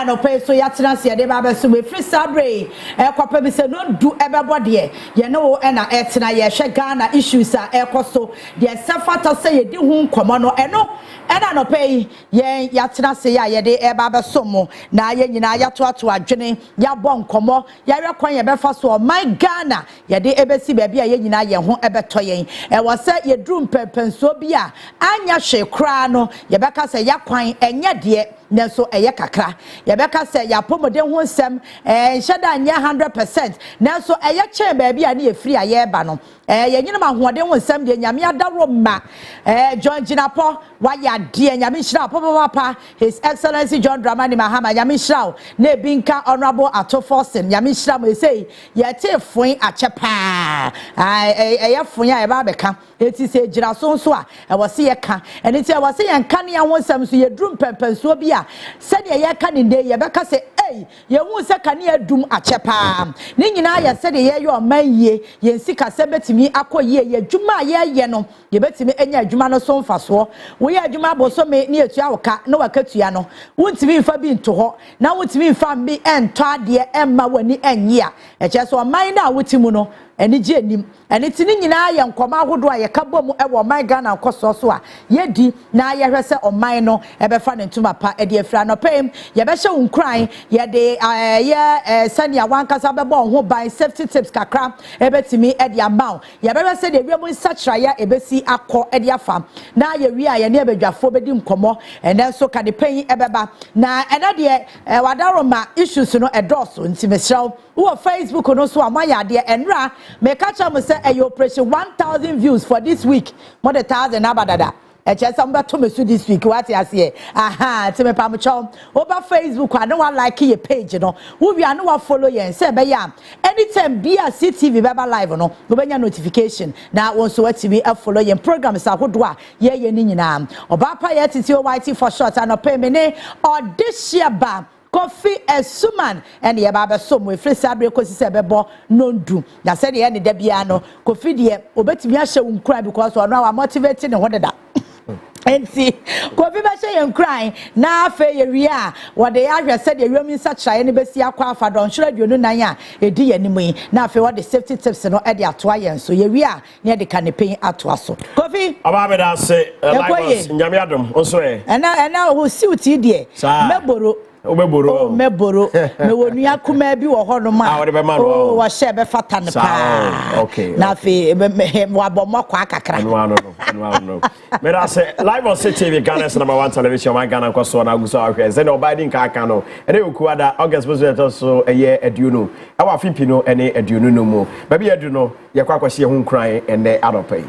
no pay so yatena se de ba be so we free sabre e kwapa bi se no du ebebo de ye ne wo na etena ye hwe Ghana issues a ekoso de sefata se ye di hu nkomo no eno ena no pay ye yatena se ya ye de e ba be so mo na ye nyina yato ato adwene ya bo nkomo ya we kwan ye be fa so my Ghana ye de ebesi ba bia ye nyina ye ho ebeto yen e wo se ye drum pepenso bia anya hwe kra no ye beka se ya kwan enye de nenso eye kakra ye beka se ya pomode ho nsem nheda anya 100% nenso eye chen ba bia na ye free aye ba no ye nyina ma hoode ho nsem de nyame adaro ma John Jinapo wa ya de nyame hira papa His Excellency John Dramani Mahama nyame hira na ebinka Honorable Atoforsen nyame hira mo say ye te fun achepa eye fun ya e ba beka eti se gira so nso a e wo se ye ka eni ti e wo se ye nka ne ho nsem so ye drum pempenso bia said ye ka ni de ye beka se ye hu se ka ne adum achepa ni nyina ye said ye yo man ye ye nsika se betimi akoye ye dwuma ye no ye betimi enya dwuma no so mfaso wo ye dwuma boso me ne etua woka na wakatua no wontimi mfa bi nto ho na wontimi mfa mbi ento ade emma wani enyi a e che so man na wotimu no eni je nim eni tini nyina ye nkoma ahodo a ye ka bom e wo man Ghana nkoso so a ye di na ye hwese oman no e be fa ne ntuma pa e de afra no pem ye be hye unkran ye de ye sania wankasa be bo ho ban safety tips kakra e betimi e de amount ye be hwese de wiemu nsachra ya e be si akọ e de afa na ye wi a ye ne ebedwafo be di nkomo ene so ka de pen e beba na ena de wadaroma issues no e doso ntimesraw wo Facebook no so amaya de enra me catch am say a operation 1000 views for this week more than 1000 abadada e che some beto me so this week what you say aha te me pam chow over Facebook I no one like your page no wo wi anu wa follow yen say be ya anytime be a CTV baba live no go benya notification na won so watimi a follow yen programs ahodo a ye ni nyina OBAAPA YAA TITI OYT for short and pay me ne audition ba Kofi Esuman and ye baba so mo free sabre kosi se bebo nondu na said ye ne da bia no Kofi de obetimi ahye unkura because ono wa motivating ne hodeda enti Kofi ba hye unkran na afa ye wi a wo de ya hwe said ye wemi nsa kirae ne besi akwa afa don hwere duonu nan a edi ye nimu na afa wo de safety tips no e de ato ayen so ye wi a ne de kanepen ato aso Kofi aba be da se like nyame adom onso e na ho siuti de meboro Obeboro meboro me wonua kuma bi wo ho no ma o wo hye be fata ne pa okay na fe wa bomo kwa kakra no me da say live on CTV Ghana's #1 television my Ghana NKOSUO na guso ahwe ze na obadi nka aka no ene okuada August president so eye aduno e wa fipi no ene aduno no mu ba bi adu no ye kwa kwahye hu nkran ene adopai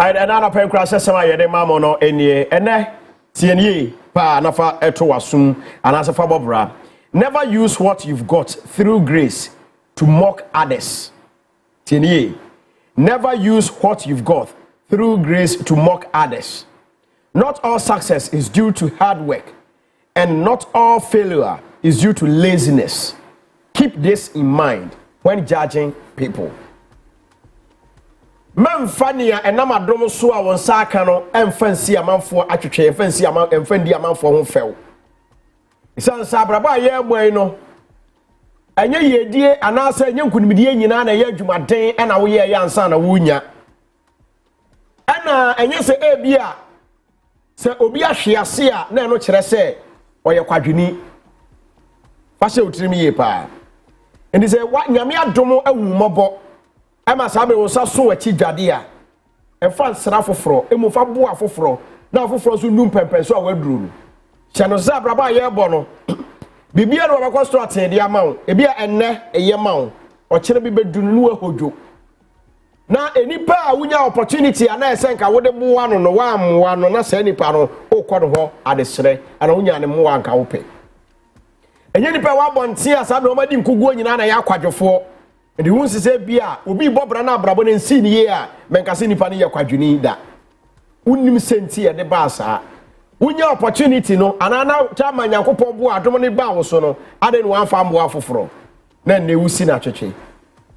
Another pen crash sama ye de mamo no enie ene tienie pa nafa eto wasum anasa fa bobra never use what you've got through grace to mock others tienie never use what you've got through grace to mock others not all success is due to hard work and not all failure is due to laziness keep this in mind when judging people Manfania and Namadrom so a won sakano and fancy a man for atwetwe fancy a man and fendi a man for ho fel. Isan sabra ba ye bueno. Anya yedie anasa nya nkunimdie nyina na ye adwumaden na wo ye yansa na wonya. Ana anya se ebia se obi ahwease a na eno kire se oye kwadwini. Fa se otirimi ye pa. Ndi se wa nyame adomo awumobo Ema sabe wo sa so achi dwade a emfa nsra foforo emufa boa foforo na foforo so num pempen so awaduru no hye no za braba ye bo no bibia no ba kosto atede amawo ebia enne eye mawo o kire bi bedunu no ahodwo na enipa a wunya opportunity ana esenka wo de boa no no wa amwa no na sa nipa no okodo ho adesere ana wunya ne mo anka wo pe enye nipa wa bonte asabe o madi nkuguo nyina na ya kwadwofo Edi wunsi se bia obi bobra na abrabo ne nsi ye a menkase nipa ne ye kwadwini da. Unnim senti ye de ba sa. Wunya opportunity no anana chama nyankopon bu adom ne ba wo so no ade no anfa mbo afoforo na ne wusi na twetwe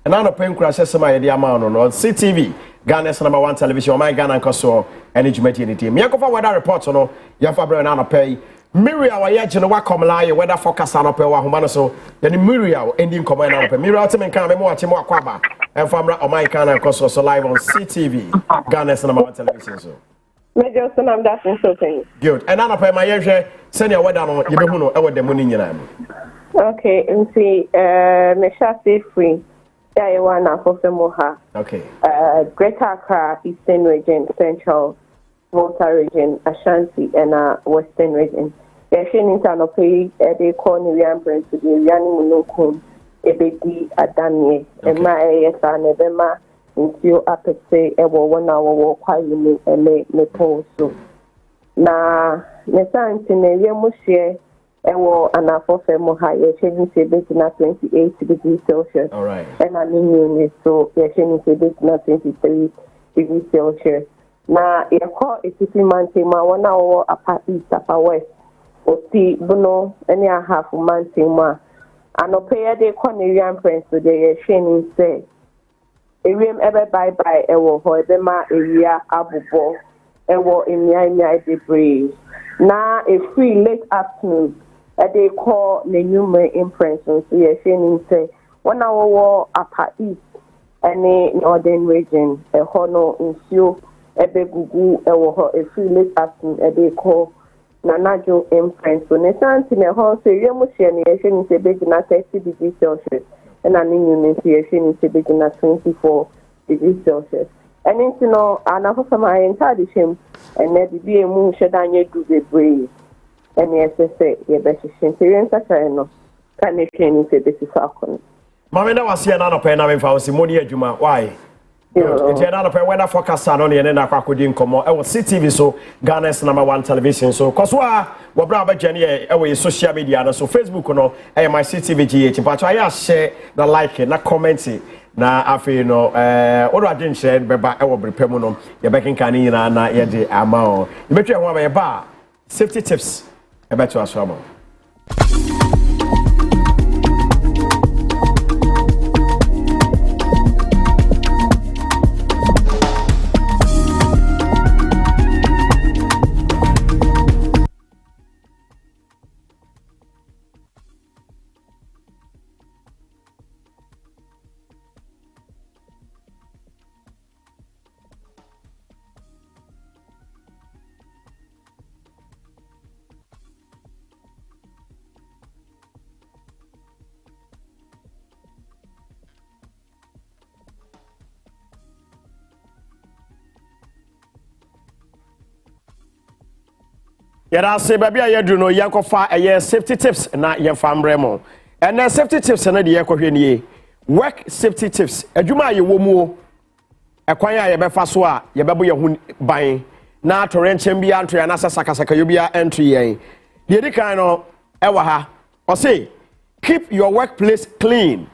na no pen kura sesema ye dia ma no no CTV Ghana's #1 television my Ghana NKOSUO any jumati any team yankofa weather report no yafa bro na no pay Miria wa ye gene wa komla ye weather forecast na pay wa homa no so ye ni Miria ending come na pay Miria te men kan me mo ache mo akwaba enfamra o my Ghana NKOSUO so live on CTV Ghana's #1 television so Major son I'm that something. Good. And now pay my yehwe send your weather no ye be hu no e we dem ni nyina mo. Okay, see me sha stay free. Yeah, you wanna for Moha. Okay. Greater Accra, Eastern Region, Central Volta Region, Ashanti and Western Region. Yeah, she needs to pay they call Nigerian brand to the Yanni Munukun, Ebedi Adanie, and my ASR Nebema. Until after say ever 1 hour walk quiet me pose so na me san tin e mu share ewo anafo fe mo ha ye cheni se bet na 28 degrees Celsius. All right. And I mean so ye cheni se bet na 23 degrees Celsius. Na ye call a city mountain ma 1 hour apart east upper west. O ti buno any a half mountain ma anope de Cornelian prince so de ye cheni say Ewiem ebe bye ewo ho ebe ma ewia abubo ewo emia debris na a free late afternoon they call the numerous impressions so ye saying say 1 hour war upper east any northern region e ho no nsuo ebe gugu ewo ho a free late afternoon they call nanajo impress so ne santi ne ho say ewiem hye ne ye saying say be na 30 degrees Celsius and an initiation is begin at 24 degrees Celsius. And it's no, and I hope my entire shame and maybe be a moon shed on your do the brave. And yes, I say, your best experience, I know. Can you change the basis of Mamma, I was here another pen of Simone Juma. Why? It's another pen weather forecast on the end of Aquadin Como. I was CTV, so Ghana's #1 television. So, Koswa, Wabraba Jenny, away social media, so Facebook, no, and my CTV GH. But I share the like, not comment it. Na afi no odo adin share beba e wo prepare mu no ye bekin kan ni na ye de ama o ye betwe ho ba ye ba safety tips e beto aso ama Yada say baby aye do no yankofa aye safety tips na yemfa mbremo. And then safety tips na de yakwohwe nie. Work safety tips. Adwuma aye wo mu o. Ekwan aye befa so a ye bebo ye hu ban. Na torrenchem bia anto ya na sakasaka yo bia entry yen. De di kan no ewa ha. O say keep your workplace clean.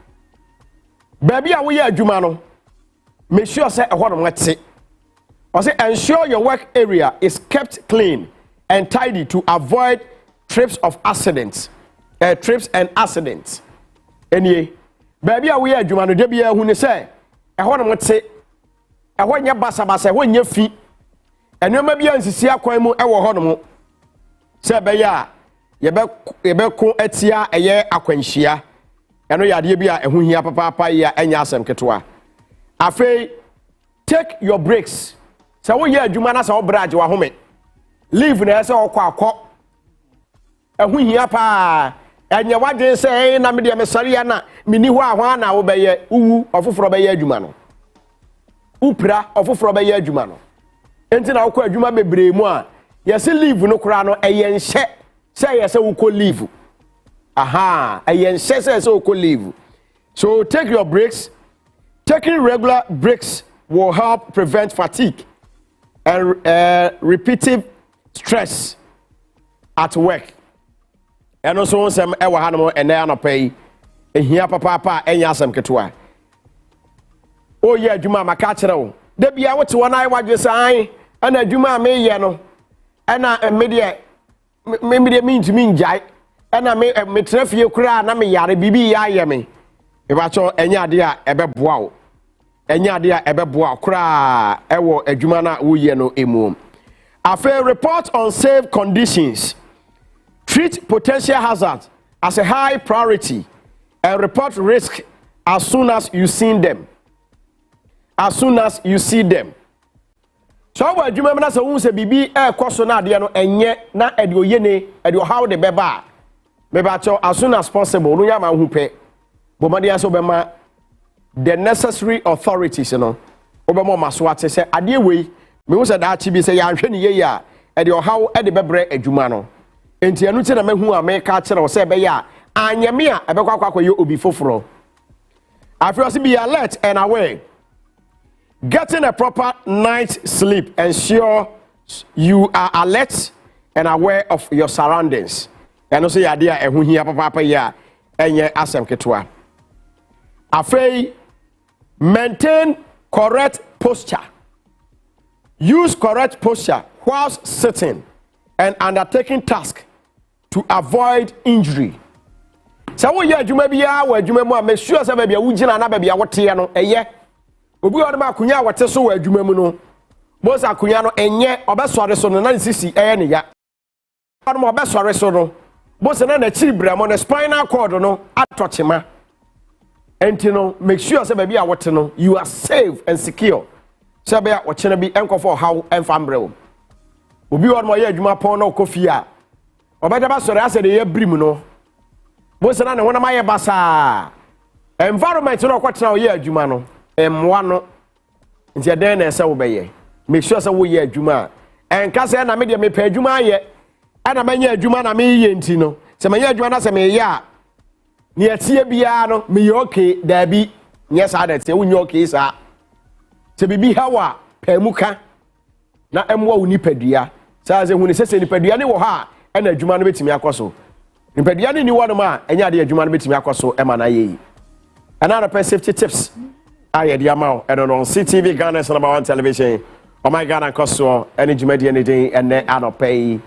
Baby a wo ye adwuma no make sure say ehwo no mwete. O say ensure your work area is kept clean and tidy to avoid trips and accidents. Anyway, baby, we are Jumano Debia who say, I want to say, I want your basa, when your feet, and you may be on Sia Quemo, our honomo. Say, Baya, Yebeko etia, a year aquentia, and we are Debia, and who here papa, ya and Yasam Ketua. Afraid, take your breaks. So we are Jumanas or Brad, you are home. Leave na say okwa ehun hia pa enya wade say na me de mesori ya na mini ho ahwa na wo beye uwu ofoforo beye adwuma no upra ofoforo beye adwuma no enti na okwa adwuma bebre mu a yesi leave no kura no eyenhye say yesi wo ko leave aha eyenhye say wo ko leave so take your breaks. Taking regular breaks will help prevent fatigue and repetitive stress at work. And also some ewa hanamo and na pay ehia papa enya asem ketua. Oh yeah, juma maka kire wo. Da bia wote wona ai wadwe sai ana juma me ye no. ɛna media mean njai ɛna me trafie kura na me yare bibi ya ye me ba cho enya ade a ɛbɛboa wo enya ade a ɛbɛboa kura ɛwɔ adwuma na wo ye no emu afa report on safe conditions, treat potential hazards as a high priority and report risk as soon as you see them. So what you remember say who say bibi koso na ade no enye na ade oyene ade how the beba meba cho as soon as possible no yama hu pe bomade aso bema the necessary authorities you know obemo maso ate say ade we me hu say da chi bi say ya hwe ne ye ya ade how ade bebre adwuma no enti anu ti na mahu ameka kire wo say be ya anyame a ebekwa akwakoye obi foforo after be alert and aware. Getting a proper night's sleep ensure you are alert and aware of your surroundings. And also your idea ehun hia papa ya enye asem ketwa. Afei, maintain correct posture. Use correct posture whilst sitting and undertaking tasks to avoid injury. So wo ya adwuma bia wo adwuma mu a make sure say ba bia wo gina na ba bia wo te no eye obi wɔ ma akunya wɔte so wɔ adwuma mu no boss akunya no enye obesɔre so no na nsisi ne ya ɔno ma obesɔre so no boss na na chiri bra mo no spinal cord no atɔchema enti no make sure say baby a wɔte no you are safe and secure say be a wɔkyena bi enkɔfo how emfa mbrɛ obi wɔ ma yɛ adwuma pɔn na kofi a obɛda ba sɔre ase de yɛ brim no boss na ne wona ma yɛ basa environment no ɔkɔtena yɛ adwuma no emwa no nti eden na ese wo beye make sure say wo ye adwuma enka say na me de me pa adwuma ye ana manya adwuma na me ye nti no se manya adwuma na se me ye a ne atie bia no me ye okay da bi nye sa da te wo nye okay sa se bibi hawa pa mu ka na emwa wo nipadua sa ze hu ne se nipadua ne wo ha ana adwuma no betimi akoso nipadua ne ni wo no ma enya de adwuma no betimi akoso ema na ye another safety tips aye the amount and on CTV Ghana #1 television. Oh my God, NKOSUO any jumedi anything and then I don't pay.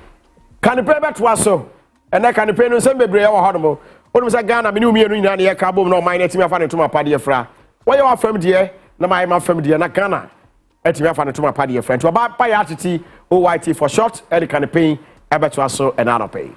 Can you pay back to us so? And I can pay no same bebre or horrible. What was a Ghana minu me in any carbon no mine to me fan to my party fra. Why you are from dear? No my from dear na Ghana. Et me fan to my party friend. To OBAAPA YAA TITI OYT for short and can pay ever to us so and I don't pay.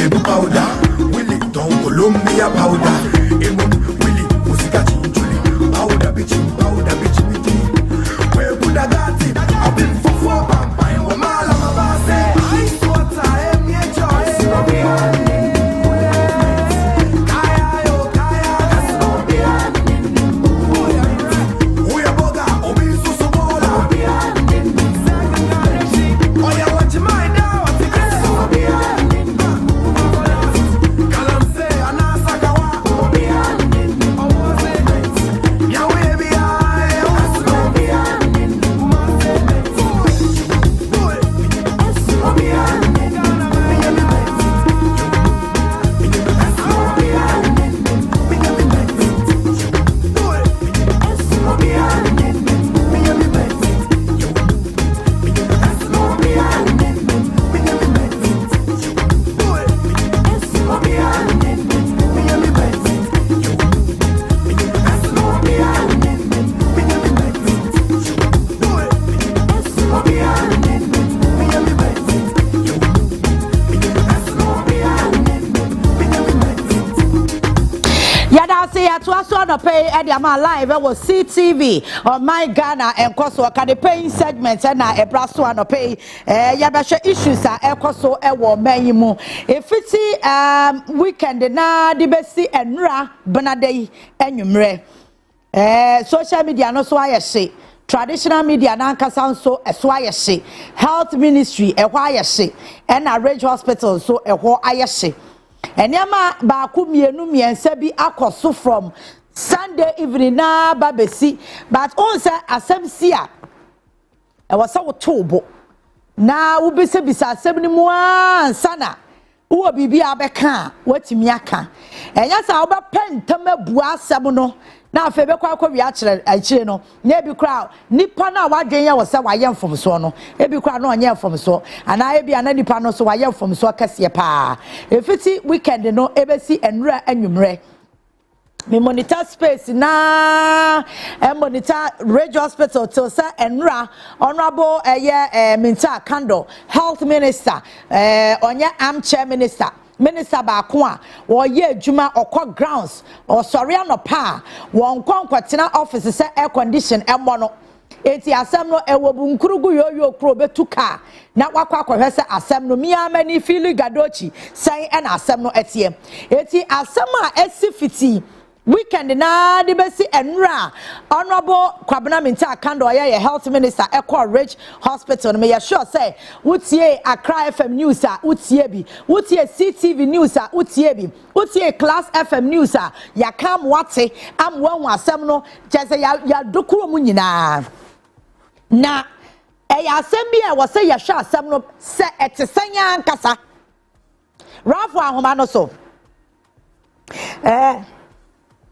baby powder. Willie Don Columbia powder. Emo Willie Musika Chinchuli. Powder bitch. Where would I got it? I've been for vampire. Mala Mabase. Ice water, no pay Ediama live was CTV on my Ghana and NKOSUO can the paying segment and a brasso no pay yabasha issues are NKOSUO ewo mayimu if it's weekend na the best and ra banadei enyumre social media no so ayese traditional media na nkasa so eso ayese health ministry ehwo ayese and a range hospital so ehwo ayese enyama ba ku mienu miensa bi akoso from Sunday evening na babesi but on say asem sia e was so tobo na wo bese bisa asem ni mu ansana wo bibi abeka watimi aka enya sa wo ba pentam abu asem no na afa be kwa wi akire no na ebi kra nipa na wadwen ya wo se waye mfomso no ebi kra na onye mfomso ana ebi ana nipa no so waye mfomso kase pa efiti weekend no ebesi enura anwumre me monitor space na monitor radio hospital to say enra honorable minta candle health minister onye armchair minister ba ko a wo ye adwuma okọ grounds or sorry anopa won konkwatena office say air condition emmo no eti asem no ewo bunkurugu yoyo kro betuka na wakwa akwahwe se asem no miamani fili gadochi sai na asem no etie eti asem a esifiti weekend na the best enra honorable Kwabena Minta Kando ye health minister Echo Ridge Hospital me ya sure say utie Accra FM news utie bi utie CTV news utie bi utie Class FM news ya kam wate am wan asem no jese ya dokuro mu nyina na ya asem bi a wo say ya sure asem no se etesanya nkasa Rafu ahoma no so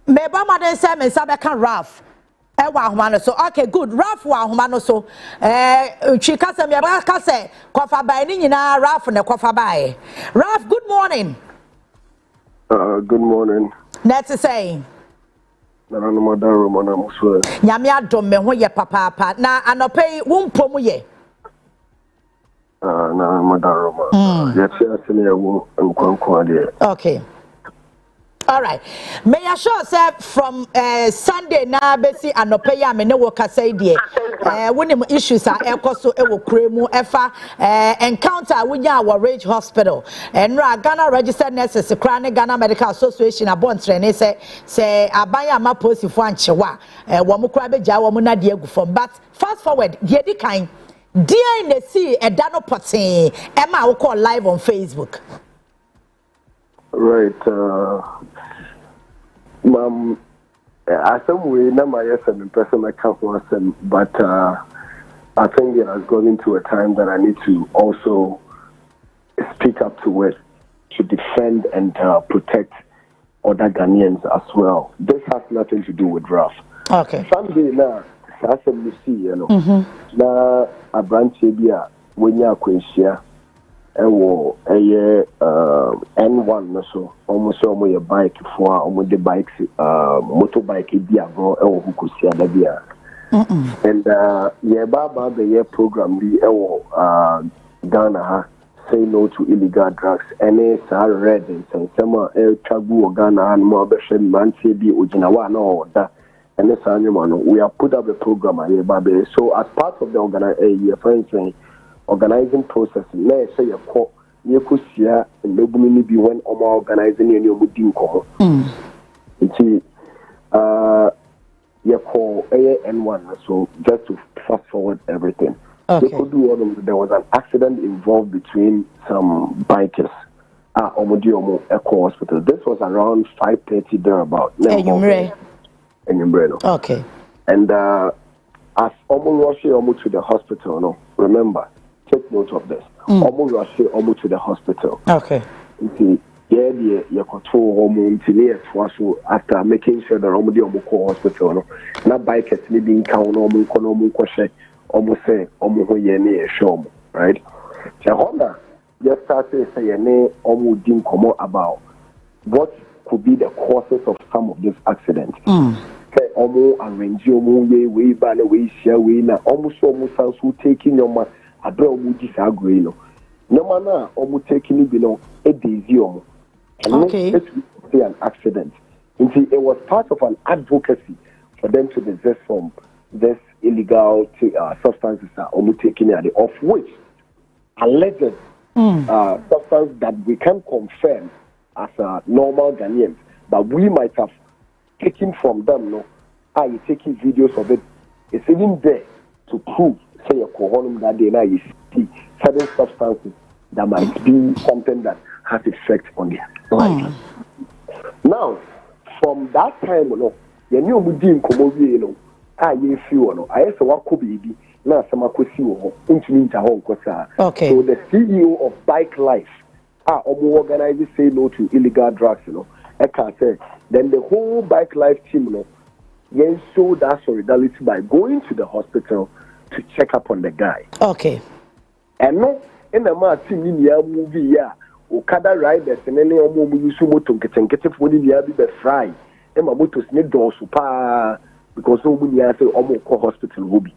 Meba maden say me sabe kan Raf e wa ahoma no so okay good Raf wa ahoma no so chika say me ba ka say kofa bai ni nyina Raf ne kofa bai Raf good morning good morning let's say na no madaro mana muso nyame adom me ho ye papa na anopai wo mpom ye na madaro ma ye tia ne wo nkwankwa de okay. All right. May I sure say from Sunday na besi anope ya me ne wo kasa die. Wonim issues are NKOSUO e wo kremu efa encounter wunya our Ridge Hospital. Enra Ghana Registered Nurses Krane Ghana Medical Association abontre ne say abanya ma posifo anchewa. Wo mo kra beja wo mo na de agufom. But fast forward, die di kan. Die na see e da no potin. E ma wo call live on Facebook. Right, ma'am, I some way now my in person I can't them, but I think it has gotten to a time that I need to also speak up to it to defend and protect other Ghanaians as well. This has nothing to do with Raf. Okay. Someday now, as you see, you know, now a branch here when you are quenchia. Ewo N1 no so almost your bike for almost the bikes motorbike bi agro ewo hukusia da bia and ye baba the year program bi ewo Ghana ha say no to illegal drugs. Any residents and some Chagu or Ghana and more Beshan Mansi be Ujinawa or that. And this animal, we have put up a program here, Baby. So as part of the organizing process, let's say a court, you could see and maybe be when organizing any of the dinko. You call AN1, so just to fast forward everything. Okay. They could do all of, there was an accident involved between some bikers at Omodiomo Echo Hospital. This was around 5:30 thereabout. Okay. And as Omo rushed Omo to the hospital, no, remember, take note of this. Omo rushed Omo to the hospital. Okay. You control Omo after making sure that Omo the Omo hospital, no, not bikers being count Omo almost say almost ye show, right? So Honda just started saying almost didn't come about what could be the causes of some of these accidents. Say almost arrange your way by the way share way now almost sounds who taking your man I don't disagree no man almost taking it below a daisy okay. Let's say an accident. It was part of an advocacy for them to desist from this illegal substances are only taken at of which alleged substance that we can confirm as a normal Ghanaians, but we might have taken from them. No, you taking videos of it. It's even there to prove, say a cohonum that they now you see certain substances that might be something that has effect on their life. Now, from that time, you know, you knew we didn't come over, you know. You feel no, I saw what could be now some into home. Okay. So the CEO of Bike Life, organizers say no to illegal drugs, you know. I can say then the whole Bike Life team, you know, showed that solidarity by going to the hospital to check up on the guy. Okay. And no, in the team in the movie, Okada riders and any use moto get for the be fry. And my motos need doors super. Because somebody has said almost hospital will be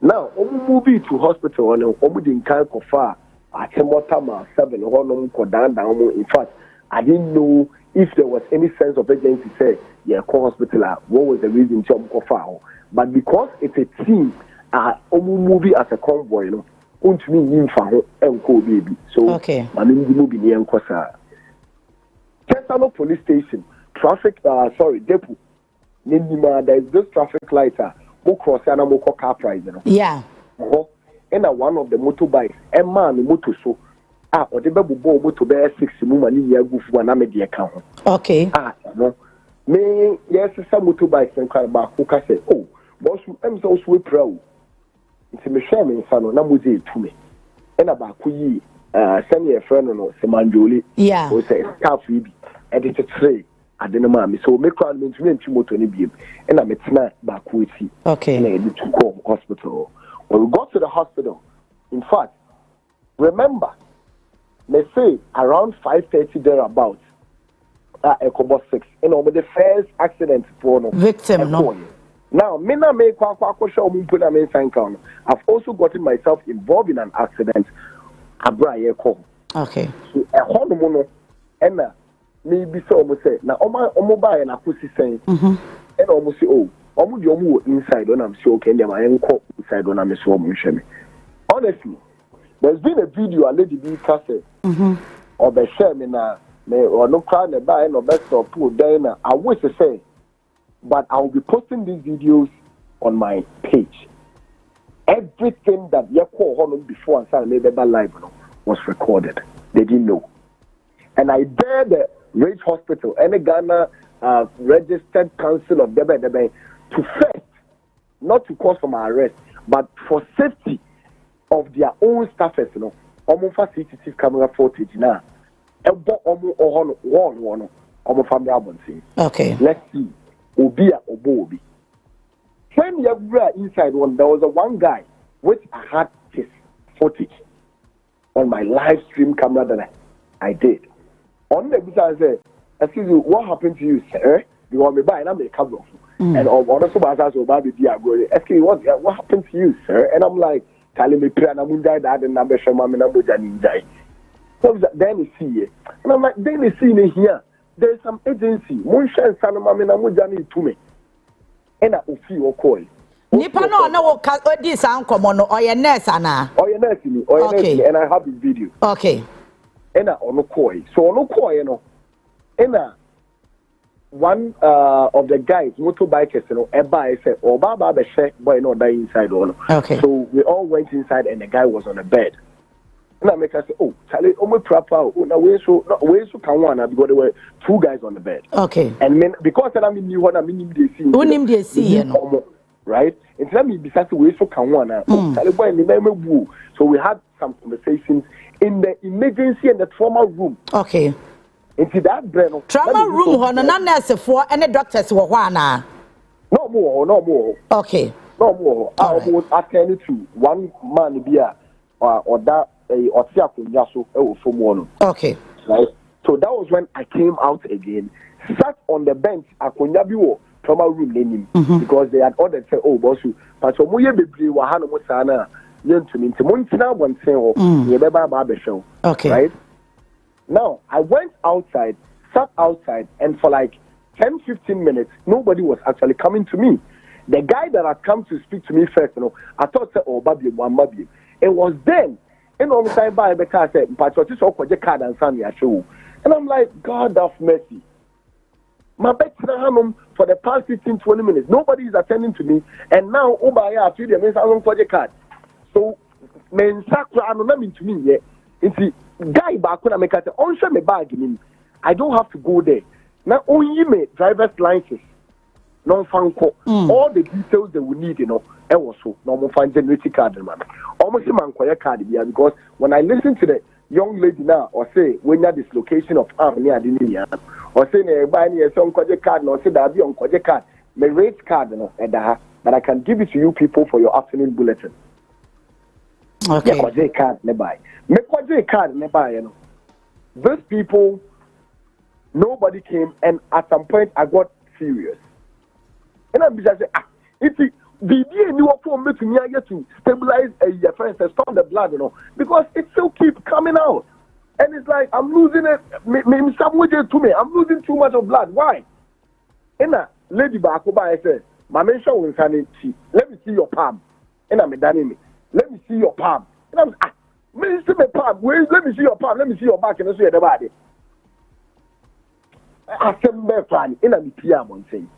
now movie to hospital and almost in kind of far at Temotama 7 down. In fact, I didn't know if there was any sense of urgency. Say, yeah, call hospital. What was the reason to far? But because it's a team, movie as a convoy, you know, won't mean in for and baby. So, okay, I mean, the movie near Nkosa. Tesano police station, traffic, depot. There is this traffic light, who cross and car price. Yeah. And one of the motorbikes, a man, motor so, or the baby boy motor bear 60 woman year goof one amid account. Okay. No. Me, yes, some motorbikes and car about who can say, oh, boss, I'm so sweet proud. It's a machine, son, or Namuzi to me. And about Kuyi, send me a friend or Semanjoli. Yeah. Or say, car freebie, editor tray. I didn't know so make crowd means me and Timoto and I'm back with you. Okay. And I need to go hospital. When we got to the hospital, in fact, remember, let's say around 5:30 thereabouts, Echo 6, and over the first accident for no victim. No. Now, I've also gotten myself involved in an accident. Okay. So a hormone and maybe so almost say now omo buy na kusi saying and almost say oh omo the omo inside when I'm sure okay them I enko inside when I'm so me. Honestly, there's been a video a lady be cassette or be share me na me or no crowd na buy no best or put there na I wish to say but I will be posting these videos on my page. Everything that you call on before and started maybe live was recorded. They didn't know. And I dare the Rage Hospital, any Ghana registered council of Debe to first, not to cause for my arrest, but for safety of their own staffers, you know, almost for CCTV camera footage now. Okay. Let's see. Obia Obobi. When you were inside one, there was one guy which I had his footage on my live stream camera that I did. On the business, I said, excuse me, what happened to you, sir? You want me buy and I'm a cover. And also my house will buy the diagram. Excuse me, what happened to you, sir? And I'm like, telling me, I'm that and number show my number than die. So then you see it. And I'm like, then you see me here. There's some agency. Munshan Sanamami Namujani to me. And I will feel okay. Nipa no this uncle or your nurse ana. Or your nurse me, or your nurse, and I have this video. Okay. And I on koi. So on koi, you know. And one of the guys, motorbikers, you know, I said, "Oh, Baba, the check boy, no, die inside." Okay. So we all went inside, and the guy was on the bed. And I make us say, "Oh, Charlie, my proper. Oh, now we so can one because there were two guys on the bed." Okay. And then because I mean, what I mean, they see. Who named they see? Right? And tell me, besides we so can one. Charlie, boy, so we had some conversations in the emergency and the trauma room. Okay. Into that brain. Trauma room, no nurse for any doctors were one. No more. Okay. No more. I was attending to one man be or that or from one. Okay. Right. So that was when I came out again, sat on the bench at Konyabiwo trauma room name because they had ordered say, oh boss, but so moye bebre wa hanu musana yentumi nti montina bonten ho ye beba ba be show. Okay. Right? Now, I went outside, sat outside, and for like 10-15 minutes, nobody was actually coming to me. The guy that had come to speak to me first, you know, I thought, oh, baby, baby. It was then, and all the time by the car said, but what is all for the card and Sammy show. And I'm like, God of mercy. My bet for the past 15-20 minutes, nobody is attending to me, and now OBAAPA YAA TITI means I'm for the card. So, men sakura I'm not to me yet. It's guy back when I make it on me bag in. I don't have to go there. Now only me driver's license, non-fanco, all the details they will need, you know, also normal find generating card man. Almost a man card here because when I listen to the young lady now or say when you dislocation of arm near the or say buy me a song card or say that be on card, my rate card, you know, but I can give it to you people for your afternoon bulletin. Okay. Yeah, card nearby. Card nearby, you know. Those people, nobody came, and at some point I got serious. And I'm just saying, if the new form to me, I get to stabilize your friends and stop the blood, you know, because it still keeps coming out. And it's like I'm losing it. I'm losing too much of blood. Why? And lady Bakoba, I said, my mention was insanity. Let me see your palm. And I'm done me. Let me see your palm. And I was, let me see my palm. Let me see your palm. Let me see your back and I see your body. I said, my friend, in a PM on saying.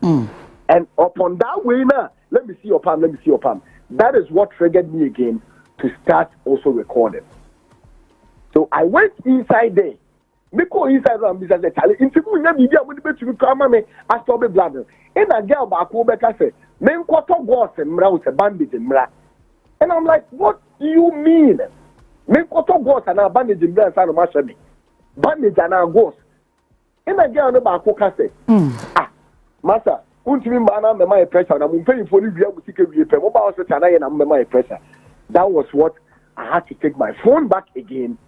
And upon that way now, let me see your palm. Let me see your palm. That is what triggered me again to start also recording. So I went inside there. Me go inside and I said, Charlie, in Timu, you have to be to come me. I stop the blood. And a girl back over, I said, men quarter was and mrouse a bandage and mra. And I'm like, what do you mean? Make auto ghost and a bandage in the side of my shabby. Bandage and our ghost. And I get on the back of say, Master, won't you mean my pressure? And I'm paying for you with secret repair. Mobile and I'm my pressure. That was what I had to take my phone back again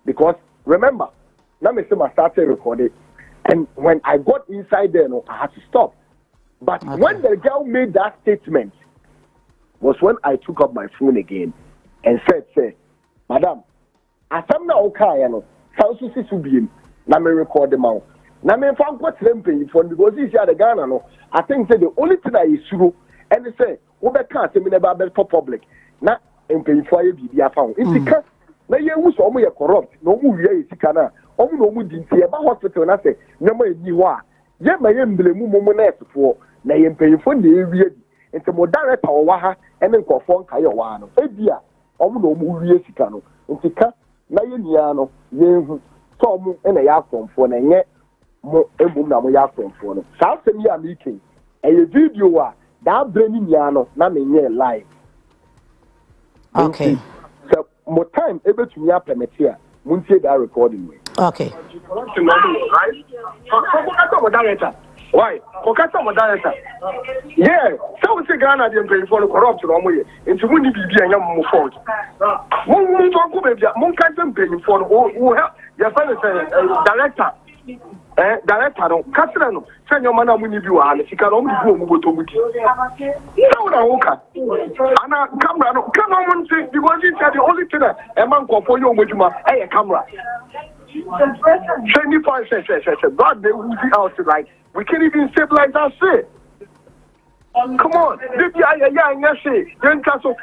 because remember, now I started recording. And when I got inside there, I had to stop. But when the girl made that statement, was when I took up my phone again and said, say, Madam, as I'm now okay, so see to be na me record them out. Na me found what them paying for because this year the Ghana no. I think say the only thing I is true and they say, we can't say me never be public. Na paying for you be found. It's because na ye who so mo corrupt, no mu wie is kana. Omo no mu dinti e ba hospital na say, no mo ni ho a. Ye ma ye mblemu mo na efo na ye paying for the wie. It's a more director or and then perform Kayawano. Ebia, Omo Muria Sicano, and Tika, Nayaniano, Yen, Tom, and a yak from phone, and yet more Ebuna yak from phone. South Semia meeting, and a video that bringing Yano, Namin ye live. Okay. So, more time able to me up and here, Muncie that recording way. Okay. Right? Why? Because director. Yeah, so we say Ghana dey pay for corrupt no mo ye. Nti mu ni bibia nya mo fault. Mun to ko be bia, mun ka dem pay for who help your friend director. Director no, kasra no. Say your man na mu ni bi wa na sika no mu bi o mu boto mu di. So na wo ka. Ana camera no, come on mun say because it's the only thing a man ko for you mo djuma, camera. 25 God, they will be out like we can't even stabilize that shit. Come on,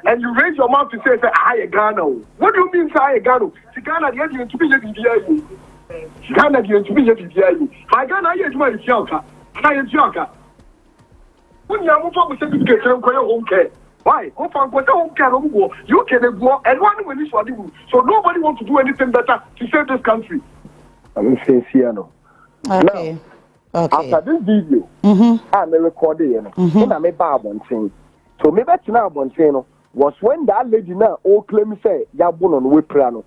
and you raise your mouth to say, I Ghana. What do you mean, I Ghana? Ghana, the to be Ghana, to be my Ghana, yes, my joker. I am joker. When you are moving with certification, home care. Why? Go for home care, you can go and one when this one. So nobody wants to do anything better to save this country. I'm sincere, no. Okay. Now, okay. after this video, I'm recording, and I'm a barbon thing. So maybe that's now one thing was when that lady now all claim say Yabon on Wiprano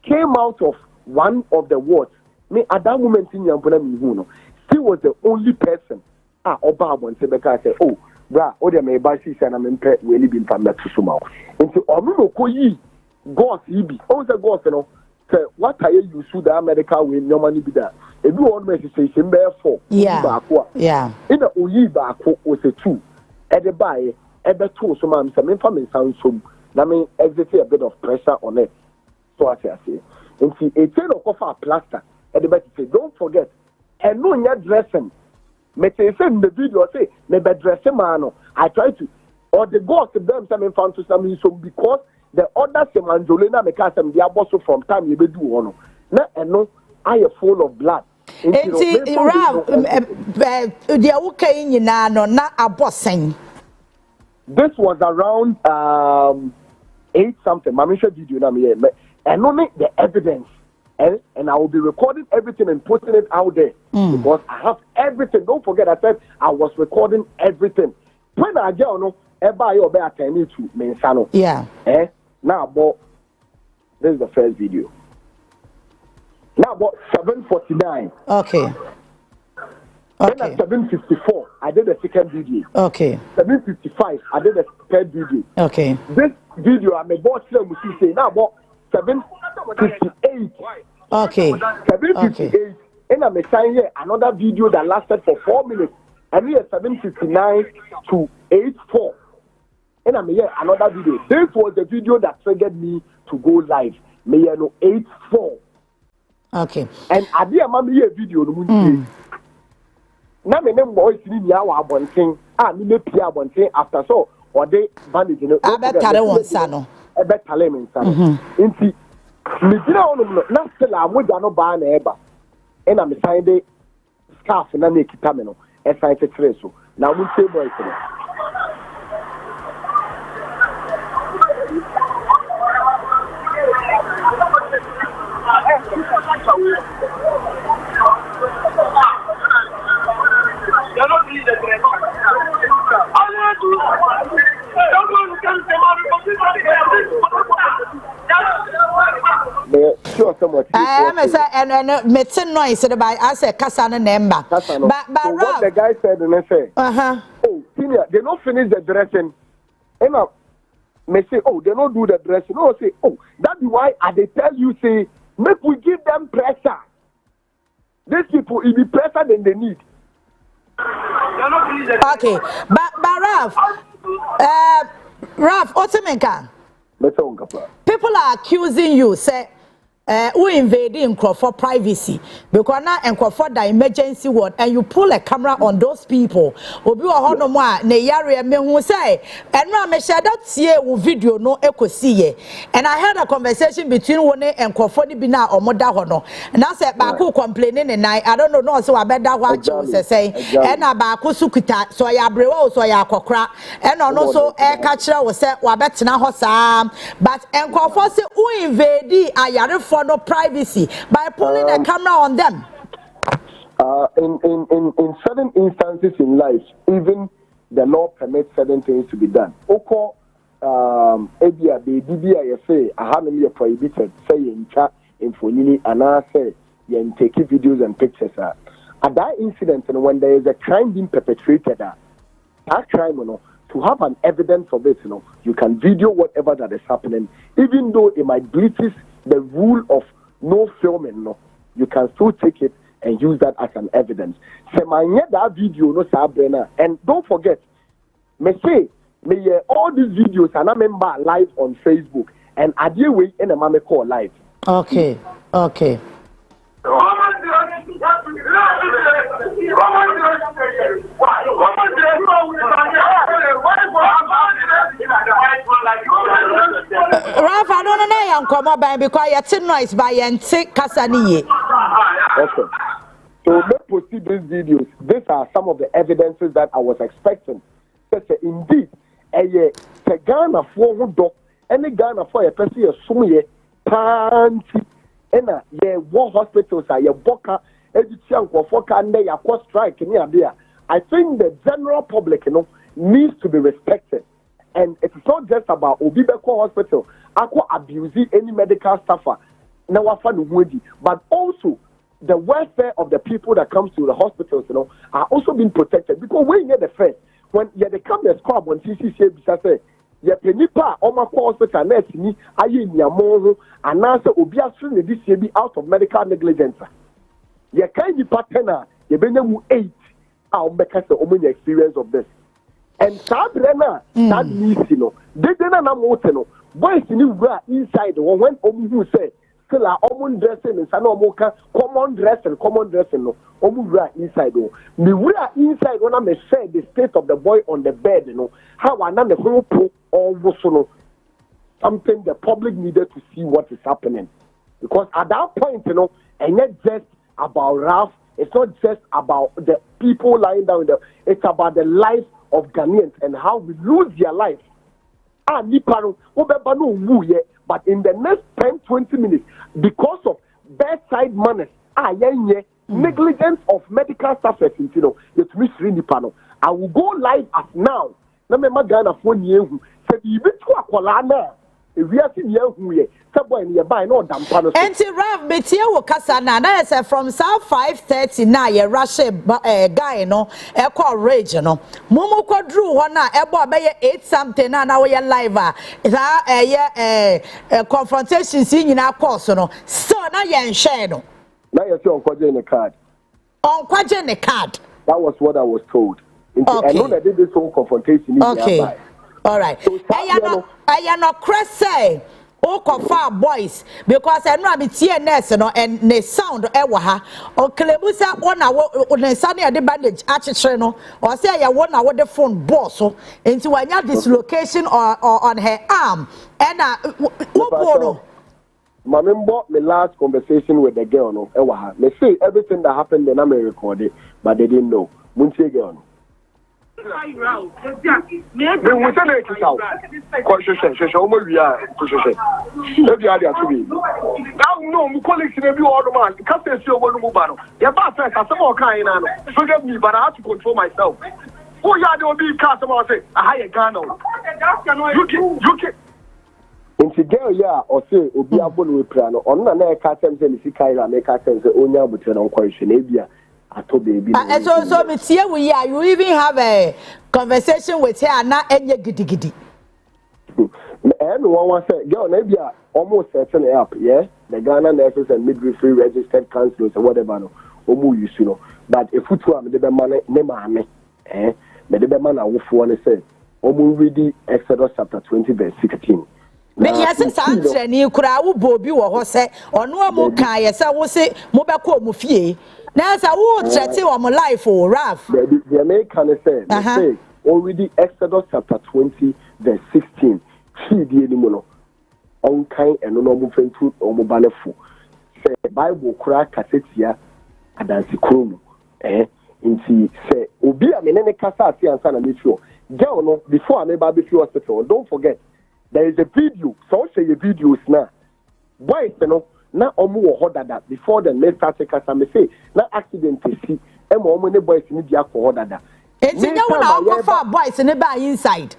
came out of one of the wards. Me at that moment in Yambona, she was the only person. Obama said, because I said, oh, bra, oh, they may buy this and I'm impaired, really been from that to Sumau. Into Omino Koyi, God, he be, oh, the God, you know, say, what are you sue the America when your money be that? If you want me to say, therefore, yeah, in the Oyi Bako was a two at the buy, at the two, so I'm some infamous sound so, I mean, exit a bit of pressure on it. So I say, and see, a tail of a plaster, at the back, say, don't forget, and no, you're dressing. Me say in the video say me be dress man. I try to or the ghost them some found to some so because the other semanjolena me can some dia boss from time you be do ono. Na eno I full of blood. Enti Rav dia wukai nyina no na abosen. This was around 8 something. Mama show video na me and only the evidence. And I will be recording everything and putting it out there because I have everything. Don't forget, I said I was recording everything. When I get on, everybody will be attending to Mensano. Yeah. Now, but this is the first video. Now, but 7:49. Okay. Then at 7:54, I did the second video. Okay. 7:55, I did the third video. Okay. This video, I'm about to say now, but 7:58. Okay. 7:58. And I'm saying here another video that lasted for 4 minutes. And here 7:59 to 8:04. And I'm here another video. This was the video that triggered me to go live. Me here no 8:04. Okay. And I did a here video no now me name boys ni ya wa abonten. Me me pia abonten after so or they bandage no. Abetare won sa no. Ebetale me nsa no. Nti me dira onum no na still amoja no ba na eba. And I'm saying the scarf na na ekita me no. E sign tetre so. Na mu say boys no. I say and meeting noise by I say Kasana number. But so what the guy said and I say, oh, senior, they don't finish the dressing. And I may say, oh, they don't do the dressing. No, say, oh, that's why they tell you, say, make we give them pressure. These people, it be pressure than they need. Okay, but Ralph, Otemenka, people are accusing you, say, we invading for privacy because now for the emergency ward and you pull a camera on those people. Obi wa hono mo a ne yare me hu say enra me share that see video no ekosi and I had a conversation between one and Nkofo ni bi na omoda hono na say ba ko complaining and I don't know no so abeda ho ache say and na ba ko sukuta so ya brewa so ya akokra and no so e ka kire wo say wa betena ho saa but Nkofo say we invade ayare for no privacy by pulling a camera on them. In certain instances in life, even the law permits certain things to be done. Oko ebia baby I say I haven't been prohibited say in chat infonini and I say you take videos and pictures at that incident and when there is a crime being perpetrated that crime to have an evidence of it you can video whatever that is happening even though it might breach the rule of no filming, you can still take it and use that as an evidence. That video, and don't forget, all these videos and I remember live on Facebook and I deal with in a mama call live. Okay. Ralph, I don't know I'm come up because you're noise by and take Cassani. Okay. So let's proceed these videos. These are some of the evidences that I was expecting. Indeed, a Ghana for dog, any Ghana for a person, a sumye, panty, and a war hospitals are your boca, education, for and they are cost strike in there. I think the general public, needs to be respected. And it's not just about Obibeko Hospital, aqua abusing any medical staffer, but also the welfare of the people that come to the hospitals, are also being protected. Because when you get the first, when they come the squad on CCC, say, you penipa, Omako Hospital, nurse, ni, aye, niamono, and answer Obiasu, this year be out of medical negligence. You can't be partner, you been them 8, I'll make us the only experience of this. And Sabrina, that means, they didn't know, boys in the inside, when Omu say, still are common dressing and Sanomoka, common dressing, no, Omu inside. Me we are inside when I say the state of the boy on the bed, how I know the whole pro or Wosono, something the public needed to see what is happening. Because at that point, and not just about Ralph, it's not just about the people lying down there, it's about the life of Ghanaians and how we lose their life. But in the next 10-20 minutes, because of bedside manners, negligence of medical staff, I will go live as now. Enti Rav betie wo kasa na that is from South 5:30 na ye rush guy no e call rage no mumu kwadru ho na e bo be 8 something na we live confrontation si nyina course no so na ye nhwe no na ye say onkwaje ne card that was what I was told. Okay. I know that this whole confrontation is okay. All right. I no cresse Okofa boys because I know I'm TNS and the sound ewa or Kelebusa 1 hour sunny at the bandage no or say I 1 hour the phone boss so into when you dislocation or on her arm and Mamembo my last conversation with the girl no ewa they say everything that happened then I'm recorded but they didn't know. Munche girl. We will send it to South. Conscious, almost we are conscious. Every idea to be. Now, no, colleagues in every order man. Can't say so one mobile. Your boss says, some more kind of forgive me, but I have to control myself. Oh, yeah, there will be customer say, a higher gun. You can. Nti girl ya o say obi abolo we plano on na na ka tem say ni sikaira make ka tem say onya butre na nkwanhwe na bia ato baby. So me tie we ya you even have a conversation with her na enye gidigidi. And one say girl na bia almost setting up, yeah? The Ghana Nurses and Midwifery Registered Councils or whatever no. Omu use no. But if you to am the be man ne maame, me the be man awofo ne say omu read Exodus chapter 20 verse 16. Me yes santre ni kura wo bobi wo ho se ono amu kan ye se wo se mo be ko mu fie na sa wo trete wo mo life o Raf the American say already Exodus chapter 20 verse 16 see die ni mo no on kan eno no mo fentu o mo banefo say Bible kura kasetia adansi kromu nti say obi a me ne kasa ati ansa na me sure girl no before I be hospital don't forget. There is a video, so say a videos now. Boys, na omu wo hodada before the next article me say na accident see e mo omu ne boys ni dia ko hodada. Enti nya wona okofa boys ne ba inside.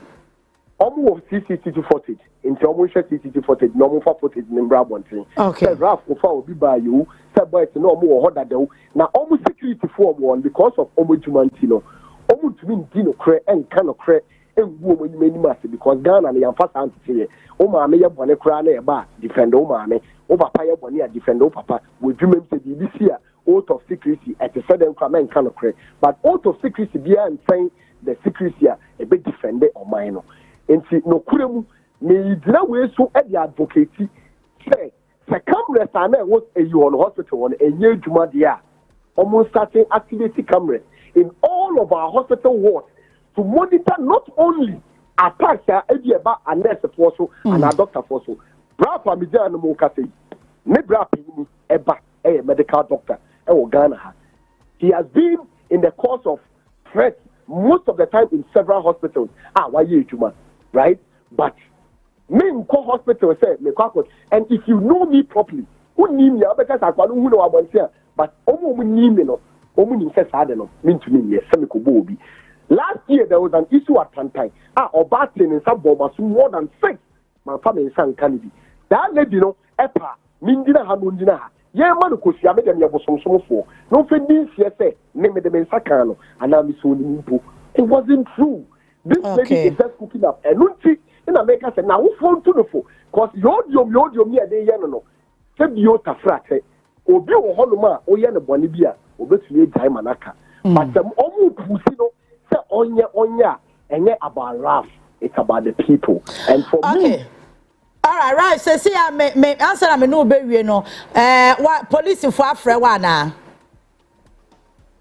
Omu wo CCTV footage. Enti omu share CCTV footage, no omu fa footage ni mbra bontin. Okay. Raf ko fa obi ba you, say boys no omu wo hodada na omu security for one because of omu jumanti no. Omu tumi ndi no kre en kan no kre because Ghana and Yamfa Santi, Oma may bone crane eba, defend Omane, over Paya Bonia, defend O Papa, with women to be this year, out of secrecy at the sudden comment cannot create, but out of secrecy be and saying the secrecy a bit defended or minor. And see no kuremu, may way so at the advocate say, the camera was a you on hospital on a year Jumadia, almost starting activity cameras in all of our hospital wards to monitor not only attacks about a nurse also and a doctor also. Brapa Mijana Mokase, Nebrapi Eba, a medical doctor, Ghana. He has been in the course of threats most of the time in several hospitals. Why you Juma, right? But men call hospital say me and if you know me properly, who need me because I can't know about here, but need me no, says I don't know, mean to me, yes, Bobi. Last year there was an issue at Tantai. Obatin in some bombers more than 6. My family son Kennedy. That lady no epa mindina hamundina. Yeah, man, because you made them some for. No feelings, yes, name them in Sakano, and I'm so nimpo. It wasn't true. This lady is just cooking up. And Nunti in America said, now who phone to the phone? Because your me a day, no. Said you tafrate. Obi o holoma, o yana bonibia, obetuli time anaka. But the omu pusino, say onya, and yet about wrath. It's about the people. And for me. All right. So see, I may answer. I no baby, no. What police for Afra wana?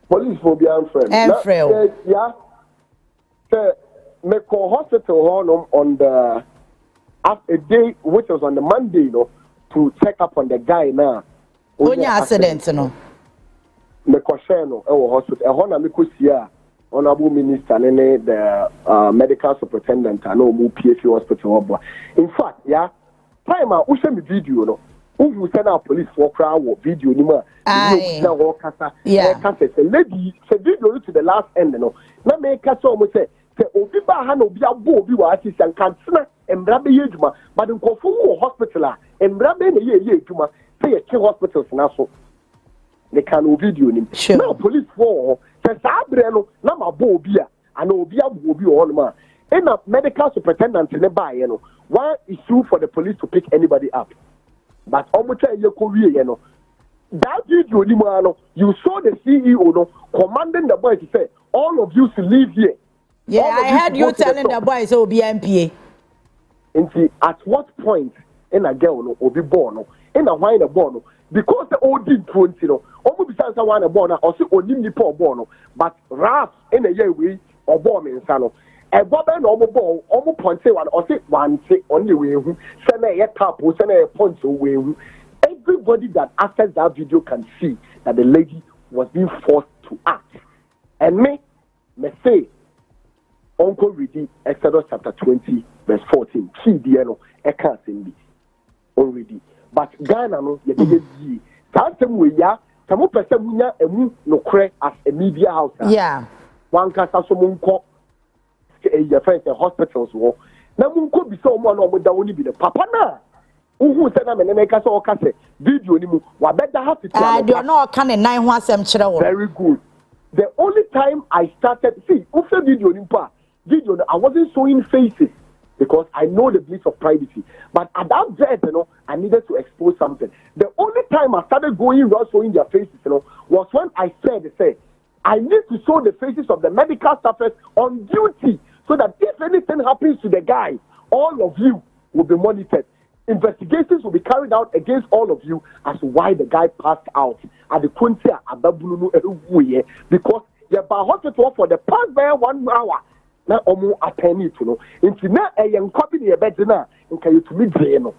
Police for be friend. Yeah. Me call hospital on the a day which was on the Monday, to check up on the guy now. Onya accident, no. Me call no. Hospital. Hona me kusia. Honorable Minister and the medical superintendent and no PFU hospital. In fact, yeah, time I send me video, no. Who send out police for crowd video anymore? Yeah, lady say video to the last end, no. Now make us almost say Obiba Hano be a booby was and cancer and Brabe Yujma, but in Kofu hospital and Brabe Yujma say a two hospitals now so they can video him. Now police for. Sabreno, Nama Bobia, and Obia Bobi on man. And a medical superintendent in the buy, one issue for the police to pick anybody up. But almost your career, that video, you saw the CEO commanding the boys to say, all of you should leave here. Yeah, I heard you telling the boys OBMPA. And see, at what point in a girl or be born, in a wine a born, because the old did 20, almost besides one a born, or see only nipo born, but rap in a year we or born in Sano. A bob and ball, almost point say one or say one say only way, send a tap or send a point away. Everybody that access that video can see that the lady was being forced to act. And me say, Uncle reading Exodus chapter 20, verse 14. She diano, I can't sing already. But Ghana no ye that same way ya some person munya emu no cre as a media house. Yeah. One kasa so munko your friends in hospitals wo. Na munko bi so mo na omo da woni bi the papa na. Who said na me na kasa o kasa video ni mu wa beda have to tell. They are not can 9 ho asem kire wo. Very good. The only time I started see after video ni pa video I wasn't showing faces. Because I know the bliss of privacy. But at that vet, I needed to expose something. The only time I started going around showing their faces, was when I said, I need to show the faces of the medical staffers on duty so that if anything happens to the guy, all of you will be monitored. Investigations will be carried out against all of you as to why the guy passed out at the Kuntia Ababulu because you're by hospital for the past 1 hour. Na omo attorney to no nti na eyenkwabi ne yebedi na nka yetumi dre no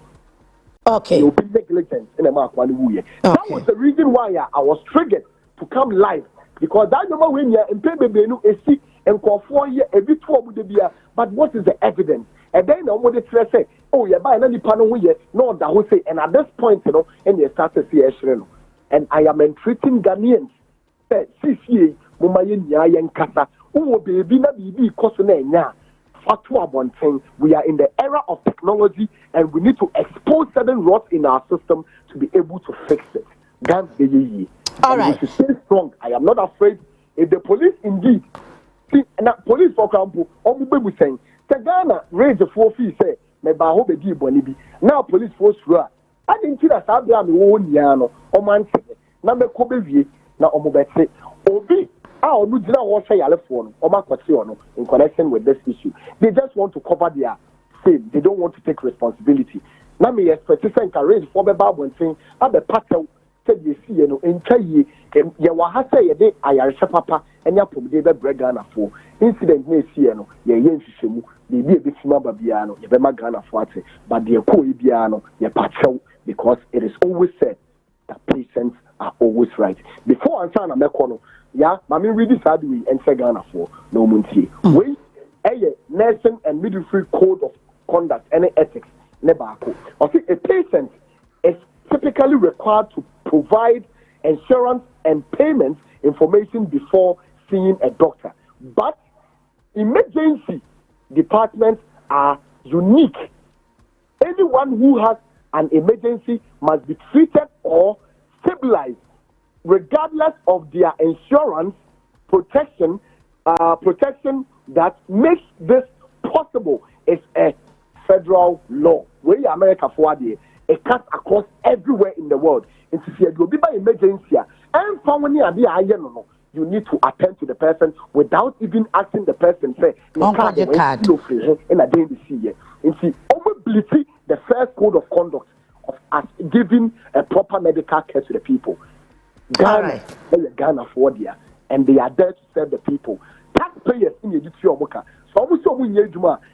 okay you be negligent in a makwa ne wuye that was the reason why I was triggered to come live because that number when you mpebebe no esi enkofo ye ebi to omo de bia but what is the evidence and then omo de tire say oh ye ba na nipa no ye no da ho say and at this point and you start to see no and I am entreating Ghanaians say CCA mama ye nya ye nkasa. Oh, baby, na bibi kosonenya. Fatwa bonting. We are in the era of technology, and we need to expose certain rots in our system to be able to fix it. That's the ye. All right. We should stay strong. I am not afraid. If the police indeed, see, now police for example, omu saying, Ghana raise the 4 fees. Say, me ba ho be di bonibi. Now police force rua. I didn't see that Sabra me wo niano. OMAN say, na me ko be wie na omu be say, obi. In connection with this issue, they just want to cover their sin. They don't want to take responsibility. na me expect say nka range for be babonten abe patel said you see no nka yi ye wa ha say ye de ayaresha papa enya pomde be Ghana for incident na see no ye nhwehwemu bibi e befima ba bia no ye be ma Ghana for ate but the ko bia no ye patel because it is always said that patients are always right. Before answer na mekono yeah mami read this hard we enter Ghana for no muntie we nursing and midwifery code of conduct and ethics never ko or see a patient is typically required to provide insurance and payment information before seeing a doctor, but emergency departments are unique. Anyone who has an emergency must be treated or stabilized regardless of their insurance protection that makes this possible is a federal law. Where America for it cuts across everywhere in the world. And to see you be by emergency and family no. You need to attend to the person without even asking the person say card and a day to see it. And see obviously the first code of conduct of us giving a proper medical care to the people. Ghana, Ghana for there, and they are there to serve the people. Taxpayers in the duty of worker. So almost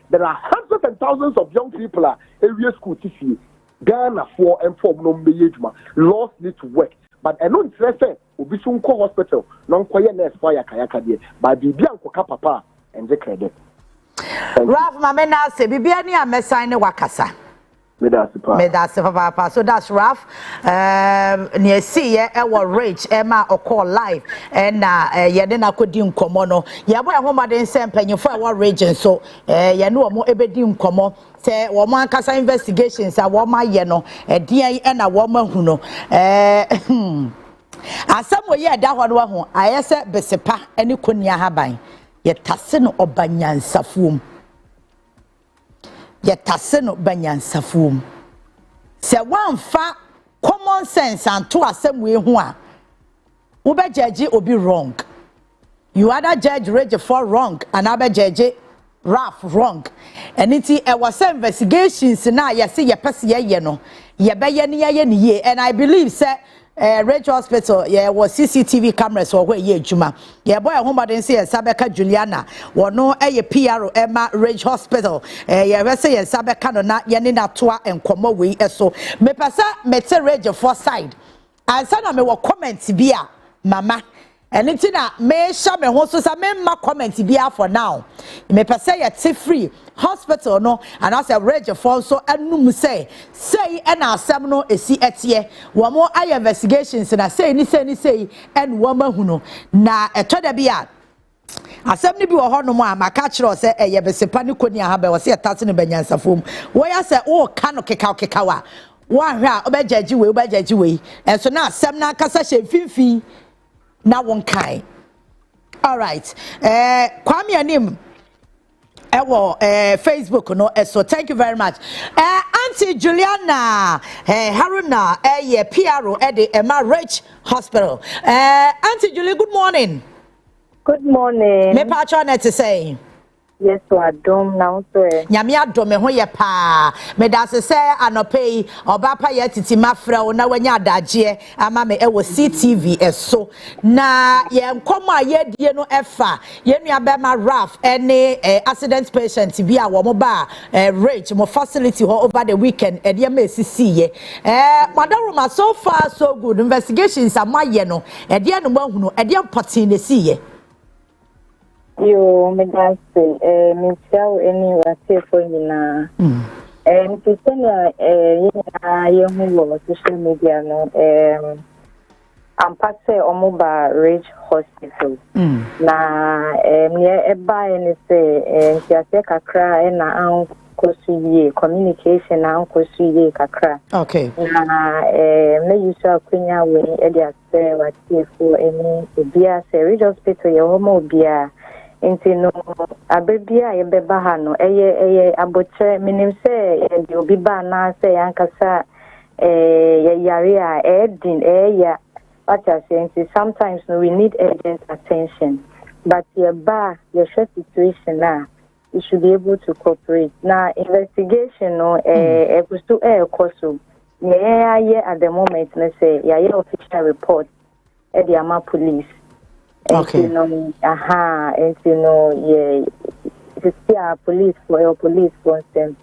there are hundreds and thousands of young people at area school to see Ghana for and for no mayjuma. Laws need to work. But I know it's say Obisunko Hospital, non quiet nurse fire kayaka there, but Bibian Koka Papa and the credit. Ralph Mamena say Bibiani a messine wakasa. Papa. So that's rough. Near see our rage Emma or call live and Yadena could dim comono. Yaboy home then send penny for our region. So Yanu more ebedim como say woman casa investigations a woman yeno a dear and a woman who know. As some way that one I said Besepa any kunya habai yet tassen or banyan safum. Yetaseno banyansafum se wan fa common sense and to asem we ho a wo be judge obi wrong you either judge rage for wrong and abe judge Ralph wrong and it was investigations na ye say ye pese ye no ye be ye ne ye and I believe say Rage Hospital, was CCTV cameras or where ye juma. Boy, home didn't say Sabeka Juliana, or no a PRO Emma Rage Hospital. Say Sabeka no not Yanina Tua and Como we so. Me pasa mete Rage for side. And sana me will comment bia, mama. And it's in a may shame hoso sa memma comment bia for now. Me pasa ya free hospital no and as a Rage for so anum say and our seminal is see etie one more eye investigations and I say and woman who know na etoda bia asem bi wo ho no mo a makachiro se eye besepa ni koni aha be wo se etase ne banyansafom wo ya se wo ka no keka wa wo ahwa obejaji we enso na asem na kasa hye finfin na won kai. All right, kwame anim Facebook no so thank you very much. Auntie Juliana Haruna PRO at the Emma Rich Hospital. Auntie Julie, good morning. Good morning. Me patron to say. Yes, so I don't now so. Nyame adom me ho ye pa. Me da se anope OBAAPA YAA TITI mafra o na wanya adagye ama me ewo CTV so. Na ye nkoma ye die no efa. Ye nua ma Ralph any accident patient bi a wo mo ba rage mo facility ho over the weekend e de ma esisi ye. Madaruma so far so good investigations amaye no e de no mahunu e de potin ne si ye. Yo, me that's me tell any what for you na. To send you who social media no. I'm part Omoba Rage Hospital. Na near buy and say and kakra na NKOSUO communication na NKOSUO kakra. Okay. Na me use akunya we e dey say what for any bia say Rage Hospital your home bia. Inti no abebia ye beba ha no eye abotre minim se ye obi ba na se yankasa ye yare a edin ya what I say sometimes no, we need urgent attention but ye ba ye short situation na you should be able to cooperate. Now, investigation, NKOSUO. Yeah, at the moment, let's say, yeah, official report at the AMA police. Okay. And it's still police for instance,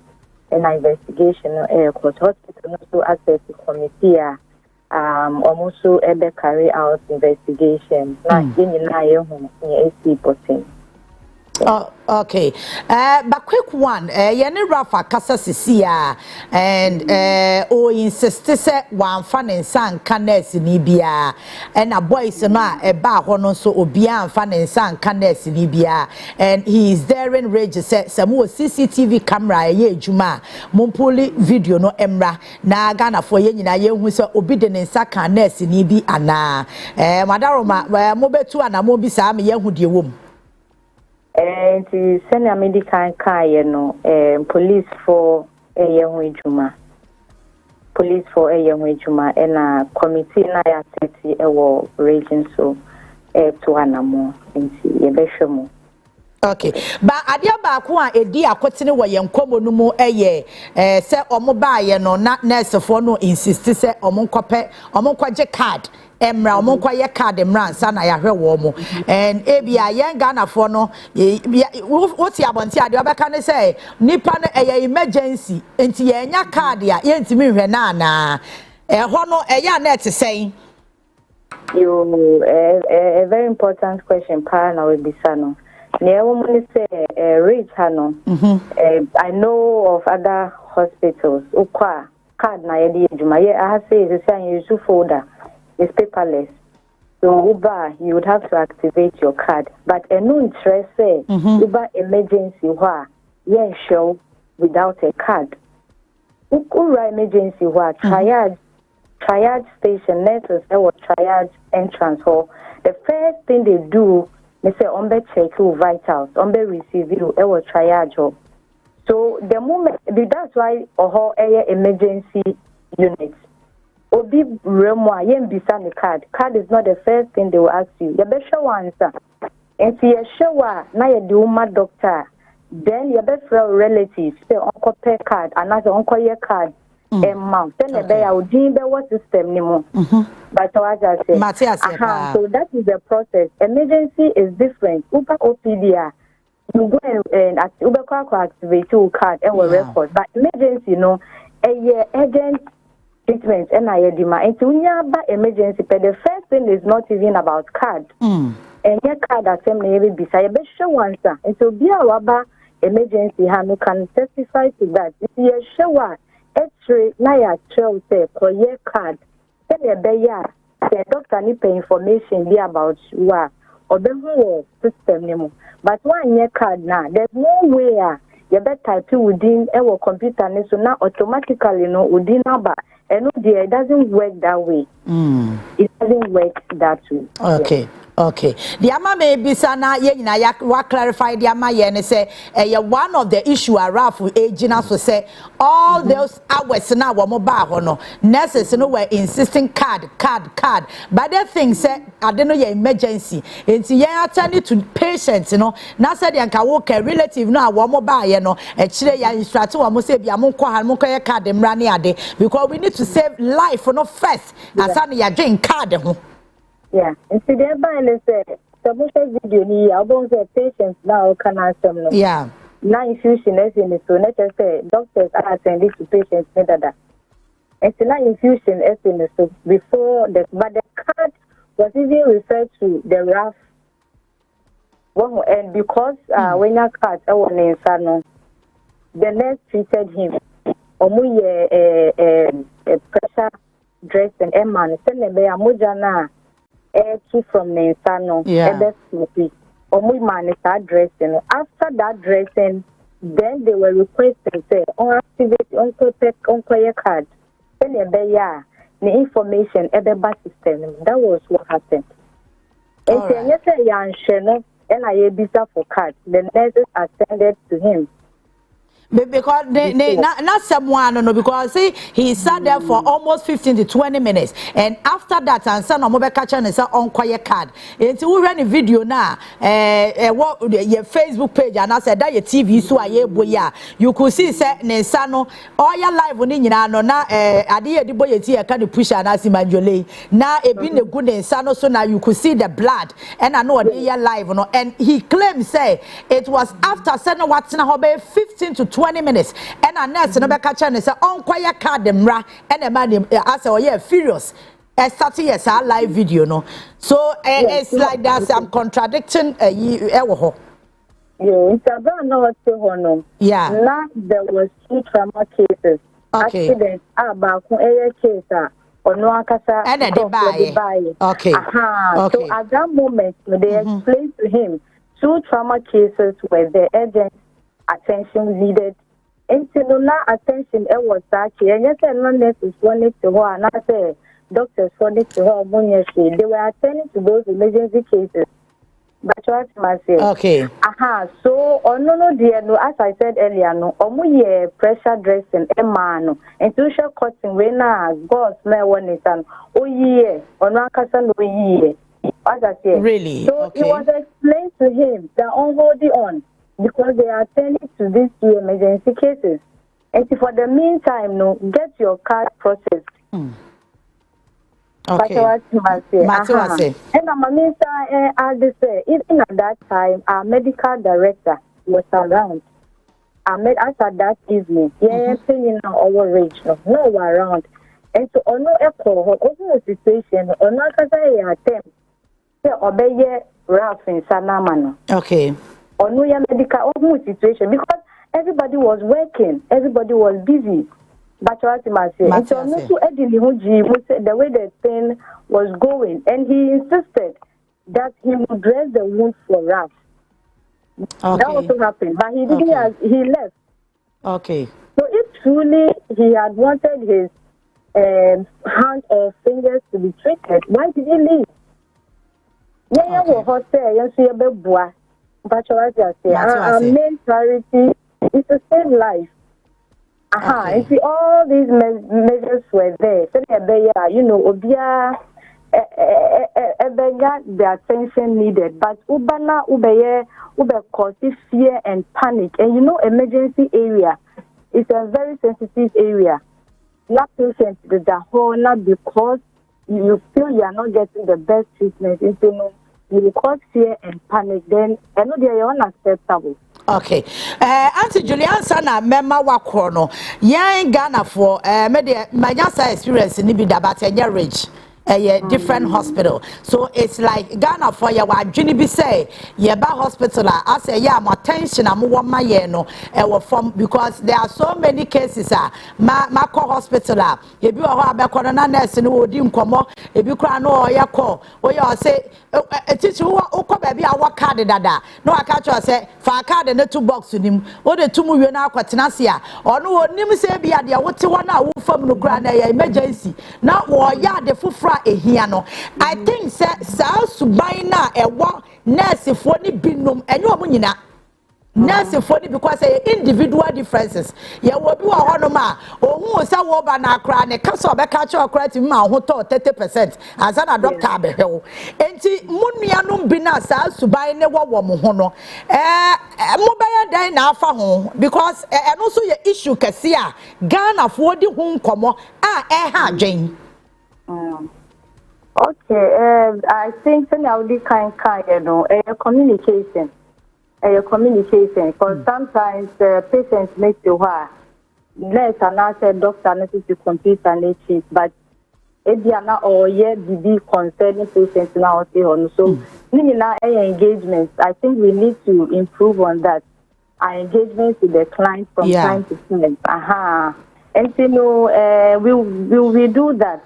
an investigation NKOSUO hospital also access the committee also ever carry out investigation. Now, in 80%. Oh, okay. But quick one. Yene Rafa Kasa Sisia and insist say one fan and san canes nibia and a boy sema a bar hono so obia fan and san canes nibia and he is there in rage said some CCTV camera ye juma mumpuli video no emra na Ghana for ye nyina ye hu so obi de nsa canes nibi ana madaroma mobetu ana mo bi sa me ye hu de wom. And to send a medical car, police for a young juma. Police for a young juma and a committee na city region so to anamo into Yebeshomo. Okay, but adia ba ko a edi akotene wo ye nkomo no mu se omo ba ye no na nurse for no insist se omo nkwaje card emra omo nkwaye card emra nsa na ya hwe wo mo and ebia ye Ghana for no woti abonti ade obeka ne se nipa no emergency enti ye nya card ya ye ntimi hwe na na ho no ya na etesen. You a very important question pa na we bisano. I know of other hospitals. Card na yedi juma. I have said the same use folder. It's paperless. So Uber, you would have to activate your card. But a no interest say Uber emergency show without a card. Uber emergency triage station nurses or triage entrance hall. The first thing they do. They say check your vitals, receive you, triage. So the moment that's why emergency units. Obi remwa yen bisa the card. Card is not the first thing they will ask you. You better show answer. And see a shower na you do my doctor. Then you better relatives say uncle pay card and as uncle your card. Then what system anymore. But so that is the process. Emergency is different. Uber OPDR, you go and Uber activate your card and will record. But emergency, urgent treatment and I demand. And to emergency, but the first thing is not even about card. And your card assembly beside a show answer. And so be our emergency, you can testify to that. If you show X-ray, na trail say for your card. Then the doctor need pay information about you or the whole system anymore. But one year card now, there's no way you better type within our computer so now automatically within number and it doesn't work that way. It doesn't work that way. Okay. Yeah. Okay. The ama may be sana ye na ya wa clarify the ama ye ne say one of the issue around agent so say all those hours na wo mo ba ho no nurses no were insisting card but the thing say ade no ye emergency enti ye attend to patients no na say the anka wo ka relative no wo mo ba ye no e kire ya instruct wo mo say bia mo nkọ ha mo nkọ card mra ne ade because we need to save life no first asana ya drink card ho. Yeah, and see the balance submission video ni about the patients now can answer no. Yeah. Now infusion is in the so let us say doctors are attending to patients that. And so now infusion is in the so before the but the card was even referred to the RAF. And because when your card in Sano, the nurse treated him. Pressure dress and Emma send them a mujana. From the Sano, dressing. After that dressing, then they were requesting say, activate your card. Then the information at the bus system. That was what happened. And and I visa for card. The nurses attended to him. Because not someone no because see he sat there for almost 15 to 20 minutes and after that and son of mobile catcher and on quiet card until we ran a video now what your Facebook page and I said that your TV so you could see say Nensano all your live on in no na ade the boy tia can push and as imagine now a been a good Nensano so now you could see the blood and I know they live no and he claims say it was after sending what's na 15 to 20 minutes and a nurse no be catch and say on quiet card them ra and a man as oh yeah furious starting yes our live video no so it's like that I'm contradicting it's about no no yeah now there was 2 trauma cases accidents about a case or no akasa and they buy okay so at that moment they explained to him 2 trauma cases where the urgent attention needed. Until now, attention was that and yes, and nurses wanted to her, and I say doctors wanted to her. They were attending to those emergency cases. But what must say? Okay. So, no, dear, no, as I said earlier, no, pressure dressing, no, and social cutting, when God smell one is an as I say. Really? So it was explained to him that on holding on because they are attending to these 2 emergency cases. And for the meantime, no, get your card processed. Okay. And I'm say, even at that time, our medical director was around. As at that evening, our range, no around. And so on no echo, on situation, on no attempt. Obey Ralph in Sanamano. Okay. Or no medical situation because everybody was working, everybody was busy. But what I say, so the way the thing was going, and he insisted that he would dress the wound for Ralph. Okay. That also happened, but he didn't. He left. Okay. So if truly he had wanted his hand or fingers to be treated, why did he leave? Yeah, we hotel, yes, we have boa. But what I say, our main priority is to save life. You see, all these measures were there. So Obia, the attention needed. But Ubana, causes fear and panic. And emergency area is a very sensitive area. Not patient with the whole, not because you feel you are not getting the best treatment. You will cause fear and panic, then I know they are unacceptable. Okay. Auntie Julian Sana memma wakro yan Ghana for my experience ni bi da but rich a different hospital. So it's like Ghana for ya wadwini bi say ye ba hospital as say ya mo attention am wo ma ye no from because there are so many cases ma call hospital ye bi ho abekọ na nurse no odi nkomo e bi kra no o ye call o ye say teach wo ukọ ba bi awo card dada no aka cho say fa card na two box nim o de tumu wie na akwatena se a ono onim say bi ade wote wona wo fam no kra na ya emergency na wo ya de fufra ehiano. I think sa suban na ewo nurse fo ni binom enyo mo nyina nurse for ni because individual differences ye wo bi wo hono ma ohun se wo ba na akra ne ka so be ka che okra ti ma ho to 30% asa na doctor abehew enti munuanom bi na sa suban ne wo mo ho no mo ba ya dan na afa ho because eno so ye issue kase a Ghana fo di ho nkomo ha adwen. Okay, I think now the kind communication. Communication because sometimes patients make the why nurse and I said doctor necessary to compete and cheat, but if they are not all yet be concerning patients now so engagements. I think we need to improve on that. Our engagements with the client from time to time. And we do that.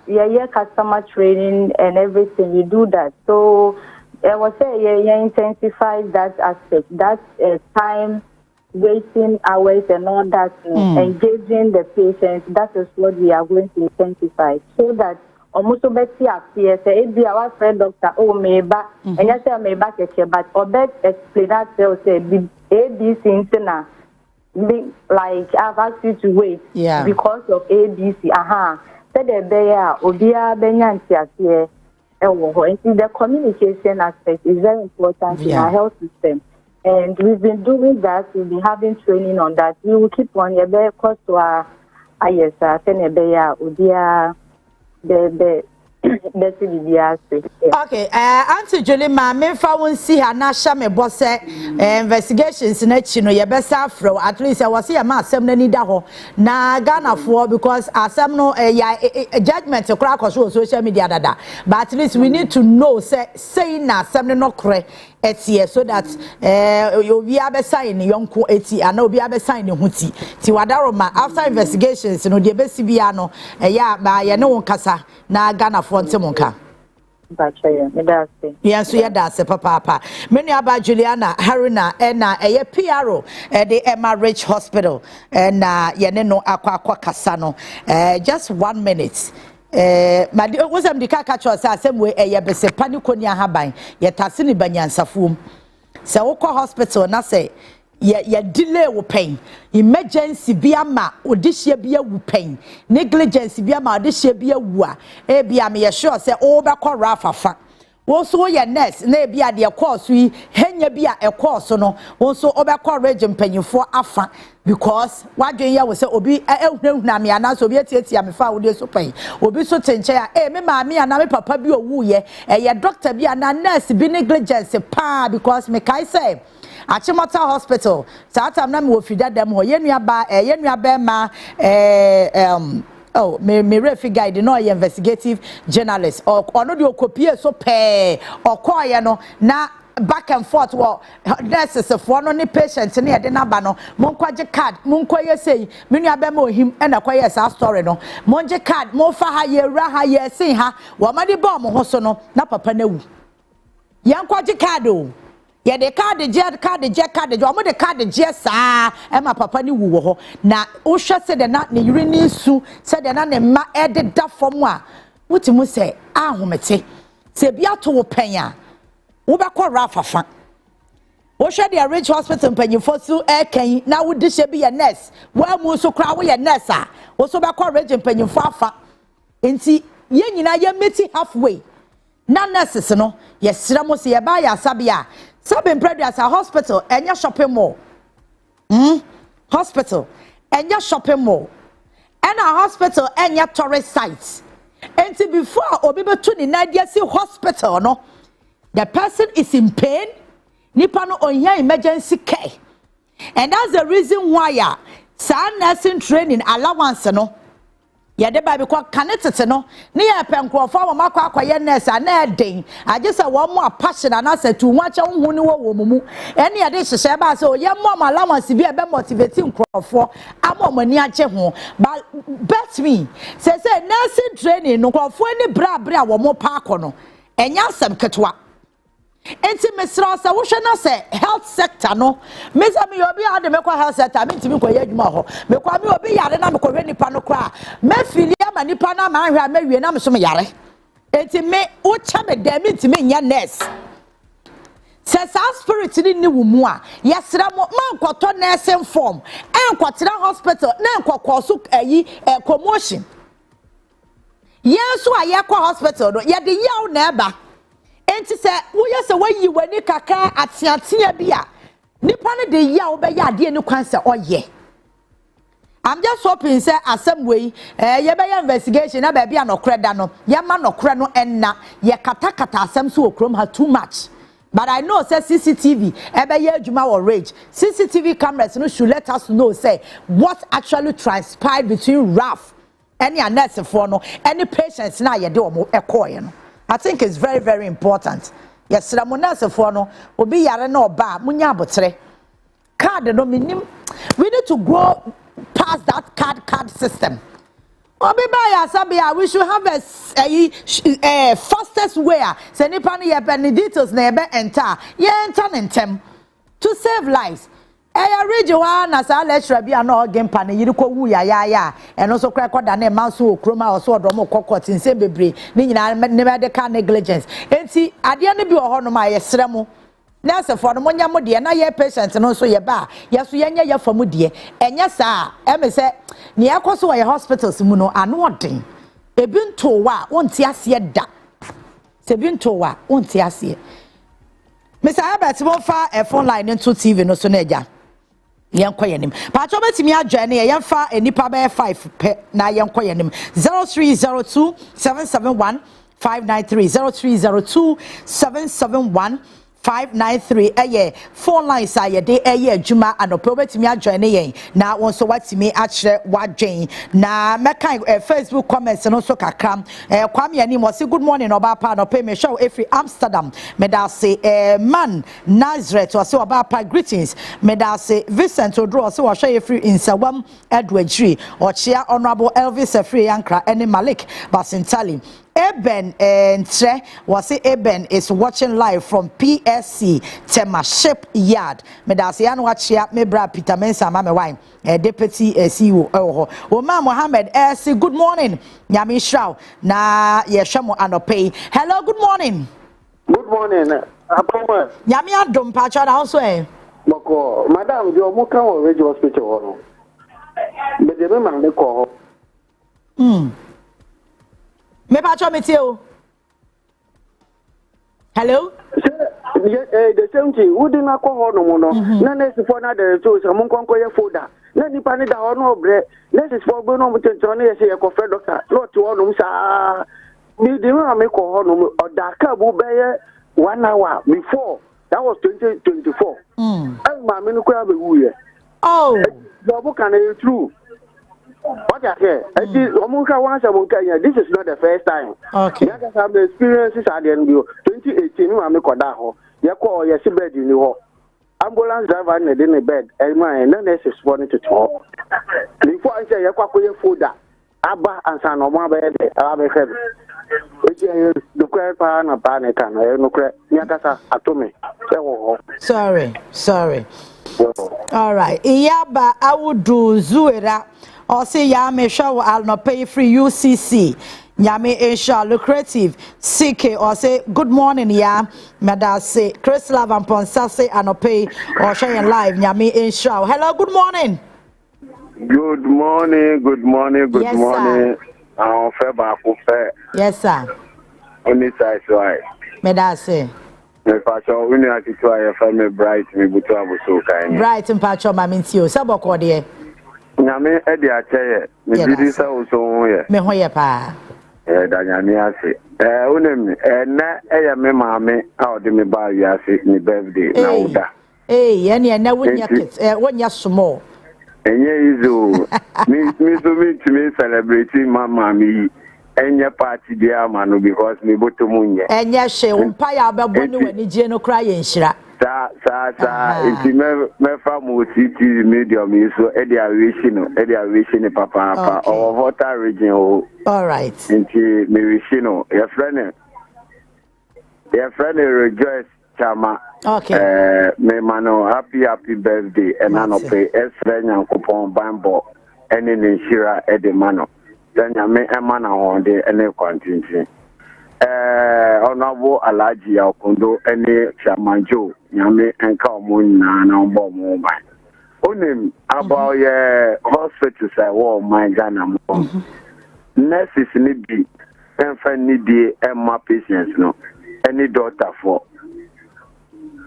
Customer training and everything. We do that. So I would say intensify that aspect. That time, waiting hours and all that, engaging the patients. That is what we are going to intensify so that almost better appears. If we our friend doctor, maybe, and I say maybe but or bet explain that say ABC internal. like I've asked you to wait because of ABC. Said the bear Obia Benyantia here. And see the communication aspect is very important in our health system. And we've been doing that, we've been having training on that. We will keep on your bear cost to our yes, Bear Obia the okay, Auntie Julie, ma me fa won see her na sha me boss investigations na chi no ye best afro at least I was here ma asem na ni da ho na Ghana for because asem no judgment kra akọ social media dada but at least we need to know say na asem no kre etie so that obi abesign yonko eti ana obi abesign ne huti ti wadaro ma after investigations no de besi bia no ya ba ye ne won kasa na Ghana for ntemonka yes so that's papa many about Juliana Haruna na PRO the Emma Rich Hospital na ye ne no akwa kasa no just 1 minute ma was am the catch us same way bese paniko ni ahaban ye tase ni banyansafum se wo kɔ hospital na se ye delay wo pain emergency bi ama odihye bi awu pain negligence bi ama odihye bi awu a bi am ye sure se wo be kɔ rafafa wo so ye nurse na bi ade course yi henya bi a course no wo so obekɔ region panyifo afa because wadwen ya wo se obi ehunahuna me ana so obi etiatia me fa wo de so pai obi so tenche ya me maami ana me papa bi owu ye ye doctor bi ana nurse bi negligence pa because me kai say Achimota Hospital sa atam na me wo fida dem ho ye nua ba ma oh, me refi guide no investigative journalist or no de okopie so pe or call ye no na back and forth what nurses for no ni patient ni e de na ba no monkwaje card monkoye sei me nua ba ma ohim e na kwaye sa story no monje card mo fa ha ye ra ha ye sei ha wo ma de ba mo ho so no na papa na wu yankwaje card o ye de card je omo de card je saa e ma papa ni wu wo ho na wo hwe se de na ne yiri ni su se de na ne ma e de da fom a wotimu se ahomete se bia to wo panya wo be kɔ rafafa wo hwe de Rich Hospital panyifo su e kan na wo de hye bi ye nurse wo amu so kra wo ye nurse a wo so be kɔ region panyifo afa enti ye nyina ye meti halfway na nurses no ye sra mo se ye ba ya sabia Sabin Predators a hospital and your shopping mall. Hospital and your shopping mall. And a hospital and your tourist sites. And before Obiba Tuni Nadia see hospital, no, the person is in pain. Nipano on your emergency care. And that's the reason why nursing training allowance no. Ya de ba because connected no ne ya penkrofo wo makwa akwaye nurse na den agese wo mo passion na say to wache hu ni wo mumu ene ya de hyehye ba say oye mo allowance bi e be motivate nkrofo amomani ache ho bet me say nursing training no nkrofo ni bra wo mo pa akono enya asem ketwa enti mesra sa wo hwe na say health sector no meza me obi ade me kwa health sector me ntimi kwa yadwuma ho me kwa me obi yare na me kwa we nipa no kwa me fili ama nipa na ma hwe me wie na me so me yare enti me wo cha me da me ntimi nya nurse se sa spirit ni wo mu a yesra mo man kwoto nursing form enkwotira hospital na enkwokwoso commotion yeso aye kwa hospital no ye de yaw na eba enti se wo yese wayi wani kaka atiatia bia nipa ne de yaw be ya de ni kwan se oye I'm just hoping say asem way ye be investigation na ba bia no kreda no ye ma no kre no enna ye kata asem so okrom ha too much. But I know say CCTV ebe ye adwuma or rage CCTV cameras no should let us know say what actually transpired between Raf any nurse for no any patients na ye de omo ekoye no. I think it's very, very important. Yes, Ramonese for no, obi yare no ba, munya botre. Card no minim. We need to grow past that card system. Obi ba ya sabia, we should have a fastest way. Se nipa ni ye details na ebe enter. Ye enter ntem to save lives. Eya region na sa lecture bia na ogen pa na yiri ko wu ya eno so kra koda na ma so okroma o so odom kokot nse bebre ni nyina ne be de ka negligence enti ade ne bi o ho no ma yesremo nurse for no monya mo de na ye patient no so ye ba ye so ye nya ye famu de enya saa e me se ne yakoso wo ye hospitals mu no ano odin ebinto wa wonti ase da se binto wa wonti ase Mr. Albert mo fa phone line into TV no so na eja yen koyenim pa cho betimi adwane yen fa enipa be 5 pe na yen koyenim 0302 771 593 0302 771 593 phone lines are de adwuma anopo betimi adwane yen na won so watimi akire wadwen na meka Facebook comments no so kakram kwame ani mo say good morning OBAAPA no pay me show every Amsterdam me da say man Nazareth o say OBAAPA greetings me da say Vincent Odro o say wo hwe every insawam Edwardri o chia honorable Elvis Efri Yankra ene Malik Basintali Eben Entre was say Eben is watching live from PSC Tema Shipyard. Me da say anu achia me bra Peter Mensa ma me wine deputy CEO Oman Mohammed say good morning nyame shraw na ye hwemo anope. Hello, good morning. Good morning. Apoma. Nyame adom pa cha da so Moko madam jo mo kan o regional hospital ho no. Me de me man de ko ho. Me pa cho me tie o. Hello? The same thing. Who did not call no more? None is for another so some conquer folder. None is panida or no bread. This is for Bono Johnny as a coffee doctor. Not to all them, sir. Me didn't make or Daka Bubaye 1 hour before. That was 2024. And my Menuka. Oh, Bobo can true. What I say, this is not the first time. Okay. I have the experiences at the end of 2018. I'm a Kodaho. You call your bed in the ambulance driver in the bed, and my nurse is wanting to talk. Before I say, you call your food, Abba and San Omar bed, I'll be heavy. The credit pan and panic and no credit. Yakasa, Atome. Sorry. All right. Iyaba, I would do Zuera. Or say Yame show I'll not pay free UCC. Yame Asia lucrative CK or say good morning ya Mada say Chris Love and Ponsa say I not pay or share live Yame Asia. Hello, good morning. Good morning. Yes, morning. Yes, sir. Only size why. Mada say. Me pacho we need to try family bright me butu abuso kai. Bright and pacho mamintio saboko de. Nyame edi ache me bidi sa uso ye me ho ye pa da nyame ase unem na eya me maame a odi me ba wi ase ni birthday na uda ye na wonya kit wonya small enye izo me so me celebrate mama mi enye party dia ma no because me botomunye enye hwe umpa ya abebo ni wani je no kra ye nhira sa iti me fa mo city medium so edi awishino papa or water region all right inti me wishino your friend rejoice chama me mano happy birthday and I no pay esre nyankopon bambo ene ne nhira edi mano then me emana honde ene kwantintin honorable Alaji Okundo ene Chamanjo nyame enka omunna na mbo mo ba onim about your hospital say wo man Ghana mo nurses ni bi enfa ni die emma patients no any doctor for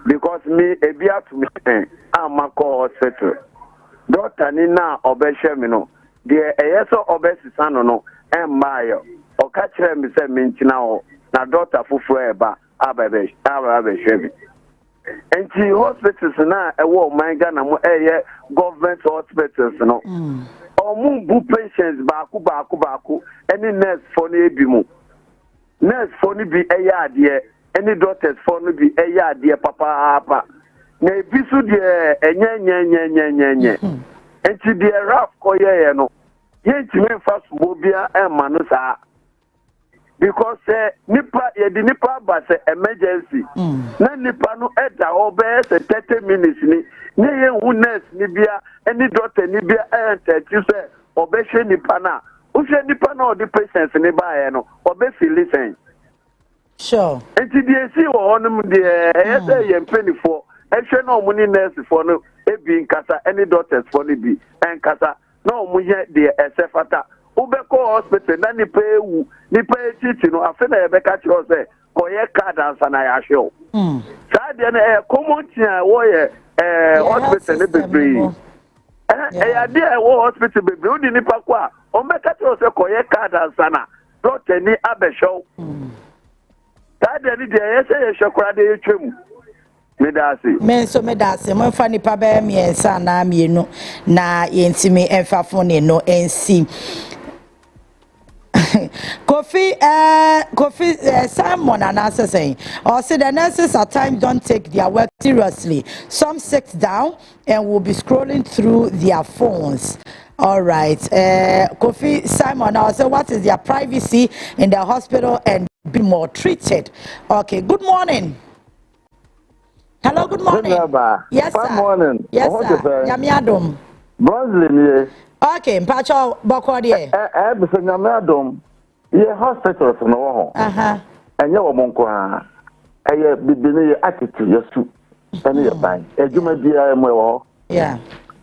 because me ebia to me amako hospital doctor ni na obehwe me no de eyeso obesisa no emma yo oka kire mi se mintina o na doctor fufu eba ababe shebe enti hospitals na ewo man Ghana mo government hospitals no omu bu patients baako any nurse for na ebi mu nurse for ni bi ade any doctors for no bi ade papa na ebi so de enye enti de raf koye no yentime fa so bia emma no saa because nipa ba se emergency na nipa no eda obe se 30 minutes ni ye hu nurse ni bia any doctor ni bia enter say obehwe nipa na o the patients ni ba ye no obe feel listen Sure. Enti die si wo honum de say ye mpenifo ehwe na omuni nurse for no ebi nkasa any doctors for no bi enkasa na omuye de esefata ubeko hospital na ni pewu ni titi no afi na yebeka kiro say koye card ansa na ya hwe o sa de na common tia wo ye hospital ne bebre ya de wo hospital bebre udi ni pakwa o meka kiro say koye card ansa na doctor ni abehwe Tade de say shakura de twem. Medase. Men so medase. Mo fa nipa ba miensa na mienu na yentimi emfa fone no ensi. Kofi Simon and answer saying, or say the nurses at times don't take their work seriously. Some sit down and will be scrolling through their phones. All right. Kofi Simon, I say, what is their privacy in the hospital and be more treated? Okay. Good morning. Hello. Good morning. Yes, sir. Good morning. Yes, sir. Yamiadum. Bronze. Okay. Mpacho Bokodi. Bisa Yamiadum. Ye hospitals no ho. Enye wo monko ha. Eye bibini ye attitude yesu. Ene ye ban. Ejuma bia emo wo. Yeah.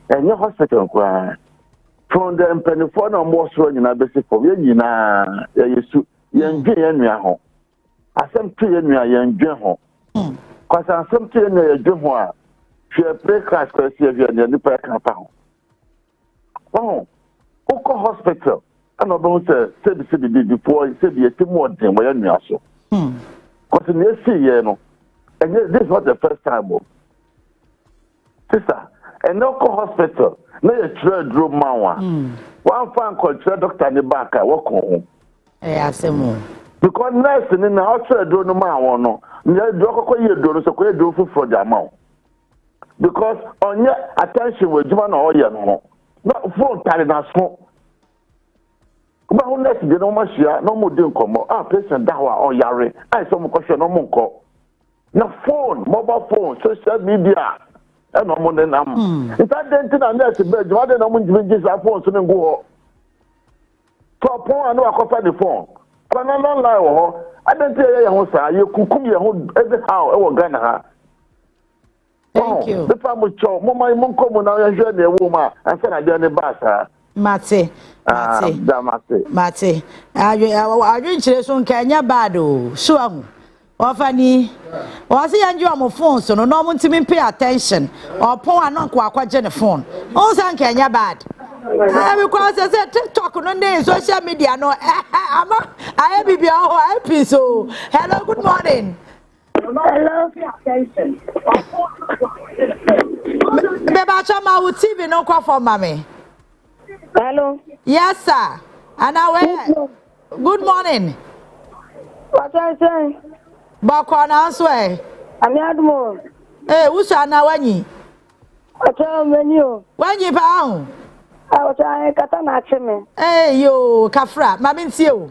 Enye hospital ko ha. From the penifo na mo so nyina besi fo ye nyina ye yesu ye ndwe ye nua ho asem tu ye nua ye ndwe ho kwasa asem tu ye nua ye ndwe ho a hwe breakfast kwasi ye ne nipa kan pa ho oko hospital ana bo se bi before se bi etimu odin mo ye nua so kwasa ne si ye no and this is not the first time sister and oko hospital na ye try draw manwa one fan culture doctor ni back I work on asemu because nurse ni na try draw no man won no ye do kokko ye do no so ko ye do for the amount because onye attention we juma na oye no no phone tare na so ba ho nurse de no ma hia no mo de nkomo patient da wa on yare ai so mo ko hwe no mo nko na phone mobile phone social media and no more than if I didn't understand the bed, what no one gives our phone to go. So upon I know I copy the phone. But no lie, I don't tell you how you cook your home every how our Ghana. Thank you. The family show, Mama, Mum come now and join the woman and send a journey bass. Mate. I drink some Kenya bado. So Ofani, was he and you on phone, so no one to me pay attention or pour an uncle aqua phone. Also, Kenya bad. Because I said TikTok on social media. No, I be happy. So, hello, good morning. Hello. Beba Chama with TV no call for mommy. Hello. Yes, sir. And I good morning. What I say? Bako na answer. Ami admo. Usa na wanyi. Acha menu. Wanyi pa ho. Acha kata na cheme. Yo, kafra, mami ntie o.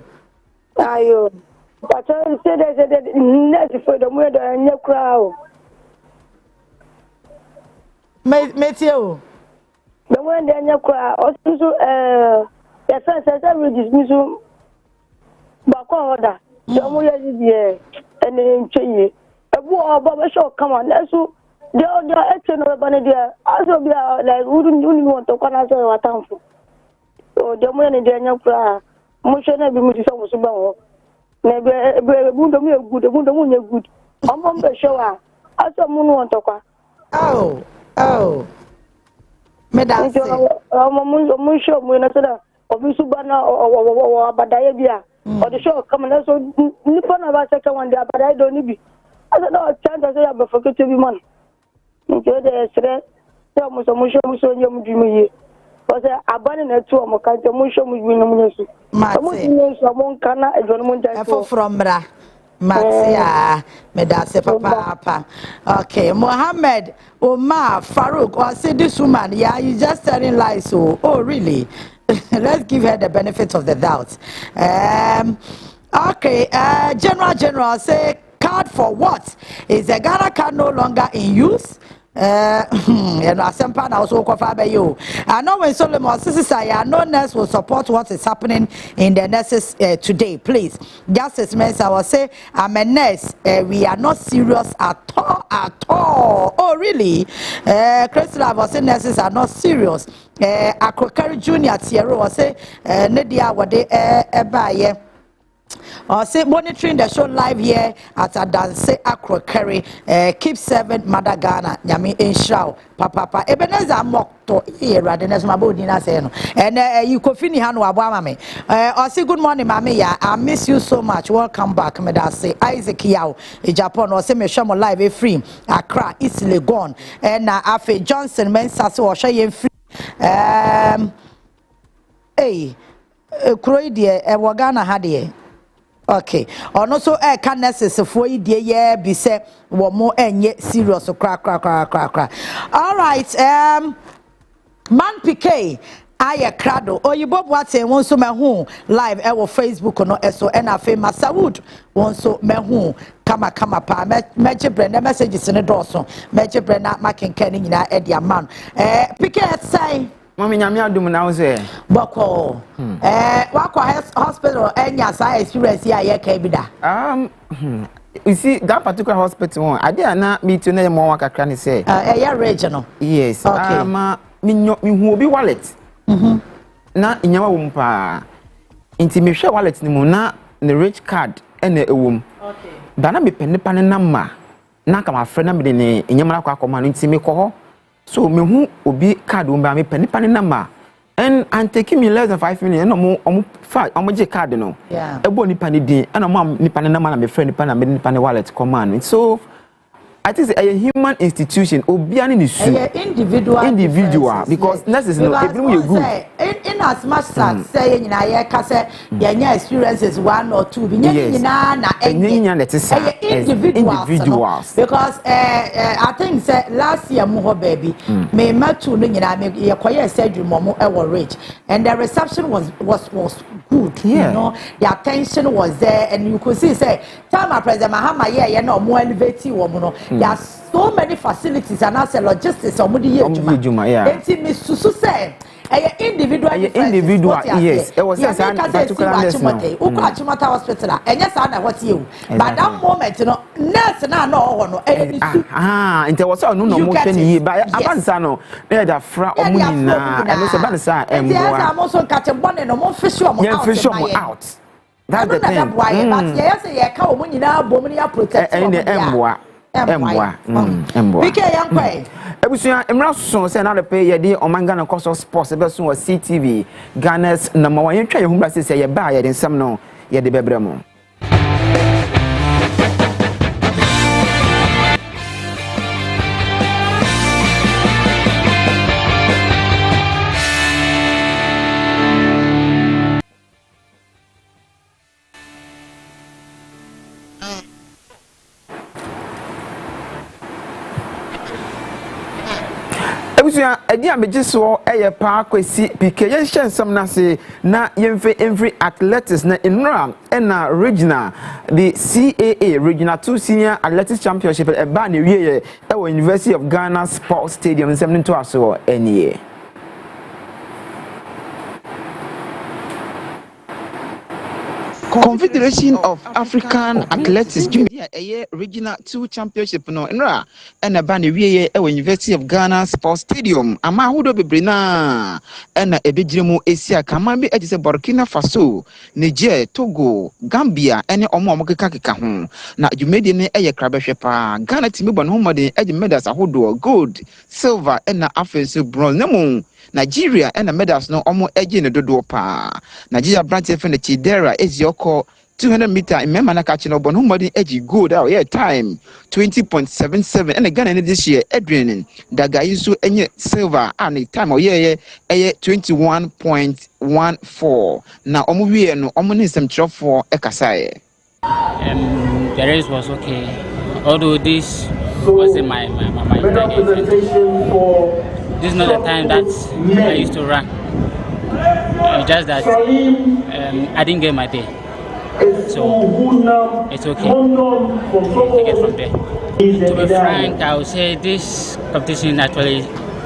Ayo. Acha say net for the mo do anya kura o. Me tie o. The mo do anya kura, osusu yes say register bako order. The mo ye and change. A war Baba show come on, that's who the other action of Banadia. Also be like wouldn't you want to come out of a town for? So the money they are not motion every much so much. Maybe a good of me good, a good of me good. I'm on the show. I saw moon want to come. Oh, Madame, I'm sure when I said, Obisubana or Badayabia. Or the show coming so Nippon about second one there, but I don't need. I said, no, chance I say I'm forget to be man. Enjoy the stress. Tell me some musho yum dreamy. Was a banning a two of my country, musho with Winamusu. Someone cannot a gentleman from Bra. Matia, Medase Papa. Okay, Mohammed Omar Farouk, or say this woman, yeah, you just telling lies. So, oh, really? Let's give her the benefit of the doubt. Okay, General say card for what? Is the Ghana card no longer in use? You know, Asempa na also kofa be you. I know when Solomon sister I know nurse will support what is happening in the nurses today. Please, Justice Mensa will say I'm a nurse. We are not serious at all. Oh really? Crystal was say nurses are not serious. Akrokari Junior Tiero was say Nadia wade ebaye. Say monitoring the show live here at Adanse Akrokari. Keep serving Mother Ghana. Nyami Inshao. Papa. Ebeneza Mokto. Here, Radenes Mabodina say no. And you could finish hand wabama me. Say good morning, Mami. Ya. I miss you so much. Welcome back, Meda say Isaac Yao. Japan or say me show live free. Accra, East Legon. And Afe Johnson Mensa so share free. Hey, Croidia, Wagana Hadie. Okay. Ono so can necessary die ye be say wo mo enye serious cra. All right. Man PK aye crado oyibo boate won so mehu live e wo Facebook no eso e na fe Masawood won so mehu kama pa meje brand messages ne doso meje brand na makenkan nyina e dia man PK say Mami nyame adum na wo se boko wakwa hospital enya sa experience ya ye ka bida you see that particular hospital one I dey na me to na mo wakakra ni say yeah regional yes okay. Me hu obi wallet na nyama wo mpa inti me hwe wallet ni mu na the rich card ena ewom okay da na me penipa ne nama na ka ma frɛ na me de ne nyama akwa akoma no inti me kɔ ho so me hu obi card wo ba me penipa ne nama and taking me less than 5 minutes no mo je card no ebo nipa ne din and mo nipa ne nama na me frɛ nipa na me nipa ne wallet command so I think a human institution obiani ni su individual because necessary no everyone you good in as much as say nyina ye ka say your experiences 1 or 2 bi nyina na individuals because I think say last year mo ho baby me matu no nyina me ye koye surgery mo e wo rich and the reception was good you know the attention was there and you could see say time president Mahama ye na mo elevate wo mo no there are so many facilities and as a logistics omudi ejuma enti me susu say individual yes it was that particular nurse no uko achimata hospital enye sa na what you but that moment no nurse na ho no enti was no mo hwe ni ba abansa no na da fra omuni na se bansa embo a mo so kache bone no mo fish out that's the thing but yes ye ka omuni na bomuni ya protect embo PK yankwe ebusuya emra so say na pe ye di OMAN Ghana NKOSUO sports be so CTV Ghana's number 1 yetwa ye humra say ye ba ye de nsam no ye de bebre mu ebusuya edi amejiso eye pa kwesi PK ye hensam na se na yemfe every athletics na inra na regional the CAA regional 2 senior athletics championship e ba na wiye e wo University of Ghana Sports Stadium nsem nto aso enie Confederation of African Athletics Junior Regional 2 Championship no nra na ba na wiye e University of Ghana Sports Stadium ama hudo bebre na na ebegiremu esia kama bi agise Burkina Faso Niger Togo Gambia ene omo keka ho na dwumedi ne eye krabehwe pa Ghana timi bɔ no homode age medals ahodo gold silver na afenso bronze nemu Nigeria and the medals no omo eji ne dodo pa Nigeria branch FN Chidera ezioko 200 meter in memana kachi no bon humodi eji gold out yeah time 20.77 and Ghana this year Adrian Dagayisu enye silver and time yeah 21.14 na omo wie no omo ni sem trofo ekasaye the race was okay although this wasn't my this is not the time that I used to run. Just that I didn't get my day. So it's okay. Take it from there. To be frank, I would say this competition actually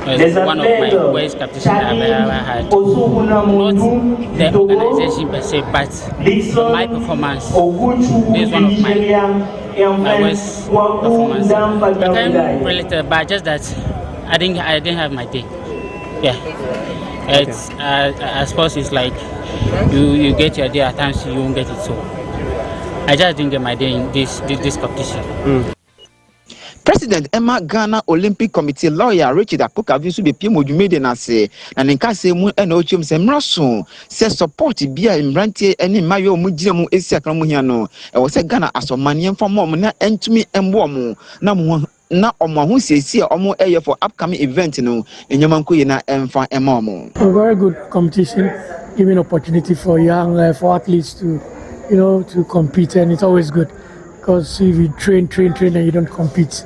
was one of my worst competitions I've ever had. Not the organization per se, but my performance. This is one of my worst performance. I can't relate to it, but just that I didn't have my day. Yeah, it's I suppose it's like you get your day at times you won't get it, so I just didn't get my day in this competition. President Emma Ghana Olympic Committee lawyer Richard Akoka visu be pie modwumede na se na nenkase mu na ochum se mraso se support bia imrantie ene mayo mu gina mu esi akra mu hia no e wo se Ghana asomane mfa mo na entumi embo mo na mo na omo ho siesi omo eye for upcoming event no enyama nkoyi na emfa ema mo. A very good competition, giving opportunity for young for athletes to to compete, and it's always good. Because if you train and you don't compete,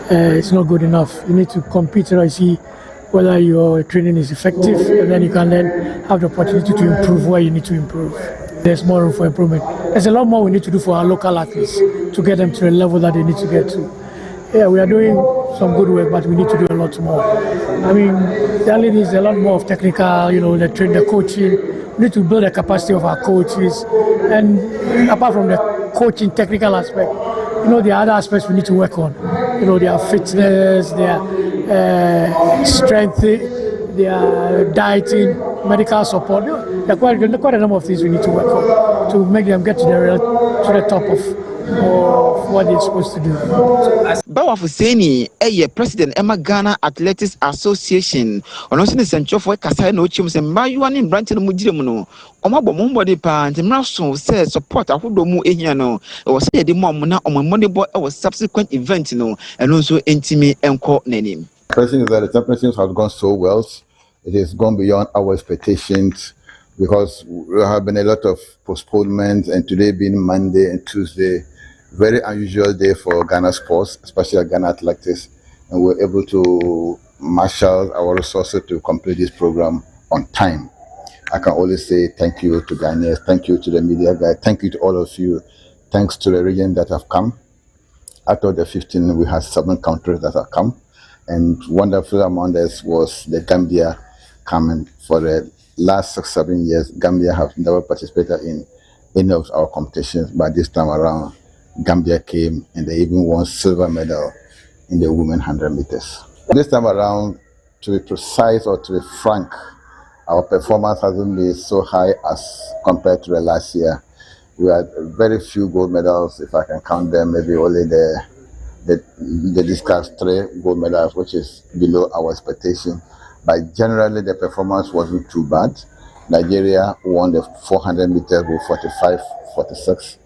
it's not good enough. You need to compete and see whether your training is effective, and then you can then have the opportunity to improve where you need to improve. There's more room for improvement. There's a lot more we need to do for our local athletes to get them to the level that they need to get to. Yeah, we are doing some good work, but we need to do a lot more. I mean, there is a lot more of technical, the coaching. We need to build the capacity of our coaches, and apart from the coaching technical aspect, there are other aspects we need to work on. Their fitness, their strength, their dieting, medical support. There are quite a number of things we need to work on to make them get to the top of what they're supposed to do. Bawa Fuseni, President Emma Ghana Athletics Association, on also the central for Kasai no chums and Mayuan in Branton Mujimuno, Omabo Mumbody Pan, the Marson says support a Hudomu Ehiano, or say the Momuna on my money boy or subsequent event, and also intimate and court name. The question is that the championships have gone so well, it has gone beyond our expectations. Because there have been a lot of postponements, and today being Monday and Tuesday, very unusual day for Ghana sports, especially Ghana athletics, and we're able to marshal our resources to complete this program on time. I can only say thank you to Ghanaians, thank you to the media guys, thank you to all of you, thanks to the region that have come. Out of the 15, we had 7 countries that have come, and wonderful among us was the Gambia coming. For the last 6-7 years, Gambia have never participated in any of our competitions, but this time around, Gambia came and they even won silver medal in the women 100 meters. This time around, to be precise or to be frank, our performance hasn't been so high as compared to the last year. We had very few gold medals, if I can count them, maybe only the discuss 3 gold medals, which is below our expectation. But generally, the performance wasn't too bad. Nigeria won the 400 meters with 45.46.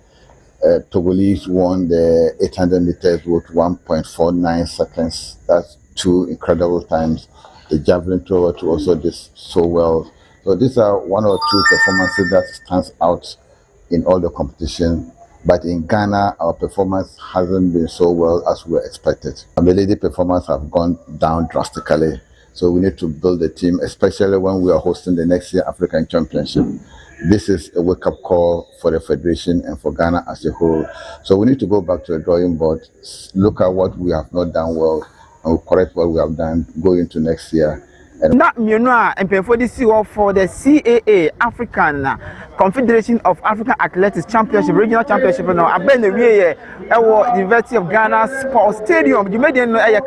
Togolese won the 800 meters with 1.49 seconds. That's 2 incredible times. The javelin thrower too also did so well. So these are 1 or 2 performances that stands out in all the competition. But in Ghana, our performance hasn't been so well as we expected. The lady performance have gone down drastically. So we need to build a team, especially when we are hosting the next year African Championship. This is a wake-up call for the Federation and for Ghana as a whole. So we need to go back to the drawing board, look at what we have not done well, and correct what we have done, go into next year. Not Munua and pay for the CEO for the CAA African Confederation of African Athletics Championship, Regional Championship. Now, I've been the University of Ghana Sports Stadium. You made a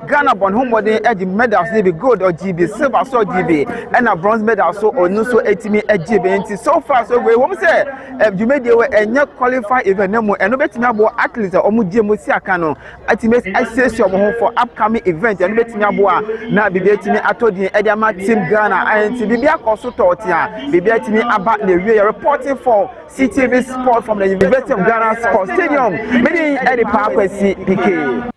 Ghana born home body at the medals, maybe gold or GB, silver, so GB, and a bronze medal, so or no so 80 me at GB. So far, so we won't say you made a not qualified even no more, and no better about athletes or Mujimusiakano. Ultimate access for upcoming events, and better now be. I told you, Ediama Team Ghana, and Bibia Kosu Tortia, Bibia Timi about the reporting for CTV Sport from the University of Ghana Sports Stadium, meaning Eddie Parkway PK.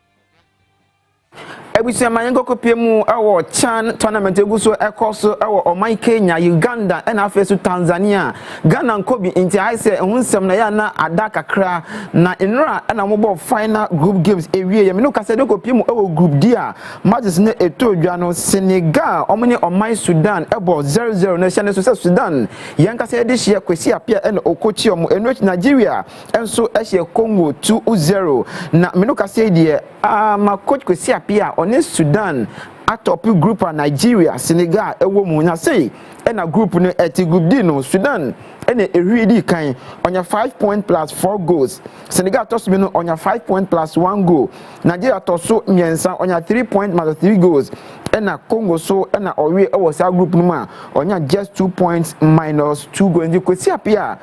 Ebusia manyengo kopie mu ewo Chan tournament eguso ekoso ewo Oman Kenya, Uganda and afesu Tanzania. Ghana nkobi inti I say hunsem na ya na ada kakra na enra na mobo final group games ewie ye me no kase de kopie mu ewo group D a matches ne etodwa no Senegal omne Oman Sudan ebo 0-0 na chane so Sudan yanka se de hye kwesi apia en okochi omo eno Nigeria enso ehye Congo 2-0 na me no kase de ma coach kwesi apia one Sudan atop group of Nigeria Senegal ewo mu na say na group no eti group D no Sudan ene ehwidi kan onya 5 point plus 4 goals Senegal toss me no onya 5 point plus 1 goal Nigeria tosso miensa onya 3 point plus 3 goals ena Congo so ena owe ewo sa group no ma onya just 2 points minus 2 goals ndi kwesi apia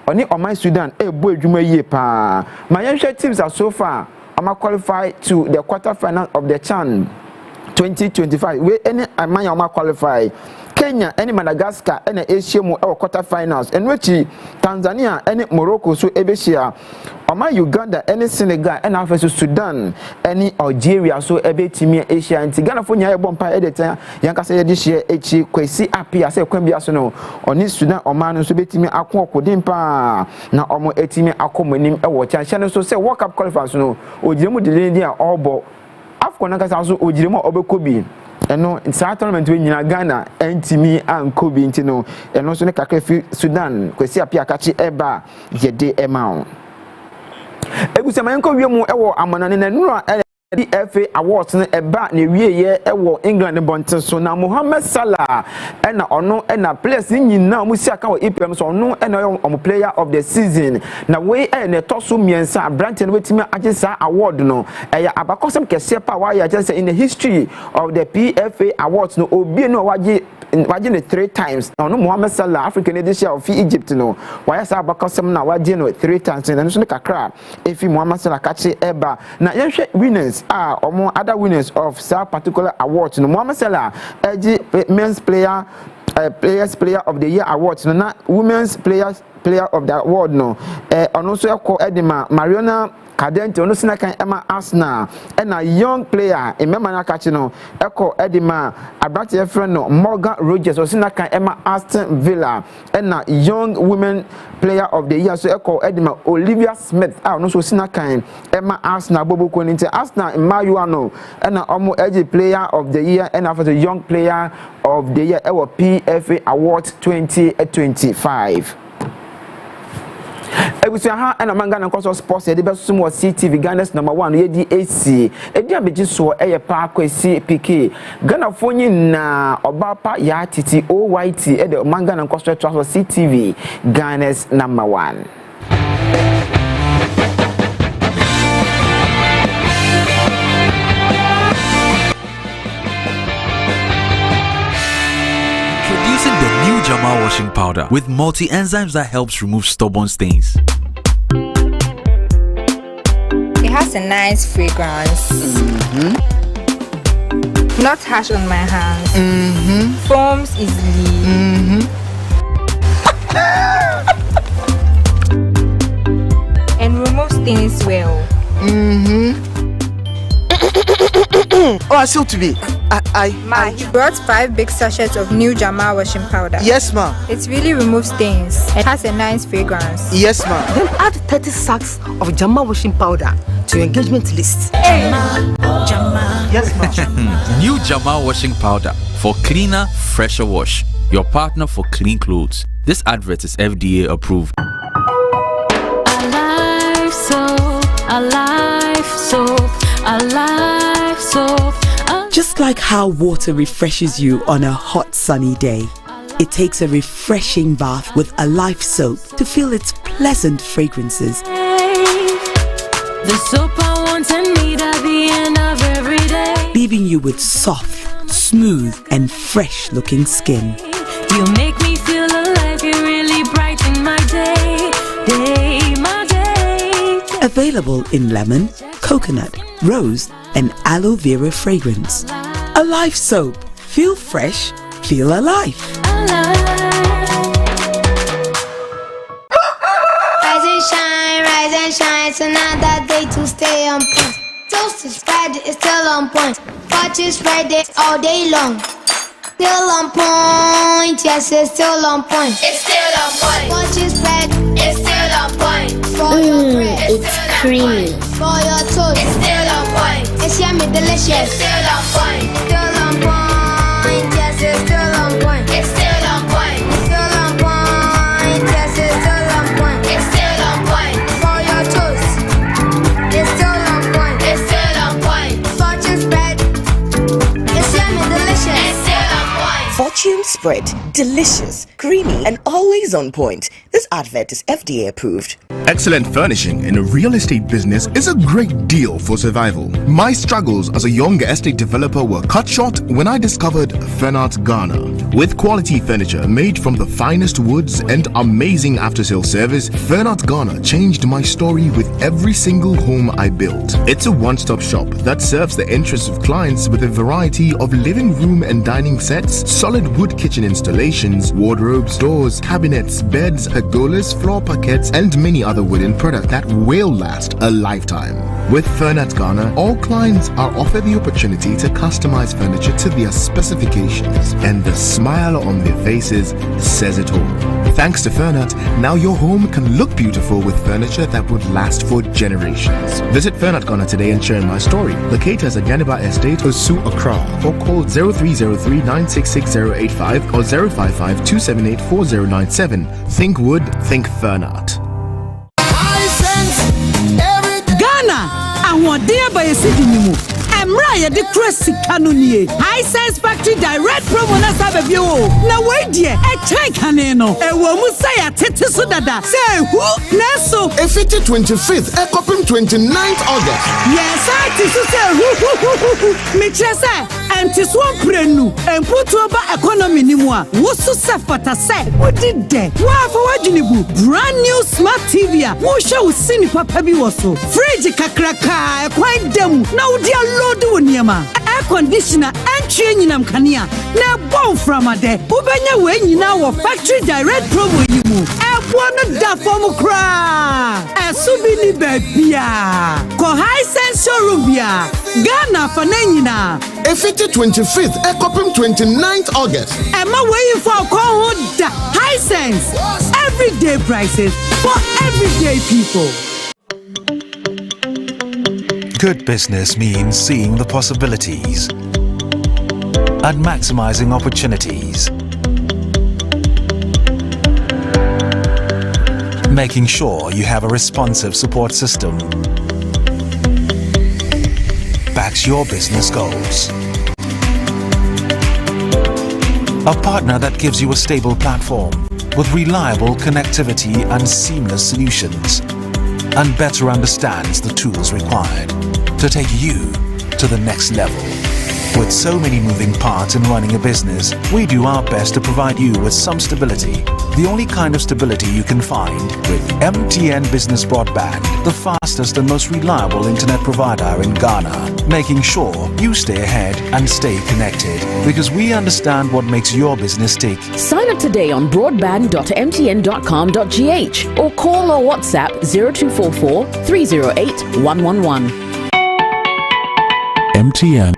oni Oman Sudan ebo adwuma yie pa mayenhwe teams are so far am qualify to the quarter final of the CHAN 2025 where any amanya am qualify Kenya any Madagascar any Asia mu quarter finals and which Tanzania any Morocco so ebeshia Oma Uganda any Senegal and after Sudan any Algeria so ebetimi Asia and Ghana for nya bompa edeta yanka say this year echi kwesi apia say kwambia so no oni Sudan Oman so betimi akokodin pa na omo etimi akomonim ewo chan so say World Cup qualifiers no ojiremu de dia obo afko na kasa so ojiremu obekobi eno in tournament we nyina Ghana entimi ankobi ntino eno so ne kakra Sudan kwesi apia kachi eba yede emao egusema yenko wiemu ewo amanane na nura FA Awards ne eba ne wieye ewo England bonten so na Mohamed Salah ena ono ena players nyina mu si aka wo EPM so ono ena yo player of the season na we ne toso miensa brand ne wetimi agesa award no eya abakosem kese pa wa ya just in the history of the PFA Awards no obi no waje ne 3 times no Mohamed Salah African edition of Egypt no why sa abakosem na waje no 3 times na so ne kakra efi Mohamed Salah kache eba na yenhwe winners omo other winners of that particular award no Mohamed Salah men's player of the year awards no na women's player of the award no ono so ekọ edima Mariona Cadente ono sina kan ema Arsenal and a young player emema na kachi no ekọ edima abrate friend no Morgan Rogers osina kan ema Aston Villa and a young women player of the year so ekọ edima Olivia Smith ono so sina kan ema Arsenal boboko nti Arsenal Mayu ano and a omo player of the year and after the young player of the year ewo PFA Awards 2025 Ebusia ha na manga na NKOSUO sports e de beso mo CTV Ghana's number 1 ye di AC e di abeji so eye pa kwesi PK Ghana fonyi na OBAAPA YAA TITI OYT e de manga na NKOSUO transfer CTV Ghana's number 1 Jama washing powder with multi-enzymes that helps remove stubborn stains. It has a nice fragrance. Not harsh on my hands. Foams easily. And removes stains well. Oh, I still to be. Ma, he brought 5 big sachets of new Jama washing powder. Yes, ma. It really removes stains. It has a nice fragrance. Yes, ma. Then add 30 sacks of Jama washing powder to your engagement list. Hey, Jama. Yes, ma. New Jama washing powder for cleaner, fresher wash. Your partner for clean clothes. This advert is FDA approved. Alive soap, alive soap, alive soap. Just like how water refreshes you on a hot sunny day, it takes a refreshing bath with Alive soap to feel its pleasant fragrances. The soap I want and need at the end of every day, leaving you with soft, smooth and fresh looking skin. You make me feel alive, you really brighten my day, my day. Available in lemon, coconut, rose and aloe vera fragrance. Alive soap. Feel fresh, feel alive. Rise and shine, it's another day to stay on point. toast is spread, it's still on point. Fudge is spread it all day long. Still on point, yes, it's still on point. It's still on point. Fudge is spread, it's still on point. For your bread, it's creamy. For your toast, it's still on point. It's yummy, delicious. It's still on point. Still on point, yes, it's still on point. It's still on point. Still on point, yes, it's still on point. It's still on point. For your toast, it's still on point. It's still on point. Fortune spread, it's yummy, delicious. It's still on point. Fortune spread, delicious, creamy, and always on point. This advert is FDA approved. Excellent furnishing in a real estate business is a great deal for survival. My struggles as a young estate developer were cut short when I discovered Fernart Ghana. With quality furniture made from the finest woods and amazing after-sale service, Fernart Ghana changed my story with every single home I built. It's a one-stop shop that serves the interests of clients with a variety of living room and dining sets, solid wood kitchen installations, wardrobes, doors, cabinets, beds, pergolas, floor parquets, and many other wooden products that will last a lifetime. With Fernart Ghana, all clients are offered the opportunity to customize furniture to their specifications, and the smile on their faces says it all. Thanks to Fernart, now your home can look beautiful with furniture that would last for generations. Visit Fernart Ghana today and share my story. Locate us at Yaniba Estate, Osu, Accra, or call 0303 966085 or 055 278 4097. Think wood, think Fernart. Ghana, I want dear by a city new. Emra de Cressy Canonie. High Sense Factory Direct promo na sabebio. Na wait dear, a check caneno. A woman say a tetiso dada. Say who? Neso. A 25th, a copim 29th August. Yes, I tisu say who. Michesa. And tis one prenu. And put over economy ni moi. Wosu se fata se. What did they? Wa for wajinibu. Brand new smart TV. Wo show sini papa bi woso. Fridge kakraka. Quite dem. Now dear Lord Unyama. Air conditioner and training kania. Na bon from a day. Ubenya when you now factory direct promo you move. One da form cra. A subini bebia. Ko high sense showroom bia. Ghana for nenina. A 25th, a copim 29th August. Am I waiting for a call? High sense. Everyday prices for everyday people. Good business means seeing the possibilities and maximizing opportunities. Making sure you have a responsive support system backs your business goals. A partner that gives you a stable platform with reliable connectivity and seamless solutions, and better understands the tools required to take you to the next level. With so many moving parts in running a business, we do our best to provide you with some stability. The only kind of stability you can find with MTN Business Broadband, the fastest and most reliable internet provider in Ghana, making sure you stay ahead and stay connected, because we understand what makes your business tick. Sign up today on broadband.mtn.com.gh or call or WhatsApp 0244 308 111. MTN.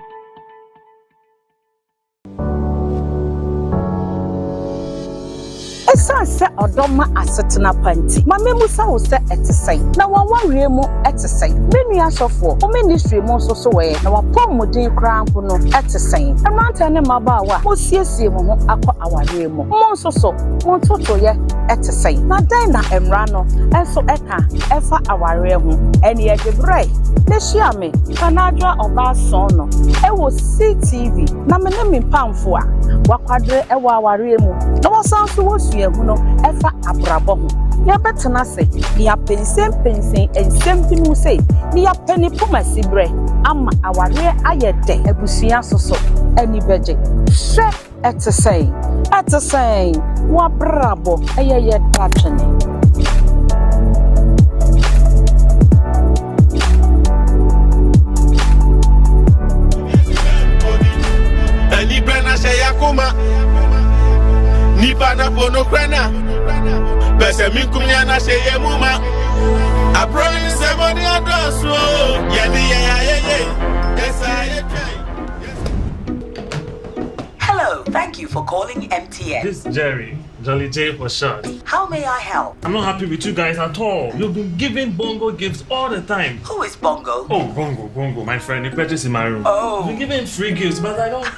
Esa se odoma asetena panti. Mame musa wo se etesai. Na wanwawe mu etesai. Menu asofo, o ministry mu so we na wapom modin krampo no etesai. Emanta ne mabawa, mo siesie mo ho akọ aware mu. Mo so mo toto ye etesai. Na dan na emra no enso eka efa aware ho. Eni edebre. Ne hia me kanadwa oba so no. Ewo CTV na me ne mpamfo a wakwadre ewo aware mu. Na wasanso wo no efa abrabo ho ya betena se ya pensen ensem bi mu se ya peni pomasi bre ama aware ayede abusua soso ani beje hwe etesen wa brabo eyeye datwene ani brana se yakuma Nipa na pono krena Pese minkumya na sheye muma Aproni se moni adoso. Hello, thank you for calling MTN. This is Jerry. Jolly J for short. How may I help? I'm not happy with you guys at all. You've been giving Bongo gifts all the time. Who is Bongo? Oh, Bongo, my friend. He purchased in my room. Oh. You've been giving free gifts, but I don't.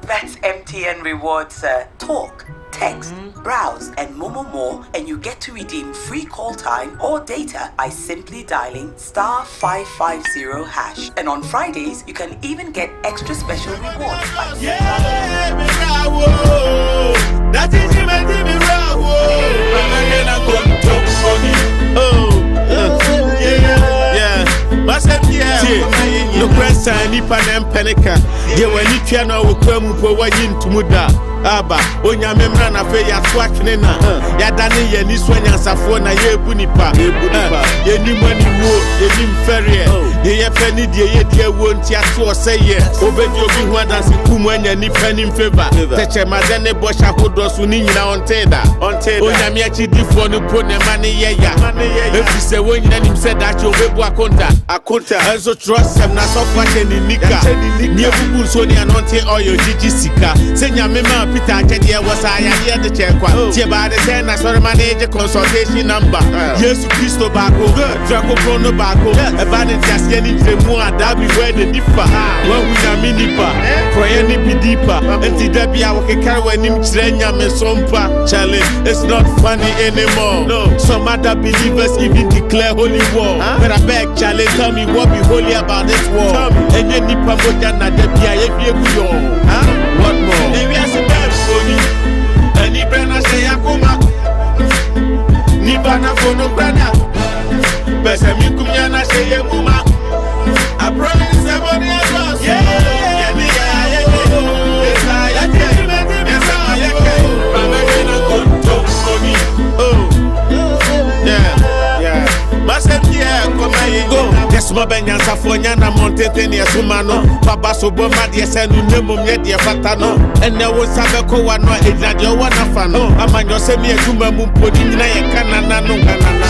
That's MTN rewards, sir. Talk, text, browse, and Momo more, and you get to redeem free call time or data by simply dialing *550#. And on Fridays, you can even get extra special rewards by That is him and him no question, Nipa and Penica. They were Nipiano who come for one into Muda. Aba, Onya Memrana Fay at Swatnena. Yadani, Yaniswan and Safona, Yebunipa, Yenimani Wood, Yenim Ferrier, the Penny, the won't Yasua say yes. Over your big one as Kumwen and Nipen in favor. Touch a Madame Bosha Hodos Unina on Teda. On Teda, Oyamiachi Diffon upon the money. If you say when you said that you'll be Wakonta, Akota, and so trust them not so fucking in Nika. Near Bubu Sony and Onte or your Gigi Sika. Senya Mema Peter Jedia was I here the check. By the 10, I saw manager consultation number. Yes, Christo Baco, Draco Prono Baco, about it just getting the more Dabi where the differ. When we are minipa, Proyani Bidipa, and the Debbie I can carry when him Trenya Mesompa. Challenge, it's not funny anymore. No, some other believers even declare holy war. But I beg, Charlie, tell me what be holy about this war. And then Nipa Bojana Debia, what more? Maybe I said, and Ibrana say, Akuma Nibana Fono Brana, Besamikumana say, Yamuma. I promise somebody else. Yes, my Benyan Safoniana Montetania Sumano, Papa Soboma, dear Sanu Nemo, dear Fatano, and there was Sabako, one, Nadia, one afano. Among your semi Jumamu, Podina, Canano,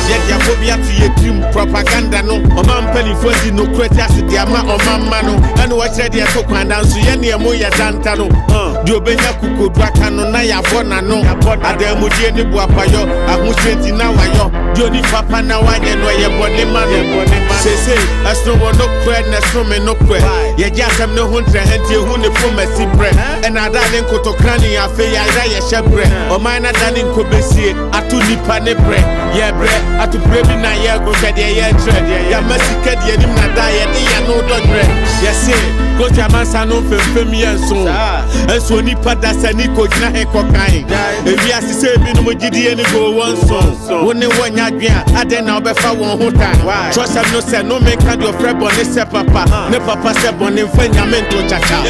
yet Yabobia to your team propaganda, no, Oman Penny Forty, no Cretas, the Ama or Mamano, and what said your Tokan down to Yenia Moya Dantano, Jobena Kuku, Drakano, Naya Bonano, Ademujeni Buapayo, Amusenti Nawayo, Johnny Papa Nawan, and where your body man, say, as no one no credit, no me no credit. Ye just have no hunter, and you who the poor messy bread. And I didn't go to cranny, I feel I share bread. Or mine, I didn't go see it. I to nip and bread. Yeah, bread. I to pray in a year, go to the year tread. Yeah, messy cat, you didn't die, and no dog bread. Yes, go to a man's no for me and so. And so Nipa that's a Nico Jaheko kind. If you have to say, Binumudi and go one song. Only one yard, I didn't know before one whole time. Trust I'm no say no make kind of friend bonne se papa. Ne papa se bonne fanyamento chacha.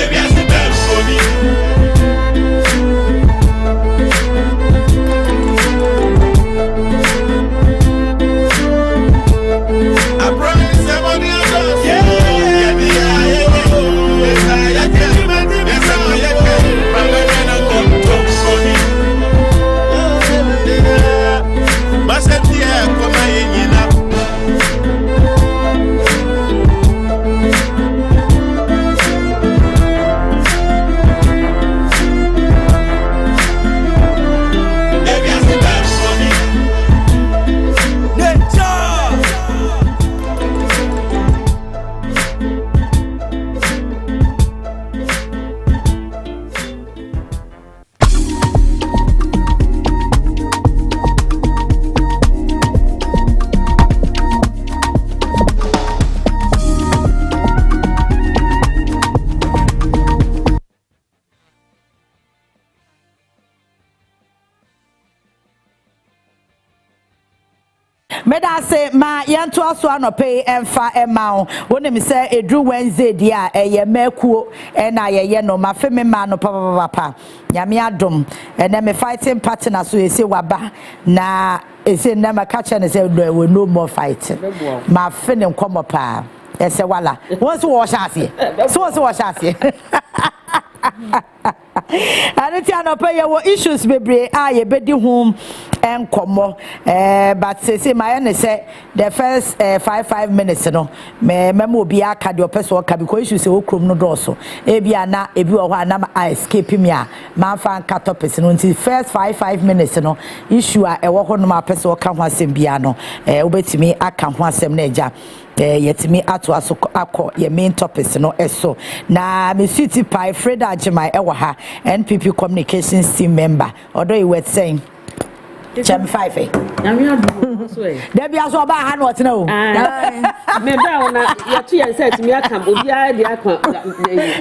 I promise somebody else. Meda say ma yanto aso anope emfa ema woni me say edru Wednesday dia eye mekuo na ye no ma fe me ma no papa nyame adom ene me fighting partner so ese waba na ese na ma catch na say we no more fighting ma fe ne nkomo pa ese wala won so wo shase so wo shase aneti anope ye wo issues bebre a ye bedi home enkomo but say my na say the first 5 minutes no me obi aka de opeso aka because issue say okrom no doso ebia na ebi wo ho na I escape me a man fan ka topics no until first 5 minutes no issue a ewo ho no ma peso aka ho asem bia no obetimi aka ho asem na eja yetimi ato aso akọ ye main topics no eso na me city pie Freda Ajimai ewa ha NPP communications team member odo you were saying Cham 5 there be aso ba ha no otina o me bra wona ya tu ya set me aka obi a de aka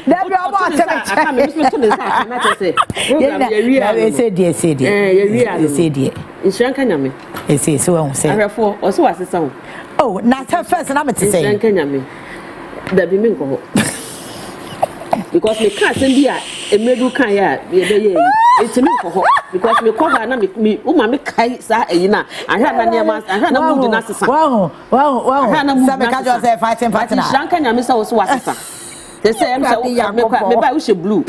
there be oba aka me to ne sa na say program ye wi a say die ye wi a say die insuranka nyame say so won say ahwefo o so wasesa ho oh na first na me to say insuranka nyame da bi me nko because me can't send ya a middle can ya it's me for because me cover na me uma me kai sa eyina ahwa na near mas ahwa na mu na sesa wow ahwa na mu na sesa fighting partner shanka nya me sa wo so wasesa they say am say me ba wo she blue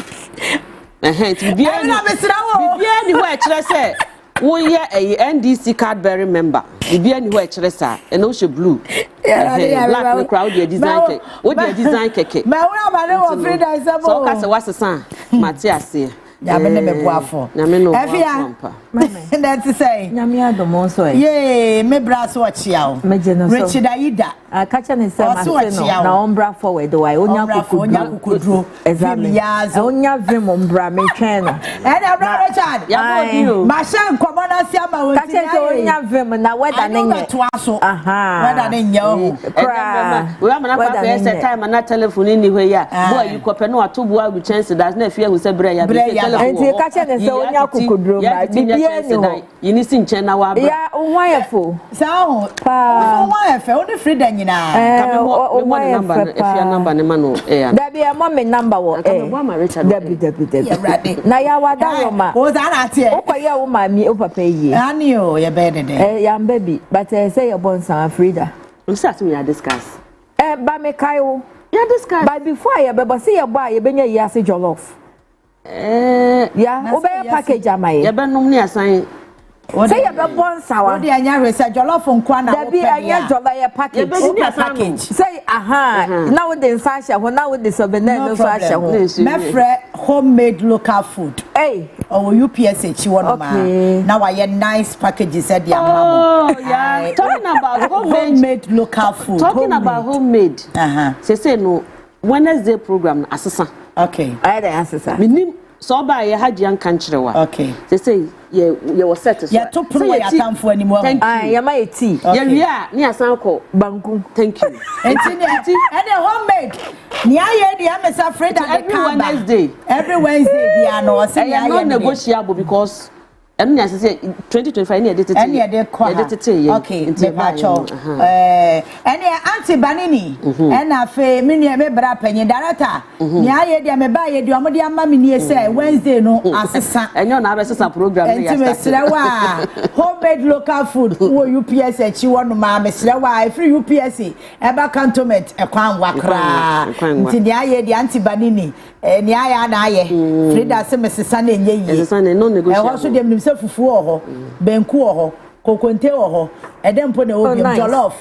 it bia ni ho e kire say wo ye NDC card bearing member bia ni ho e kire sa e no she blue black the crowd your design cake what your design cake ma wo ba ne wo Freda isabo so ka se wasesa Matias ya me ne buafo efia that's say nyame adomo so ye me braso ochia o Richard Aida akacha ne se ma se no na ombra forward why onya kukudro exam yazo onya vim ombra me twen no and abra Richard ya bo ma shan komo na sia ma won ti kacha onya vim na weda ne nye weda ne nye o we am na kwa say time na telephone ni hwe ya boy you kope no atobu agu chance that na fia hu se bre ya enti kacha ne se onya kukudro ma bibia ni ho yini si nchen na wa bra ya onwayefo sa ho pa onwayefo o de Freda nyina mo number if your number ne ma no da bi e mo me number wo dabi na ya wada roma o za na tie o ko ye wo ma mi o papa yi ani o ye be de ya baby but say your bon san Freda we start we discuss ba me kai wo ya discuss but before ye be say ye ba ye benya yi ase jollof ya o be package amaye ye be num ne asan say ye be bon sawa o de anya resa jollof nkwa na da bi anya jollof ye package say now with the insasha ho now with the souvenir no fashion ho me frɛ homemade local food or UPS chi wono ma na wa ye nice packages said ya mama yeah talking about homemade local food about homemade say no Wednesday program asesa okay I dey asesa minim so ba ye hajian kan kirewa okay say ye was set so ya to pro ya tamfo animu ya ma ye tea ye wi a ni asan ko banku thank you enti homemade ni aye di amesa Freda every Wednesday bia no say ya no negotiable because and I say 2025 any edit okay me pacho any anti banini and afa me ne me bra panyi director ni aye dia me ba ye dia mo dia ma me ni say Wednesday no asesa enyo na asesa program ya start homemade local food wo UPS echi wono ma me srewa free UPS eba cantonment ekwan wakra nti ni aye dia anti banini ni aye na aye Freda se me sesa na enye yi sesa na no negotiable se fufu oho benku oho kokonte oho edempo na obi jollof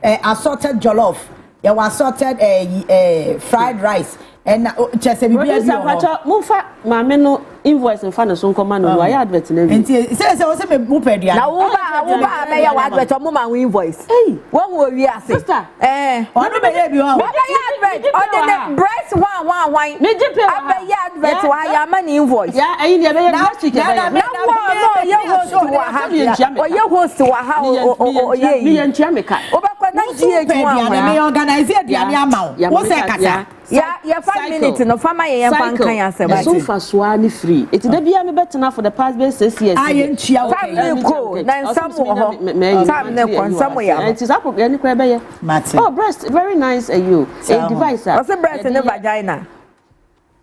assorted jollof ya was assorted fried rice and chese bibia bi oho mufa ma me no invoice in fan so nkoma no ya advert na bi enti say o se me mu pedua na wo ba be ya advert o mu ma invoice won wo wi ase sister onu be ya bi o ya advert o de breast one me jipe wa ya advert wa ya ma ni invoice ya ayi ne be ya next week no ye host wa ha o ye me yantia me ka o ba kwa na die edua me organize edua ne ama wo se kasa ya 5 minutes no fama ye fan kan ya se ba so fa so ani free it dey bia me better for the past 6 years I entia o time ko na some ho time ne kon some ya it is appropriate any kwa be ye oh breast very nice you a device what's the breast in the vagina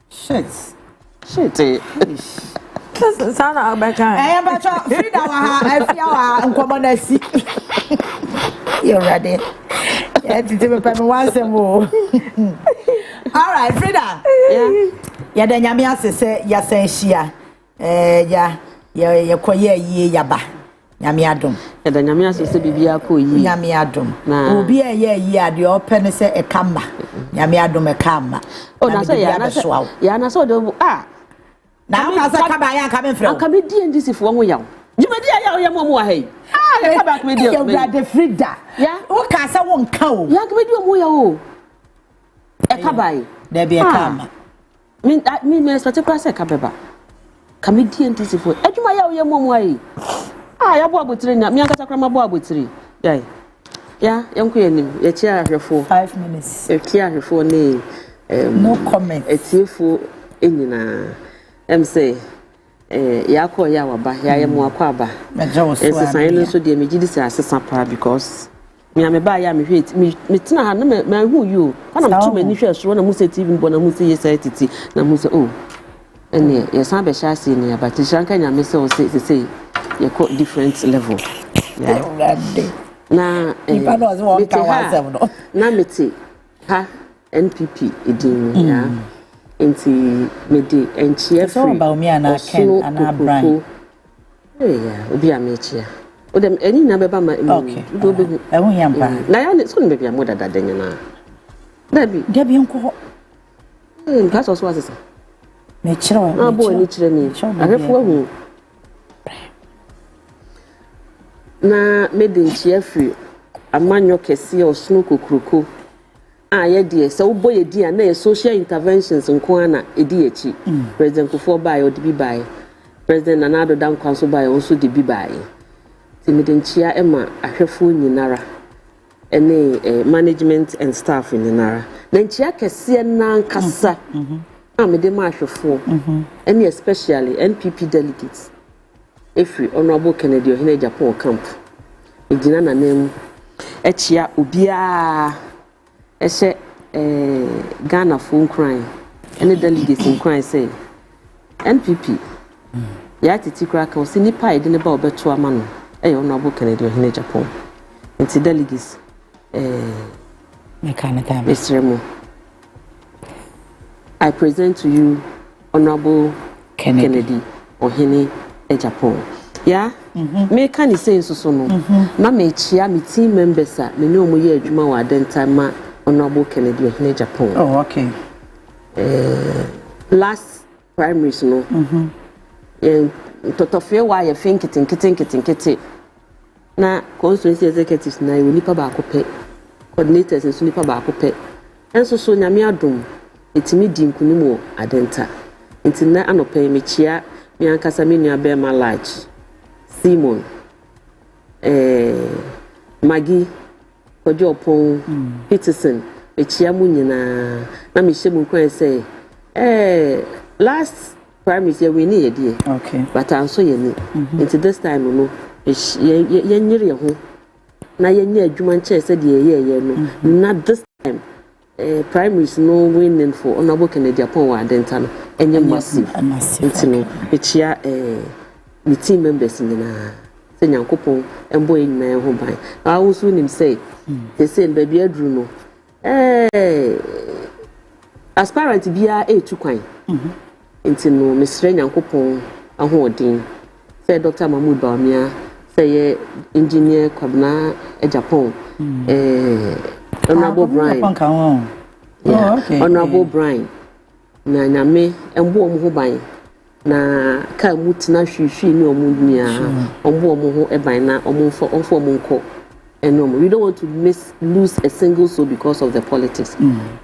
shit sana abaka bacho Freda wa ha afia wa nkomo na si you ready titi me peme wansemo all right Freda ya da nyame asese ya san hia ya koye yie yaba nyame adom e da nyame aso se bibia ko yi nyame adom na obi eye yi ade open se e kama nyame adom e kama o na se ya na so do na na se kaba ya ka me frɛ aka me di ndisi fo ho yaw jumadi ya ya mo mo ha yi ya kaba ka me di ya brother Frida ya o ka sa won ka o ya ka me di mo ya o e kaba yi da bi e kama me expect pra se ka beba ka me di ndisi fo adwuma ya mo mo ha yi ya bo abotire nya me akata kra ma bo abotire dai ya yanko yanim ya chi ahwefo 5 minutes e chi ahwefo ne no comment etiefo enyina say ya ko ya waba ya ye mo akwa aba esesan no so de megidi se asesa pa because me ameba ya me hwet me tina ha na me hu you ana mtu mani hwe so na mu se TV mbo na mu se yesa titi na mu se ene ye san be sha se ne aba ti shanka nya me se o se ye ko different level yeah na ipa no zo won ka wa no na meti ha NPP edin ya enti mede enchie free so ba omi ana ken ana brand obi amechia o dem eni na beba ma do be e hu yampa na ya ne so ne bebia mo dada denya na dabi nko nka so so asesa me chiro na bo ni chire ni ahefo hu na mede enchie free amanyo kese osunu kokroko ye die se wo boye dia na social interventions nko ana edi echi president Kufo bae odi bae president Nanado Dankwanso bae also di bae timidenchia ema ahwefo nyinara ene management and staff nyinara na nchia kese na nkasa amede ma ahwefo ene especially NPP delegates efri honorable Kennedy Ohene Japan camp ejina na nem echia obia Eshe Ghana phone crime any delegates in crime say NPP ya titi kra ka osi nipa ide ne ba obeto ama no honorable Kennedy Ohene Japan nti delegates me kana ta Mr. I present to you honorable Kennedy Ohene Japan ya me kan say so no na me chia me team members a me ne omo ye adwuma wa adenta ma honorable Kennedy Ohene Japan. Oh, okay. Last primaries no. Totofie wa ye fin kiti. Na constituency executives na we nipa ba akopɛ. Coordinators nso nipa ba akopɛ. Enso so nyame adom etimi di nkunim wo adenta. Nti na anɔpɛ me chia me ankasa me nua be ma large. Simon Maggie Kojopon Peterson echia mu nyina na me hye mu kwan say last primaries we ni ye okay but anso ye ni into this time no ye nyire ho na ye nya adwuma nche say de ye no na this time primaries no winning for honorable Kennedy Japan wa adenta no enye massive into no echia the team members nyina se nyankopon embo nyina ho ban awusu nim say they say baby adru no aspirant bia etu kwan enti no mesre nyankopon ahoodin say Dr. Mahmoud Bawumia say engineer Kwabena Japan honorable Brian honorable Brian na nyame embo mo ho ban na ka mutina hwehwe ni omunya ombo mo ho eban na omfo mo nko enom we don't want to lose a single soul because of the politics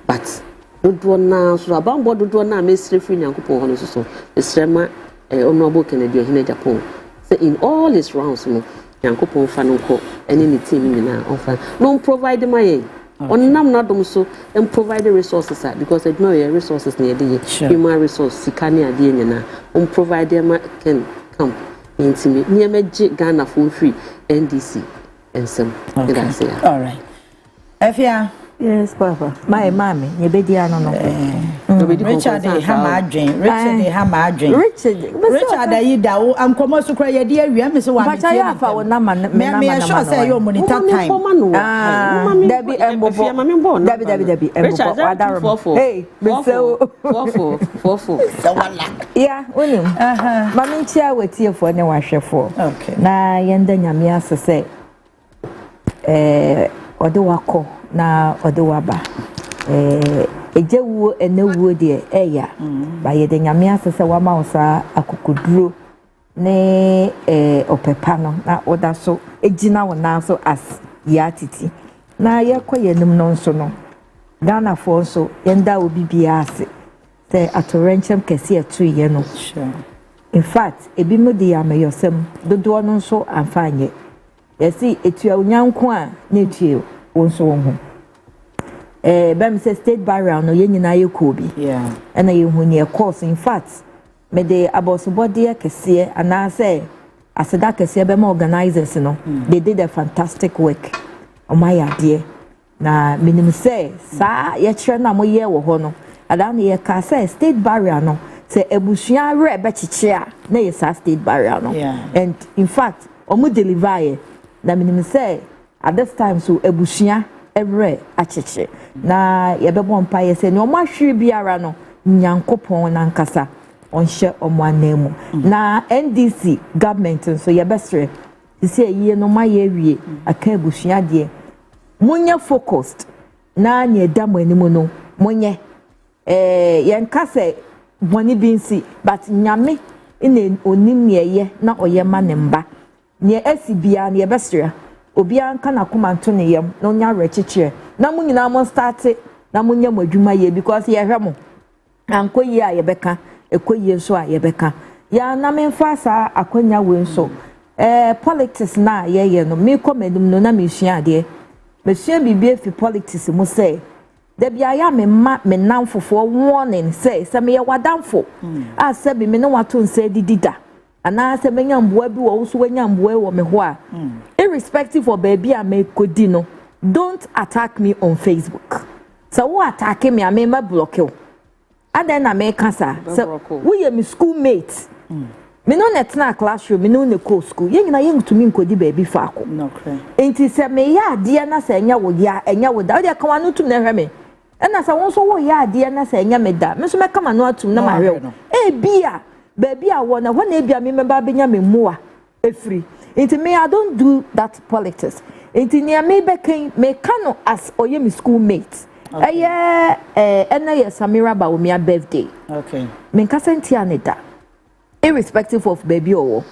but do na so abambo do na mesre free nyankopon ho no so esrema honorable Kennedy Ohene Japan say in all his rounds no nyankopon fa no nko ene ni team nyina onfa no provide my onam na dom so and provide resources because I know your resources near the human resource sikani ade nyina provide them can come intimi near me Ghana phone free NDC and some that's it all right Efia yes papa my mommy you be dia no Richard Hamadrin. Richard Aida, I'm coming to cry a dear. We are Miss One. But I have our number. Me sure say your money time. Debbie Debbie. Richard, hey, 4. Yeah, unim. Mami chia wetie for ne wahwefo. Okay. Na yenda nyame asese ode wako na ode waba. Ejewu enewuo de eya. Ba yede nyame asese wama osa akukuduro ne opepa no na oda so ejina wona so as ya titi. Na yekoye nim no nso no. Ghana for so yenda obi bia ase. Say atorenchem kesi etu ye no. Sure. In fact, ebi mo di ameyosem dodo no nso amfanye. Yesi etu onyanko a na etu wonso won. Bem say state barrier no ye nyina ye kobi. Yeah. Na ye hu ne course in fact me de abosobode kese ana say aseda kese be ma organizers no. They did a fantastic work. Omayade na minim say sa ye kire na mo ye wo ho no. Adan ye ka say state barrier no. Say ebusua re be chichia na ye sa state barrier no. Yeah. And in fact omu deliver na minim say at this time so ebusua every achiche na ye be bon pa ye say no ma hwe biara no nyankopon na nkasa onhye omwanemu na NDC government so ye besre say ye no ma ye wie aka ebusua de munye focused na nye dam animu no munye yen kase boni binsi but nyame ine onim ye na oye manemba nye esibia ne besra obi anka na komanto ne yem no nya rechichire na munyina mo start na munye madwuma ye because ye hwemo ankoyi a ye beka ekoyi so a ye beka ya na memfa sa akonya we nso politics na ye no me komadum no na me hua de me hua bibie fi politics mo say da bia ya me ma me namfofo warning say me ye wadamfo a say bi me no wato nse didida ana say me nyamboa bi wo so nyamboa wo me ho a irrespective of baby a me kodi no don't attack me on Facebook so who attack me a me ma block you and then I make cancer so we are my schoolmates me no net na classroom me no ne co school ye nyina ye ntumi nkodi baby fa ako no cry enti se me ya de na se nya wo ya enya wo da o de kan anu tum na hwe me na se won so wo ya de na se enya me da me so me kama no atum na ma hwe bia baby a wo na ho na bia me member benya me mua efri enti me I don't do that politics enti ne me be kan me kano as oye me schoolmate eye ena ye Samira ba wo birthday okay me nkasenti aneda irrespective of baby or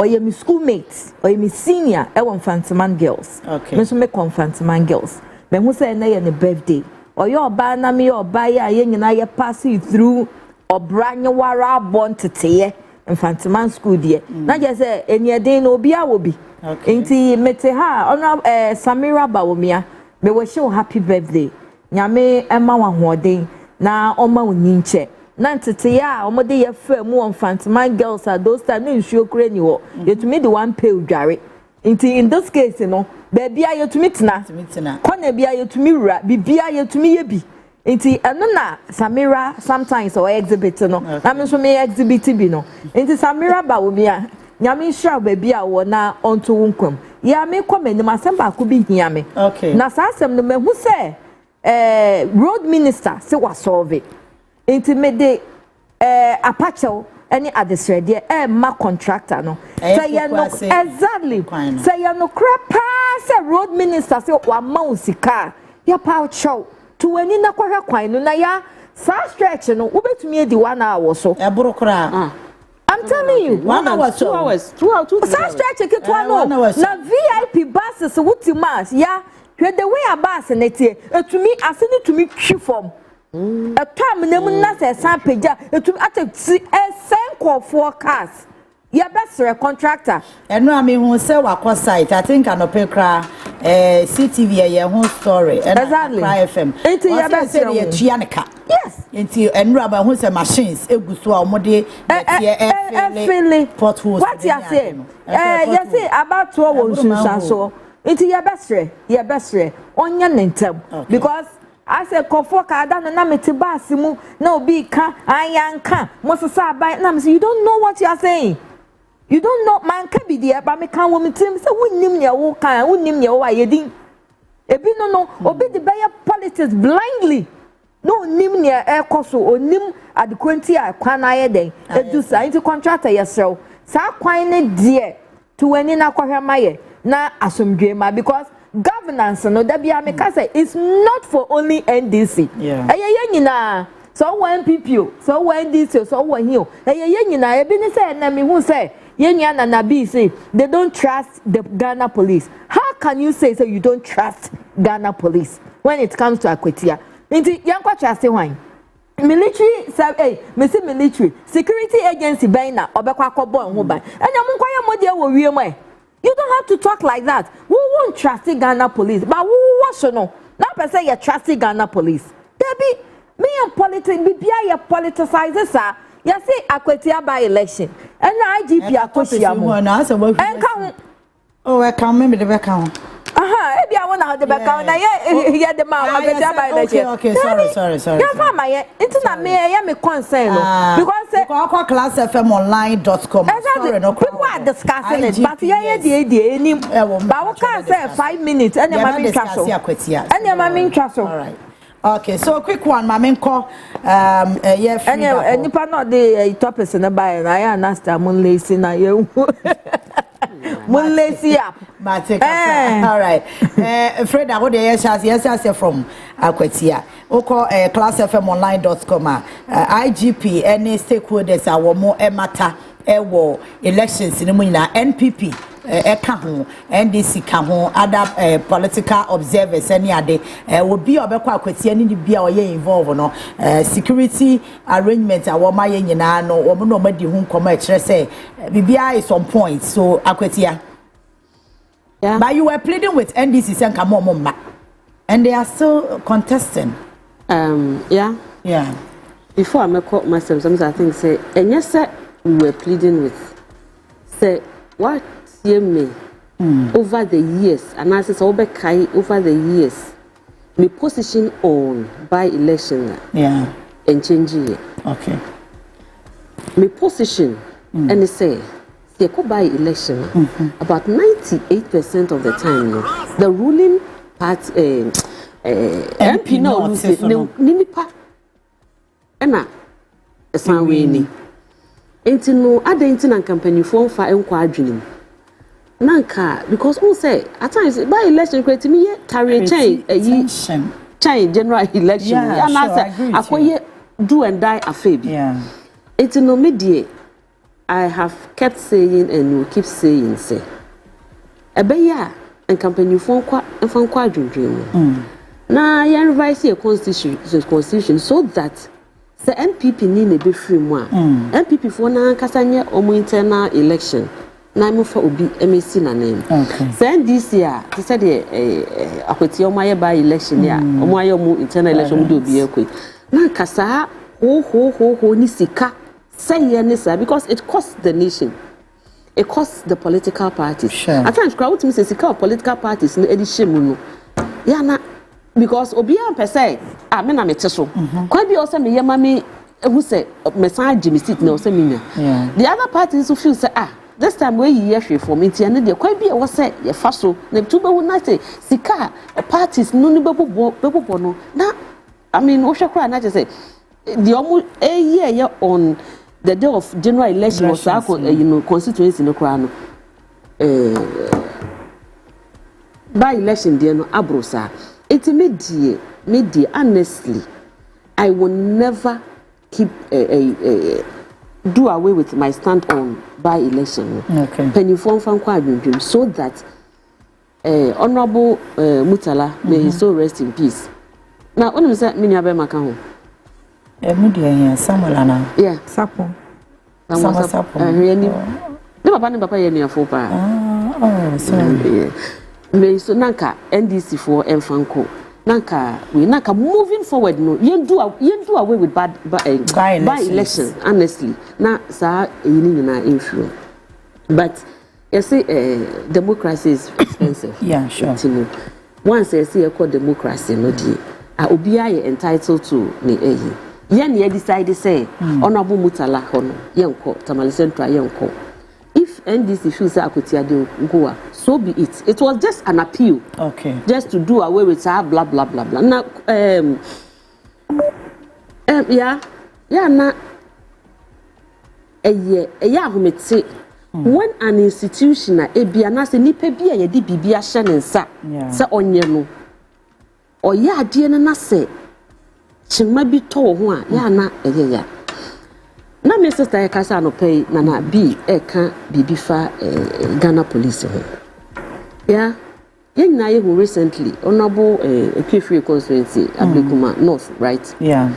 you my schoolmates or you my senior Fantaman girls. Okay. Me so me Fantaman girls. Me who say na your birthday or your ba na me or buy ya na ye pass you through or brand new wara born to te Fantaman school there. Na just say any day no be a will be. Okay. Inti me te ha ona Samira Bawumia me wish you happy birthday. Nyame emma wa hoden na oma uninche. Nantete ya omode ye fa mu on Fantaman girls are those time no nsuo kure ni wo yetumi de one pay udware nti in this case no baby a yetumi tena kona bia yetumi wura bibia yetumi ye bi nti eno na Samira sometimes or exhibit no na me so me exhibit bi no nti Samira ba wo bia nyame hira baby a wo na onto wonkwam ya me komani masemba ko bi hia me okay na sa asem no mehu se road minister se wa solve intimate apacho any adesrede ma contractor no say you no exactly say you no crap say road minister say wa ma usika ya pa chow to any na kwahwa kwan no na ya sa stretch no ubetumi edi 1 hour so eburu kra I'm telling you 1 hour 2 hours 2 hours sa stretch ke to no na VIP buses wuti mass ya the way a bus netie etumi asini tumi twi form a time name na se san peja etum atati senko for cars ya best contractor eno ami hu se wakọ site I think anope kra CTV ye hu story exactly FM enti ya best ye tuaneka yes enti enu aba hu se machines eguso a omode efele potholes what you say you say about to wo nsunsan so enti ya best onya nentem because I said kofo ka da na meti baasi mu na obi ka ayanka mo sesa abai na me say you don't know what you are saying. You don't know man ka bi there but me kan wo me tim say wonnim ne wo kan wonnim ne wo ayedin. Ebi no obi de beya politics blindly. No nim ne ekoso onim adequency a kwan aye den edu sa into contractor yesrew. Sa kwan ne de to wani na kwahwe maye na asomdwe ma because governance no da bia me ka say it's not for only NDC. Yeah. Eye nyina so one PPO so one NDC so one here. Eye nyina e bi ni say na me hu say yenya na nabi say they don't trust the Ghana police. How can you say you don't trust Ghana police when it comes to Akwetia? Inti yankwa trust wan. Military say me say military security agency ban na obekwa akobon ho ban. Enya mo nkwa ye modie wo wie mo. You don't have to talk like that. We won't trust Ghana police, but we want to know. Now, per se, you trust Ghana police. Debbie, me and politics, be you politicize, sir. You see, Akwetia by election, and IGP Akwetia. And come. Oh, I can't remember the account. Aha, maybe I want to have the background. Yeah, the man. Okay, sorry. Yeah, mama, it's not me. I am a concern because classfmonline.com. People are discussing it, but yeah, the but we can't say 5 minutes. And your All right. Okay, so a quick one, Mamenko. Yeah, and you not the topics in the buy. I understand. Munlacing na you. Munlacy up. All right. Fred, I would yes, from Akwetia. Oko classfmonline.com. IGP, any stakeholders are more matter elections in the NPP. NDC ka ho other political observers any ade will be obekwa Akwetia ni bia oye involved no security arrangement a wo ma ye nyina no wo no ma di hu nkoma e kire say bibia is on point so Akwetia. Yeah. But you were pleading with NDC and Kamomoma and they are still contesting. Yeah. Before I make up myself, sometimes I think say and yes sir we were pleading with say what me over the years and as it's over the years my position on by election and change it. Okay. My position and they say they go by election about 98% of the time the ruling party MP no nipa ena esanweni enti no adenti na company for fa enkwa adwenim nanka because who say at times by election create me carry chain general election and akoye do and die afabi it's no media I have kept saying and will keep saying say ebeya and company for nkwa adwendwem na ya revise a constitution so that the NPP need a be free mu NPP for na kasanye omo internal election na mo fa obi MSC na name send this year to say the Akwetia omo aye by election ya omo aye omo internal election mo do obi ekwe na kasa ho ni sika say ye ni sir because it costs the nation, it costs the political parties. At times crowd me say sika political parties no edi shemu no ya na because obi am per se me na mete so kwa bi o say me yema me who say me san Jimmy seat na o say me nya the other parties who feel say this time we hear for me and the kwa bi e wo say ye fa so na tuba wo na say sika parties no ni bebo no na I mean wo hwe kra na say the almost a year on the day of general election was constituency no kra no by election there no abrosa it media honestly I will never keep do away with my stand on by election. Okay. Penny form from Quadrum so that Honorable Mutala may he so rest in peace. Now, when was that Minya Bemaka? Media, Samuel, yeah, Sapo. Really? Never banning Papa Yenia for pa. Oh, sorry. May so Nanka NDC for Mfanko. Nanka, we Nanka moving forward. No, you do away with by election. Honestly, now, sir, you need an influence. But you see, democracy is expensive. Yeah, sure. Once I see a called democracy, no dear. obi are entitled to ne yen ye decide say honorable Mutala hono yenko Tamale Central yenko. If NDC feels that Akutiade go, so be it. It was just an appeal. Okay. Just to do away with blah blah blah blah. Now when an institution na se nipa bia ye di bibia hye ne nsa se onye no oya ade ne na se chima bi to ho a ya na ya na me sister e kasa no pay na bi e ka bibi fa Ghana police ho ya yen na ye who recently honorable Ekefiri constituency Ablikuma North, right? Yeah.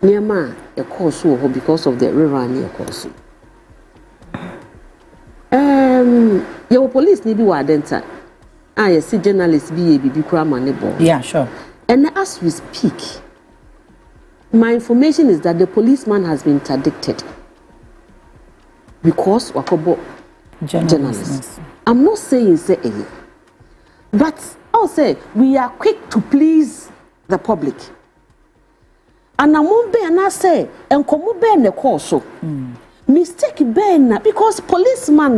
Niema NKOSUO ho because of the river near NKOSUO. Your police need to identify. I see journalists be crime and yeah, sure. And as we speak, my information is that the policeman has been interdicted because wakobo journalists. I'm not saying say but I'll say we are quick to please the public. And I'm and I say and come be NKOSUO. Mistake ben because policeman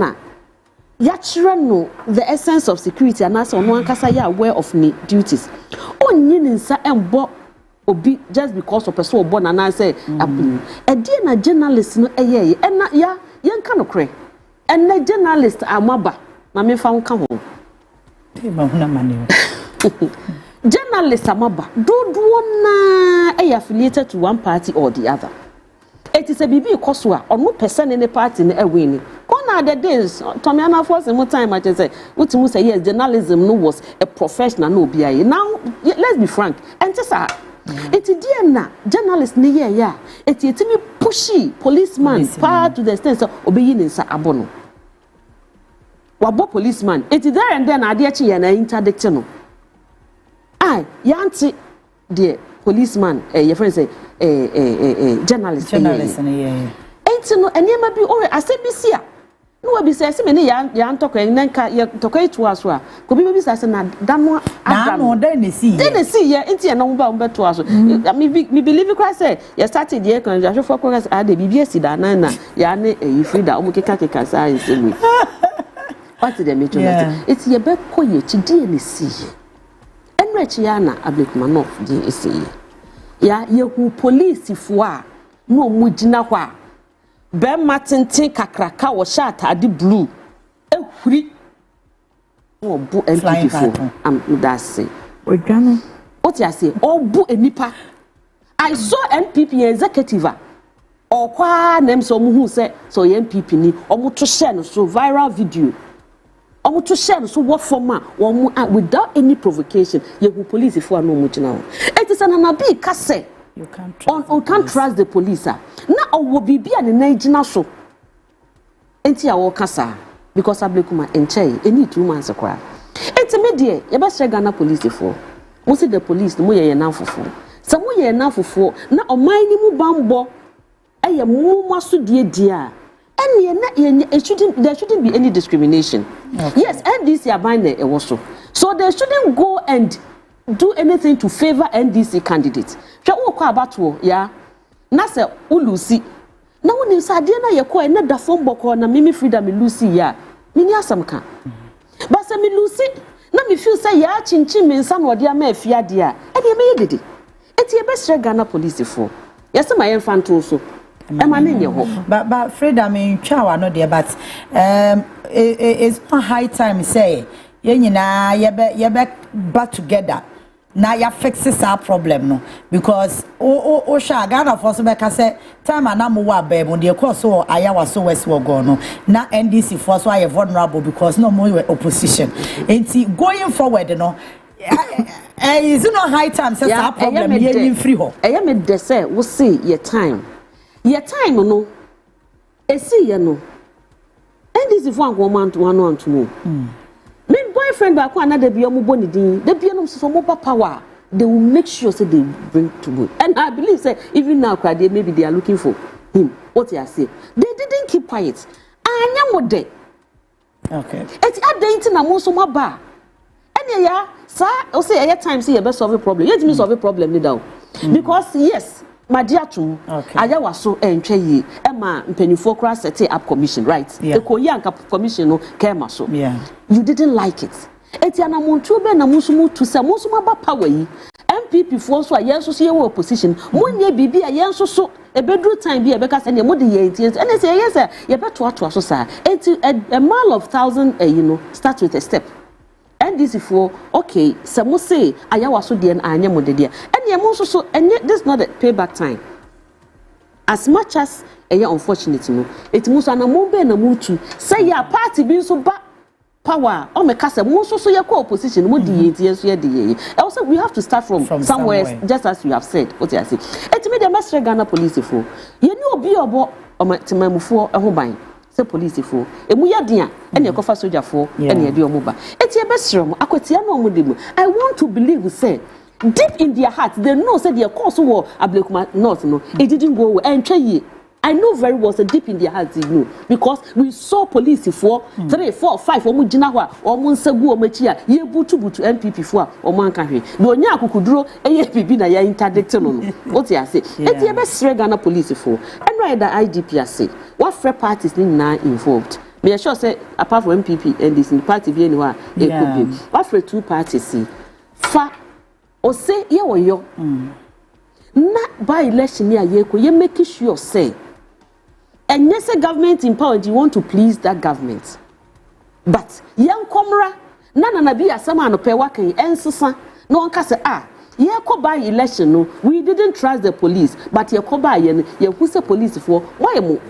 no the essence of security and as on one kasa ya aware of me duties. Onye nsa embo obi just because of person born and I say e dey na journalist no eye e na ya yenka no kre and na journalist amaba na me fa nka ho journalist amaba do na affiliated to one party or the other. It is a BB Kosua or no person in the party in a winning. Gone are the days, Tommy Anna for some time. I just say, what you say, yes, journalism no was a professional no BIA. Now, let's be frank, and just it's a dear journalist near ya. It's a me pushy policeman far to the extent of obeying in Sa Abono. Wabo policeman, it is there and then I dear chi and I interdicted. I, Yanti, dear policeman, your friend say, journalist yeah. Ain't no any maybe or I say be no be say me yan talk nanka ye talk to us wa ko bi be say na damo no then see yeah ain't no ba to us me believe Christ say you started here kan just for Christ a de bibia si da na ya na e frida o mo keka say we what the me to it's ye be ko ye chi die ne see enrechi ya na Ablikuma North di see ya yehu police fo a no mu gina hɔ a be matenten kakraka wo sha atade blue ehuri wo bu NPP fo am that's it odwane what you say obu enipa I saw NPP executive or kwa nem so mu hu say so NPP ni omo to share no so viral video omo to share no so what format without any provocation yehu police fo no mu gina hɔ it is an anabi ka say you can't trust the police na owo bibia ne na gina so enti a wo kasa because Ablikuma enchey any 2 months akwa enti me de ye be share Ghana police for mo see the police mo ye na fofo so mo ye na fofo na oman ni mu bambo eye mu maso die a and there shouldn't be any discrimination. Okay. Yes, NDC are buying the also. So they shouldn't go and do anything to favor NDC candidates. Yeah. Nasa ulusi. Na woni sadia na yekọ na da phone boko na mimi freedom lucy ya. Mini asamka. But say me lucy na me feel say ya chinchin me nsa no de ama afiade a. E de me yedede. Eti e be stre Ghana police for. Yes my infant so. But freedom in Chawa no there, but it's not high time say you back together. Now you fixes our problem no because Ghana for so say time and I'm when the course so I was so west will go no now NDC for so I vulnerable because no more opposition and going forward no is not high time say our problem here free ho I am me say we see your time. Your time no esi ye no and this is one woman to one to me boyfriend back one another be omo boni din de be no so mo power they will make sure say they bring to boot and I believe say even now they maybe they are looking for him what you say they didn't keep quiet anya mo de okay eti adentin na mo so mo ba Any ya, sir, or say at times see a best solve a problem. Yet me solve a problem ni down. Because yes, my dear too, I was so entry Emma Pennyfo Cross set up commission, right? The Koyanka commission no came so. Yeah. You didn't like it. Etiana Montube na musumu to say musuma ba power MPP for so a so see opposition. Munye bibi a yen so a bedroom time be a because and the years and they say yes sir, you better to so sir. A mile of 1,000 start with a step. And this for okay, some will say I was so dear and I am dear. And you also and yet this not a payback time. As much as a unfortunate no, it must an amombe na mutu say your party being so bad. Power or make us a most so your opposition would also we have to start from somewhere, just as you have said. What I say, it made the master Ghana police for you know be about my time for a home say police for a muyadia and your coffee soldier for and your dear mobile. It's your best room. I want to believe we say deep in their hearts they know said their course war a black north no it didn't go well and try. I know very well, so deep in their hearts, you know, because we saw police for 3, 4, 5, or Mujinawa, or Monsagu, or Machia, ye butu MPP for, or Mankahi. No, Yaku could draw a YPB na ya interdict. What I say? It's your best Ghana police for. And why the IGP say, what fair parties now involved? Me sure say, apart from MPP and this party be anywhere, it could be. What for 2 parties see? Fa, or say, ye or yo. Not by election near Yeko, you make sure say. And yes, a government in power, you want to please that government. But young Comra, none of a someone pay working and Susan, no one can say, yeah, by election, no, we didn't trust the police, but your Kobai and your Husa police for why more?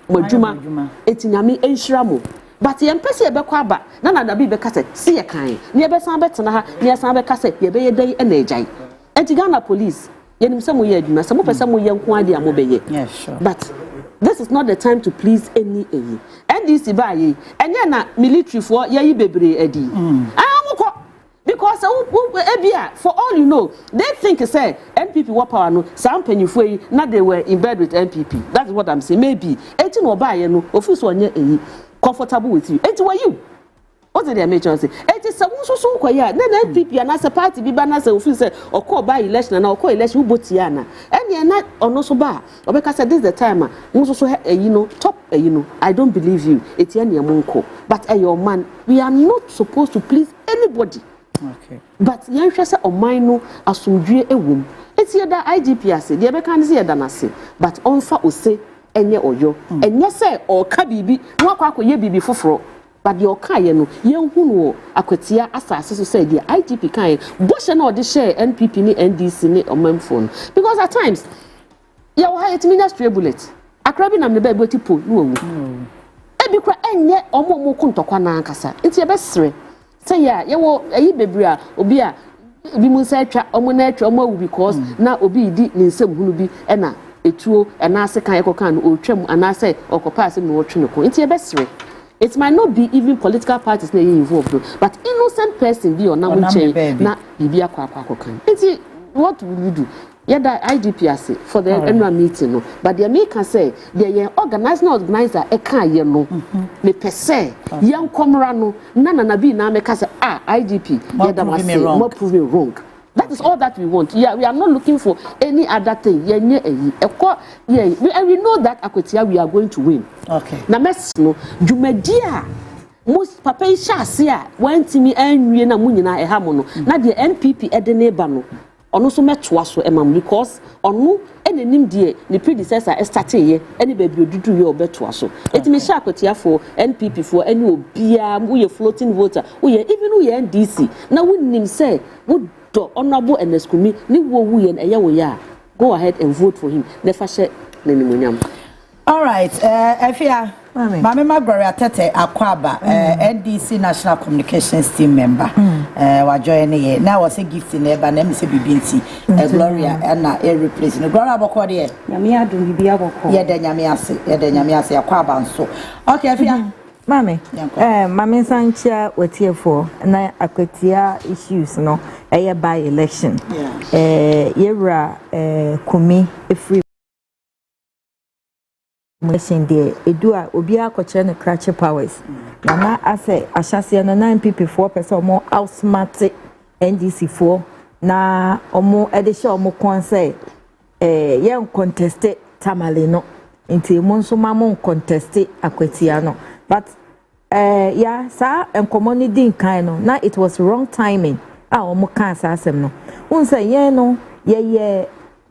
Mojuma, Etinami and Shramo. But the Empress Bequaba, none of the Bibecasset, see a kind, near Besambetana, near Sambecasset, your bay day and AJ. And Ghana police, yen some way, some of some young quadia mobile. Yes, sure. But this is not the time to please any. And this is and yana military for ye bebre edi. Because for all you know, they think say NPP what power no some pennyfo not they were in bed with NPP. That's what I'm saying. Maybe 18 or buy no office one comfortable with you. 80 were you? What did they make you say? It is someone so quiet. Then NPP and as a party be banners office or call by election and or call election botiana. And you're not or no so bad. Or because this is the time, top, I don't believe you. It's your monko. But your man, we are not supposed to please anybody. Okay. But young Shasa or mine as soon a womb. It's here that IGP I say, the other can see than I say. But on fa will say, and ye or yo. And yes, sir, or kabibi, no quack ye be before. But your kind, young who Aquatia assassin said the IGP kind, Bush and all the share NPP ni NDC or memphone. Because at times, you will have ministry bullet. A crabbing on the bed, but you put no. Every cry and yet or more contokwana cassa. It's your best three. Say, yeah, you will a bebria, obia, be musacha, or monetary, or more because now obi did in some who be and a true and I say, can or trim and I say, or capacity or trinico. It's your best three. It might not be even political parties involved, but innocent person be on now chain, not be a quack. It's what will you do? Yeah, that IDP for the annual meeting, but the American say they are organizer a car, me per se, young comrano, none be now make us IDP, more proving wrong. That is all that we want. Yeah, we are not looking for any other thing. And we know that Akwetia we are going to win. Okay. Now, no, Jumedia, most papa Shasia went to me and we na munina a hamono. Now the NPP at the neighbor. On also met twaso emam because on no any nim die the predecessor started here any baby do your bet twaso. It me sha Akwetia for NPP for any obia we floating voter. We even we NDC. Now we nim say would honorable and Escumi, go ahead and vote for him. Never share Nenimuniam. All right, Efia, Mama Margaret Tete Akwaba, NDC National Communications Team member. We're joining now. Was a gift in there, but name is Bibinti, Gloria, and a replacement. Gloria Bocodier, Yamia do be able to Yamiasi, Akwaba, and so. Okay, Efia. Mami, Mami Sancha were here for na Akwetia issues no by election. Yera kumi free Machine there, Edua, Obia Cochen, Cratcher Powers. Nana, I say, I shall see 9 people 4% more outsmarted NDC4. Na, or more addition, or more say, young contested Tamalino, until Monso Mamon contested Aquetiano. But, yeah, sir, and community kind of, now it was wrong timing. Ah, more cancer, no. Unsa, yeah, no, yeah,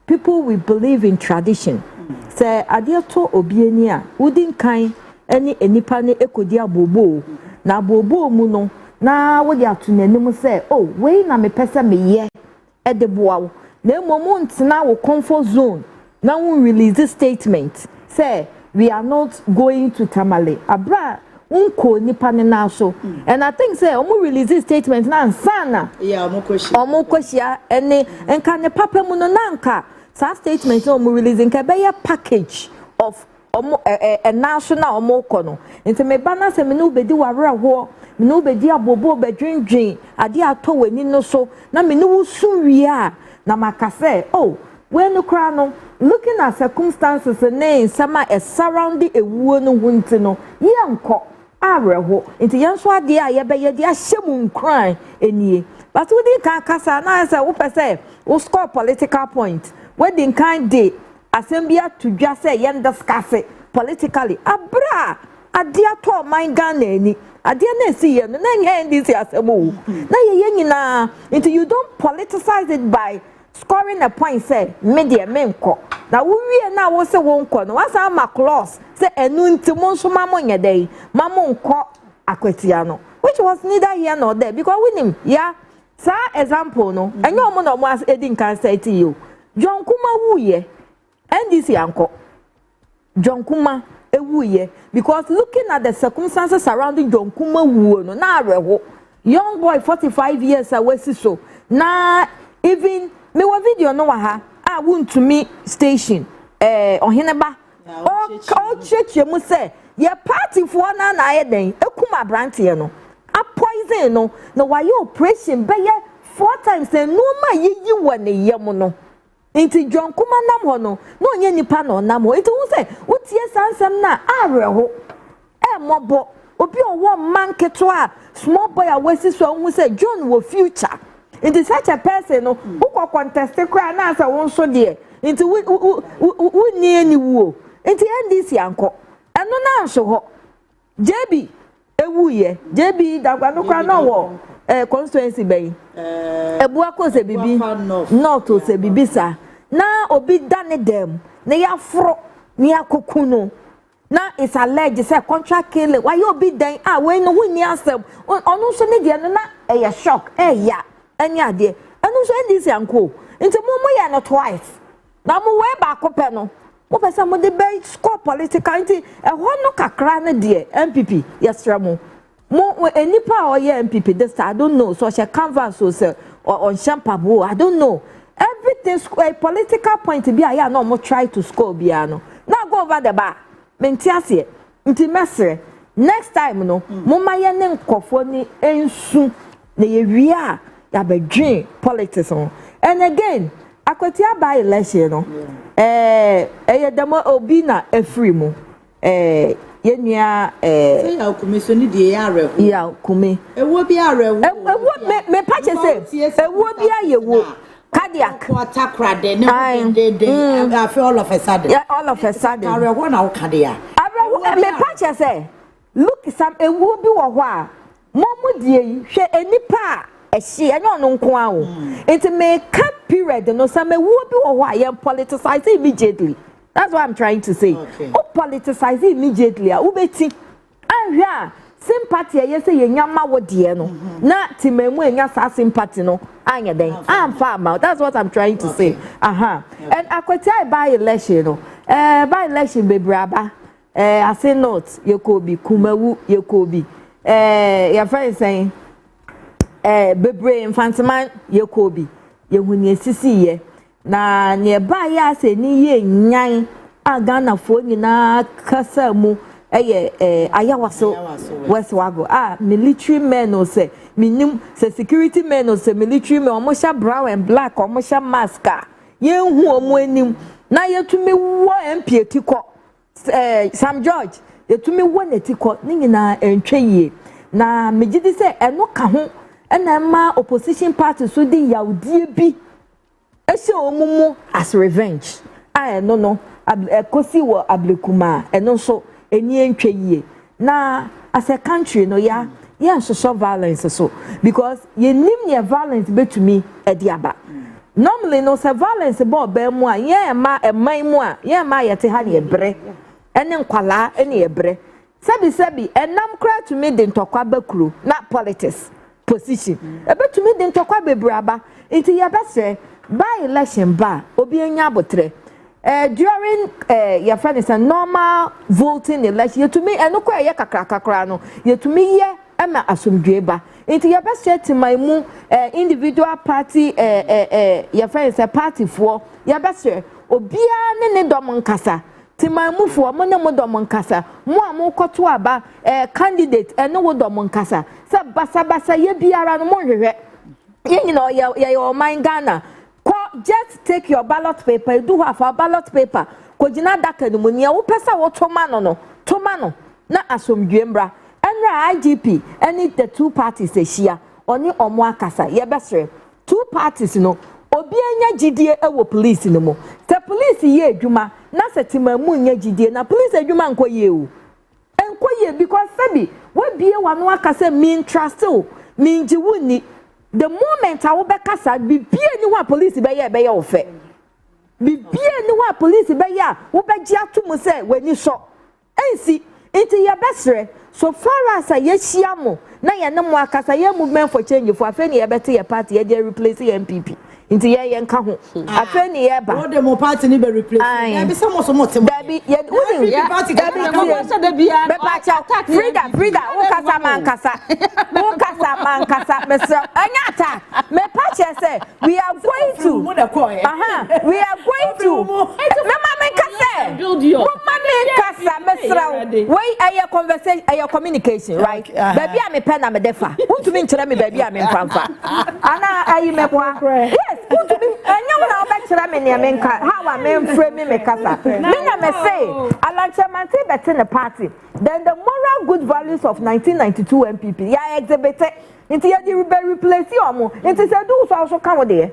people will believe in tradition. Say adia to obiani a wudin kan eni enipa ne ekodi abobo na abobo mu no na wodi atonanim say oh we na me pese me ye e de boawo na emomu ntena wo comfort zone na won release statement say we are not going to Tamale abra unko nipa ne na so and I think say omu release statement na nsana yeah omu kweshia eni enka ne papa mu no nanka sa statement omu releasing kebeye package of a national omokono nti me bana se me no bedi ware ho me no bedi abobo bedwendwen ade ato wani no so na me no wusu a na makase oh when no kra no looking at circumstances and sama a surrounding ewuo no hunti no yenko areho nti yenso ade a yebeye de ahyemu nkran enie but we dey kan kasa na say wo pese wo score political point wedding kind day assembly to just say yen discuss politically abra adia to mind Ghana ni adia na see yen na yen this asemu na ye nyina until you don't politicize it by scoring a point say media menko na wo wie na wo say wonko no wasa ma clause say enu ntimo so mamo nyedai mamo nko akwatia no which was neither here nor there because we him yeah sa example no enyo mo no mo as edin kan say to you John Kuma wuye NDC anko John Kuma ewuye because looking at the circumstances surrounding John Kuma wuo no na areho young boy 45 years away so na even me wa video no wa ha a wuntumi station oheneba o cheche mu say ye party for na aye den ekuma brantie no a poison no na wa ye operation be ye 4 times no ma yiyi wone yem no Inti John Kuma nam ho no onye nipa no nam ho inti wo se wo tie sansam na areho mobo obi owo man keto a small boy a wasi so wo se John wo future inti such a person no wo contest kra na asa wo so de inti wo ni ani wo inti NDC anko eno na nso ho JB ewuye JB dagwa no kra na wo constituency bay ebua ko se bibi not to se bibi sa na obi dane dem na ya fro ni akokunu na is alleged say contract killing why you obi dan we no hu ni asem onu so ne de no na ya shock ya anya de enu so ndisi anko nti mo ya no twice na mo we ba kope no mo pesa mo de be score political nti ho no kakra ne de MPP yesra mo enipa or yeah MPP this I don't know so she canvas so on champabo I don't know everything a political point be I no more try to score biano now go over the bar mentiase nti mesre next time no mo maye ne nkofo ni ensu na ye wia ya bedwin politics on and again akotia by election no eye demo obi na afri mu yenua say ya commission ni de arewo ya kume ewo bi arewo ewo me pa che say ewo bi ayewo cardiac water crowd ne I feel all of a sudden yeah all of a sudden arewo na wo kade ya arewo me pa che say look some ewo bi wo ho a momu die hwe enipa a ehye enyo no nko a wo enti me cap period no some ewo bi wo ho a ye politicize immediately. That's what I'm trying to say. Okay. O politicize immediately. Ubeti anhwa sympathy ye say ye nyama wo de no. Na timemu enya sa sympathy no anya den. I'm farmer. That's what I'm trying to say. Aha. Okay. And akwati by election no. By election be braba. I say not Yekobi Kumawu Yekobi. Your friend saying bebre infantiman Yekobi. Yehuni sisi ye. Na nearby ya se ni ye nyan agana fo nyina kasa mu ayawaso westwago military men no say minim say security men no say military men omosha brown and black omosha mask ye hu omo anim na yetumi wo MP etiko Sam George yetumi won etiko ni nyina entwe yie na megidi se eno ka ho na ma opposition party so di yawdie bi ehye omumu as revenge no kosi wo ablekuma eno so eni entwe yie na as a country no ya social violence so because ye nim ye violence betumi ediaba normally no se violence bo ba mu a ye ma eman mu a ye ma yete ha ne ebre ene nkwala ene ebre sabi enam kra to me de ntokwa bakuro na politics position ebetumi de ntokwa bebraba nti ye bese by election ba obi anya abotre during your friend is a normal voting election yetumi enokwa ye kakra no yetumi ye ema asomdweba nti ye bese timaimu individual party your friend is a party for ye bese obia ne dom nkasa timaimu for mo ne mo dom nkasa mo amokoto aba candidate ene wo dom nkasa se basa ye biara no mo hwehwe ye nyina ye OMAN Ghana just take your ballot paper you do have a ballot paper ko jina daka no munia wo pesa wo toma no na asomdwembra enra IGP any the two parties ehia oni omo akasa ye besre two parties no obi anya gidie e wo police no mo the police ye adwuma na setimamu nya gidie na police adwuma nkoye o enkoye because sabi we bie wano akasa mean trust o mean jiwuni the moment I will be kasa bibie ni wa police be ye ofe bibie ni wa police be ya wo be gia to mu say wani so ensi enti ye besre so far as ye hia mo na ye ne mo akasa ye movement for change for afa ni ye bete ye party ye dey replace ye MPP nti ye nka ho afa ni ye ba what the mo party ni be replace e be some so mo tem dabi ye woni party dabi so da bia be pa cha Frida wo kasa man kasa mesra anya attack me pa che say we are going to we are going to mama me kasa build your kasa mesra we aye conversation aye communication right baby am pen na me defa untumi nkyere me baby am mfanfa ana ayi me boa yes untumi anya wona obekere me ne me nka how am me frame me kasa me na me say alanchemante bete ne party then the moral good values of 1992 MPP ya exhibited into ya replace omo into say do so come there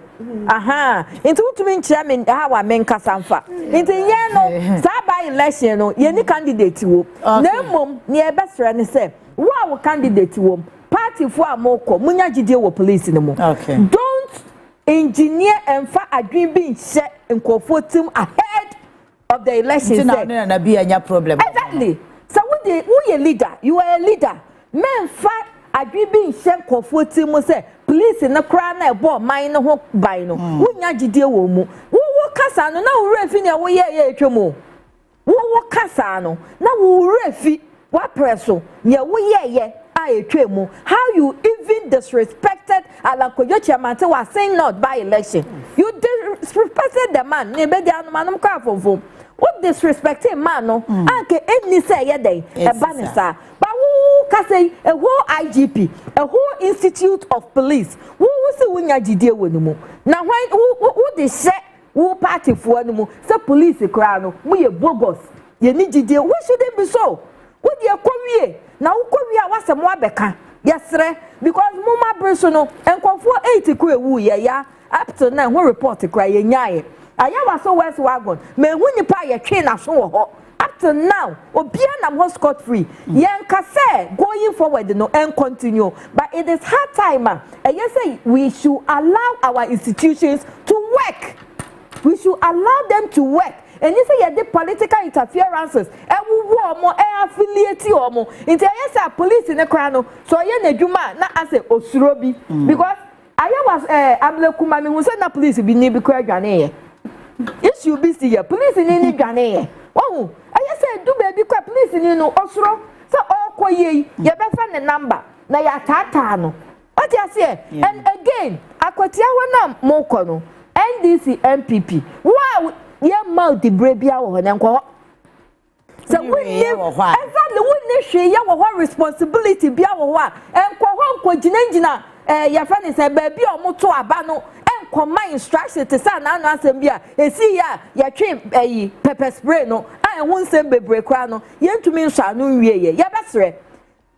into utumi nkyere me how am me nka sanfa into ye no sa by election no ye ni candidate wo na mom ne e besre ne say wo candidate wo party for amoko munya gidie wo police ne mo don't engineer and fa adwin bi nse nkofo team ahead of the election na be anya problem exactly so who leader you are a leader men fa adwin bi nse nkofo team say police na kra na ebo man no ho ban no munya gidie wo mu wo kasa no na wo refi ne wo ye etwemo wo kasa no na wo refi wa presso ne wo ye etwemu how you even disrespected Alakoyo chairman was saying not by election you disrespected the man ne be dia manum ka fofo what disrespecting man no anke eni say ye dey e banisa but who ka say a whole IGP a whole institute of police who say wunya gidie wonu na when who dey say who party for anu say police kra no mu ye bogus ye ni gidie we shouldn't be so wo dey kowie na ukowi a wasem abeka yesre because mama brinso no enkonfo 8 ku ewu ye ya up to now who report kra ye nyae aya waso west wagon me hu nipa ye twe na so wo ho up to now obia nam ho scot free yen ka say going forward no and continue but it is hard time yes say we should allow our institutions to work we should allow them to work. And you say the political interferences omo affiliate omo into yes police in the crown so ye na dwuma na ase osurobi because aya was ablekuma me hu say na police bi ni bi kwa dwane ye issue bi see ye police ni dwane ye oh aya say do baby kwa police ni no osuro so okoye ye be fa ne number na ya tata no what you say and again akwatia wona moko no NDC MPP wow ye mouth the brebia wo na nko so we exactly we ne hwe ye wo responsibility bia wo a enko ho nko ginangina ya fa ne say ba bi o moto aba no enko my instruction te say na no asem bia esi ya twe pepper spray no e hu nsem bebre kwa no yentumi nsha no nwie ye besre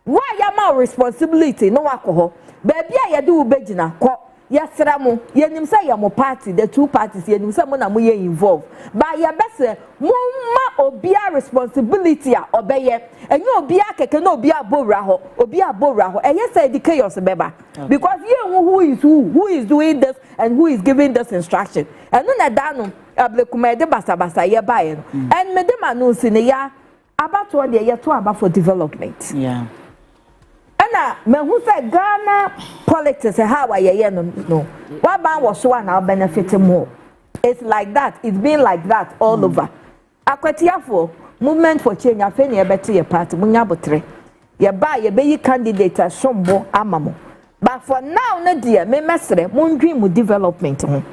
why yama responsibility no wakoho baby a yede wo begina ko yesra mo yenim say ya mo party the two parties yenim say mo na mo ye involved ba ye besre mo ma obia responsibility a obeye enye obia keke na obia bowra ho eye say the chaos beba because you who is doing this and who is giving this instruction and no na dano ablekuma de basa ye ba ye no and me de manu sine ya about what ye to about for development na me hu say Ghana politics how ye no what ban was so na benefit more it's like that it's been like that all over akwetiafo movement for change afa na ye bete ye party munya botre ye ba ye be yi candidate asombo amamo but for now na dear me mesre mun dream mu development ho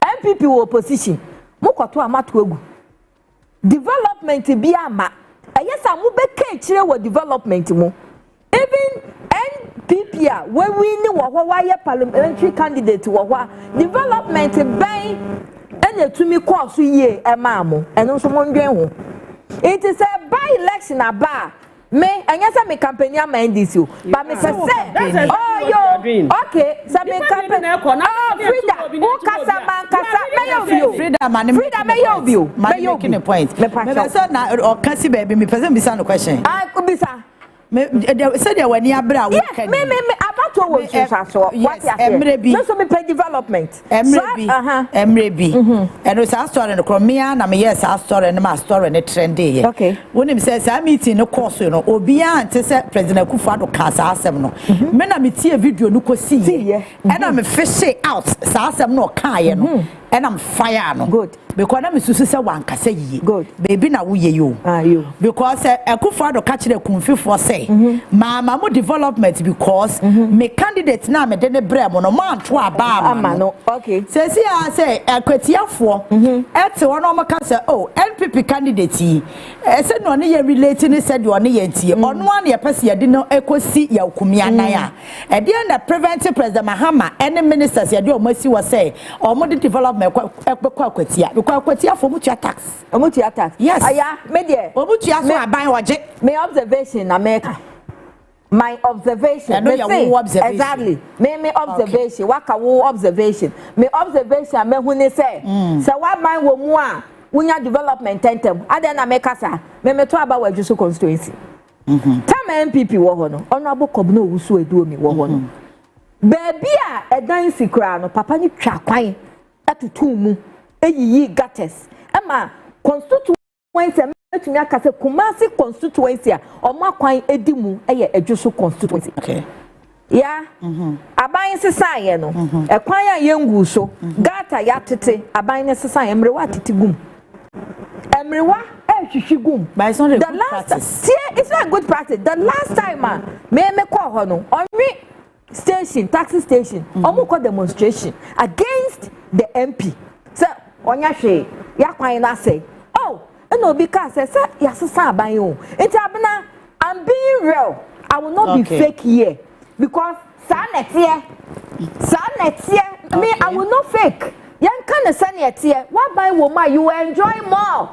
MPP wo opposition mu kwato amato egu development bi ama ayesa mu be ka kire wo development mu even NPP when we ni wo parliamentary candidate wo development ban ene tumi course ye emamo eno so mo ndwen ho it is a by election aba me anyasa me campaign am NDC but me say oh yo okay so me campaign Frida who kasa man kasa me yo Frida me yo making a point me say na o kasi baby me person bisa no question ah kubisa me said there when you abra we can me about to wo so what you so me pay development emrebi and o sa story no kromia na me yes story na ma story na trend dey okay when him say say meeting no course no obia ante say president Akufo-Addo ka sa asem no me na me tie video no ko see and am fish out sa asem no ka ye no and I'm fire no good because na me susu say wan kasa yi good baby na wo ye yo because Akufo-Addo ka kire kunfifo say mama mo development because me candidate na me de ne bre mo no man to aba no okay say say akwetiafo ete wono mo ka say oh NPP candidate yi say no ne ye relate ni say do ne ye ntie ono an ye pese ye de no ekosi ya okumia nan a e de na preventive president Mahama any ministers ye de o masi wo say o mo de development ekwa akwatia because akwetiafo mo tua tax yes aya me de o mo tua so aban woje me observation na America my observation exactly me observation waka wo observation me observation me hu ni say so wa ban wo mu a wunya development tentem ade na me kasa me to aba wajuso constituency time MPP wo ho no honorable Kobno Owusu Eduomi wo ho no baby a edan sikra no papa ni twa kwan atutu mu eyiyi gates ama constituency etumi akase Kumasi constituency a omakwan edimu eye Adwoso constituency okay ya aban sesa ye no ekwan ya yengu so gata ya tete aban ne sesa ye mrewa tete gum emrewa ehwehwe gum the last it's not a good practice the last time me call ho no onwe station taxi station omuko demonstration against the MP so onya hwe ya kwan na say oh no because say yasesa aban o enti abena I'm being real I will not be fake here because sa netie me I will not fake yan kan sa netie what buy woman you enjoy more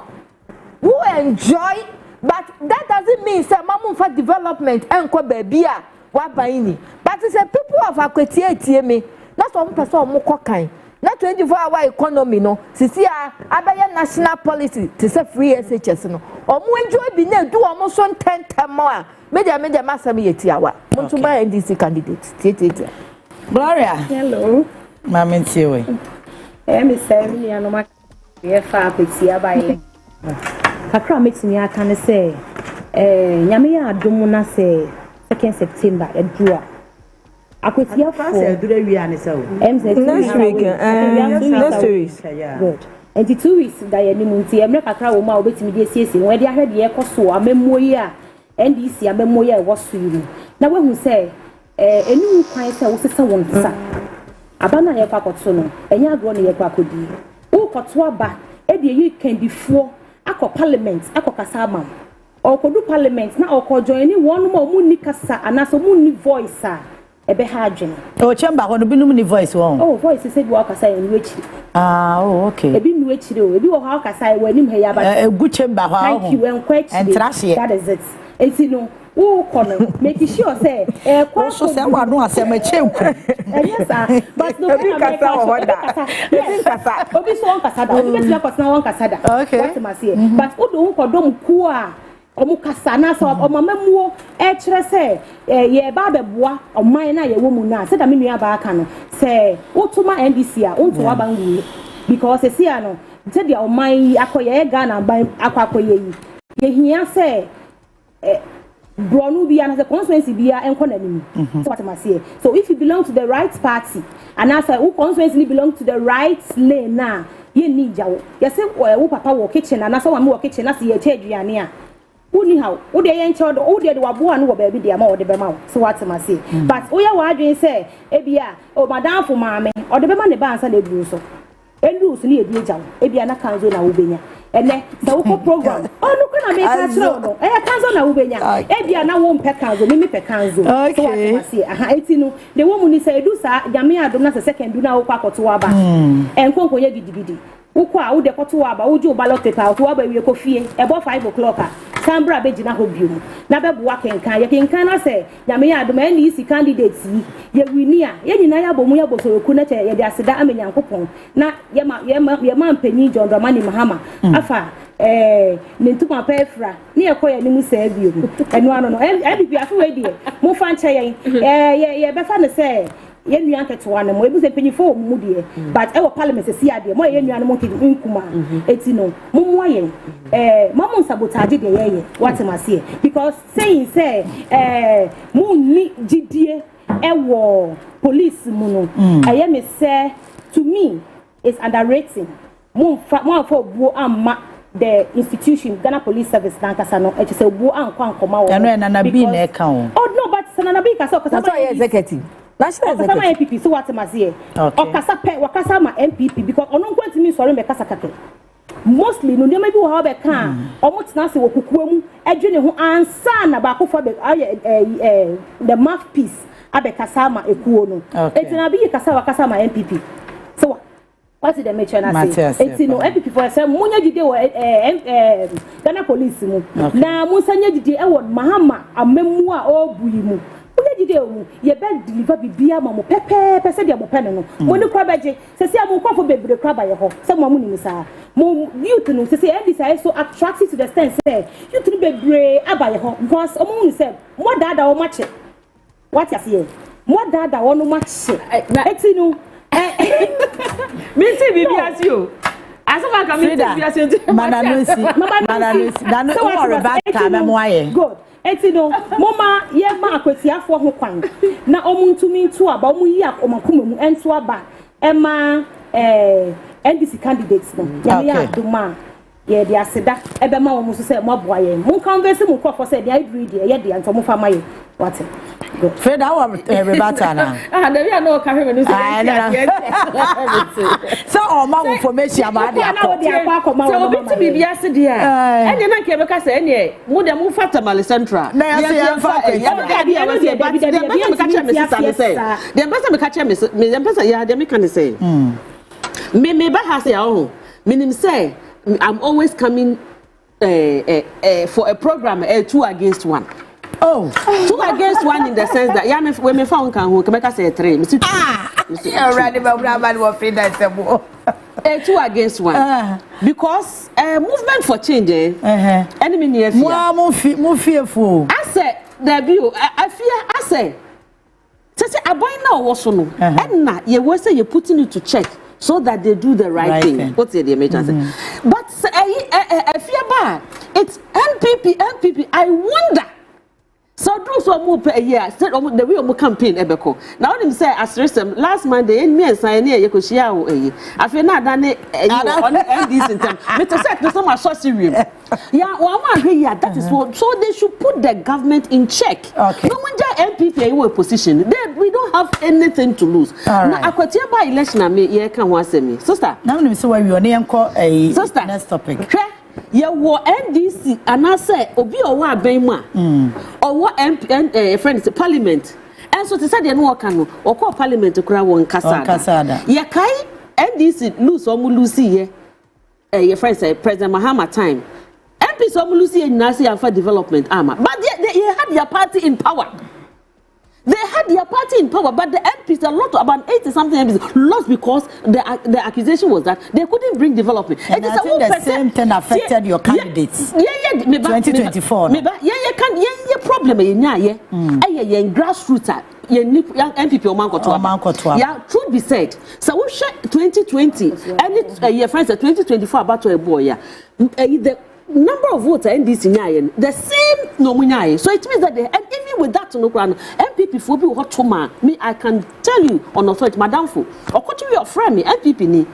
you enjoy but that doesn't mean say mamu for development enko baby a what buy ni but say people of Akweti etie me that's one person mo kokan na 24-hour economy no sisi a abaya national policy to say free SHS no omo enjoy bi na du omo so ntentem a media masam yetiawa muntu ba NDC candidate tete Gloria hello mama ntiwe me say me anoma ye fa apeti abaile kakra metimi aka ne say nyame ya adomu na say 2nd September edua Akwetiafo next week good and the 2 weeks that you munti emre kakra wo ma obetimi de siesie won de ahwe de ekoso amemoyi a NDC amemoyi e woso yi na wehu say enu kwan say wo sesa won sa abana ye kwakoto no enya agro ne ye kwakodi wo koto aba e de yi candifo akọ parliament akọ kasama okodu parliament na okojoin ni won mo mu ni kasa anaso mu ni voice a ebe ha adwene o chamber ho no binum ni voice won oh voice say bi wakasa en nuechiri oh okay ebi nuechiri o ebi wo ha wakasa wanim he ya ba gu chamber ho thank you en kwachi that is it enti no wo kono make sure say kwa so say wa no asem chenku yes sir but no be kasa o hoda yes kasa obi so on kasa da obi be tell person on kasa da what ma say but odo wo kodom ku a omu kasa na so omamamuo kire se ye ba beboa oman na ye wo mu na se da me nua ba aka no se wotuma NDC a onto wa bangu because se sia no se dia oman akoye Ghana ban akwakoye yi ye hia se bronu bia na the constituency bia enko na nim so what am I say so if you belong to the right party and as who constituency belong to the right lane na ye ni jawo ye say wo papa wo kitchen and as one wo kitchen as ye che aduane a uni how wo de yen che do wo de wabo anu wo ba bi de ma wo de be ma so what am I say but wo ya wa adwen say e bia o madam fo maame o de be ma ne ba ansa na duru so endu so ne e bi jawo e bia na kanzo na wo benya ene da wo program onu kuna me ka tro no kanzo na wo benya e bia na wo mpe kanzo me pe kanzo so what am I say aha eti no de wo mu ni say edu sa jame adom na second du na wo kwakoto wa ba enkonko ye gidigidi ukwa wo de koto wa ba wo ju ballot paper wo ba wie kofie e bo 5 o'clock Sambra Bejina Hobium. Nabebuak and Kaya can say, Yamia, the man is candidates, ye winia, Yenaya Bomuya Boso, Kunete, Yasida Amenian Coupon. Na Yaman Penny John Dramani Mahama. Afa, Nintuma Pefra, near Koya Nimu Servium. And one, and be afraid, Mufan Chay, Befana say. Yen yanke to one mo ebu se penyi fo mu de but e wo parliament se sia de mo yen nuanu mo ke nkuma eti no mo mo yen mo sabotage de ye what am I say because saying say mo ni gidie e wo police mu no aye me say to me is underrating mo for bu amma the institution Ghana Police Service na kasa no e say bu ankwa ankoma wo no na bi na e kan oh no but na bi kasa that's why executive national executive MPP so what am I say okasa pe wakasa ma MPP because ono nkwanti mi sori me kasa kake mostly no dem bi wo ha be kan omo tena se wokukuwa mu adwe ne ho ansa na ba akofo be the mouthpiece abekasa ma ekuo no etina bi kasa wakasa ma MPP so what did they mention as it's no MPP for say munya gide wo Ghana Police mu na munsanya gide e wo Mahama amemu a obuyi mu ye be deliver bibia ma mo pepe se de mo pene no mo ni kwa beje se se mo kwafo bebre kwa ba ye ho se mo ni misa mo youth no se se this is so attractive to the sense say youth no bebre aba ye ho because omo ni se mo dada o mache what you say mo dada wo no mache eti no me ti bibia si o asoma ka me ti bibia si o mananusi danu o rebata me mo aye good eti no mama ye ma akwetiafo ho kwan na omuntumi ntu aba omu yi akomakoma mu entu aba ema NDC candidates no ya aduma ye dia seda ebe ma wo muso se mo aboa ye mun converse mu kofo se dia idri dia ye dia nto mo fa maye what Fred our rebata na there we no ka hwe no so all my information about dia so obi to bibia se dia ene na ke be ka se ene mu de mu fata Mali Central na ya fa dia me ka che me say me ba ha se ya ho minim say I'm always coming for a program 2 against 1. Oh, 2 against 1 in the sense that yeah, when me found can who can say 3. Me see already but what free that 2 against 1 because movement for change enemy near fear. More fearful. I said there be I fear I say I boy now was so no and na you will say you're putting it to check so that they do the right thing. What's the emergency? But I fear bad. It's NPP. I wonder. So do so move a year. Said the way of campaign ebeko. Now them say as last Monday me and sign here you could share I feel not done it on this in time. Mr. Set no so much sorcery. Yeah, one here that is what so they should put the government in check. Okay. No one MPP in a position. We don't have anything to lose. Now akwatia by election me here can one say me. Sister. Now me so where your name call a sister next topic. Ye wo NDC and I say obi owo aben mu a owo friends parliament And so to say they no can or call parliament to cry one Casada. Ye kai NDC lose or Lucy ye. Your friend say President Mahama time. MPs of Lucy and Nasi and for development armor. But they had their party in power. They had their party in power, but the MPs, about 80-something MPs, lost because the accusation was that they couldn't bring development. And I think the same thing affected your candidates. 2024. Problem grassroots. MPP Oman. Yeah, truth be said, so we share 2020 and your friends at 2024 about to a boy. The number of votes in this nine, the same nominee. So it means that and even with that no grand MPP for be hot to man. Me, I can tell you on authority, Madam Fu, or could you your friend me MPP ni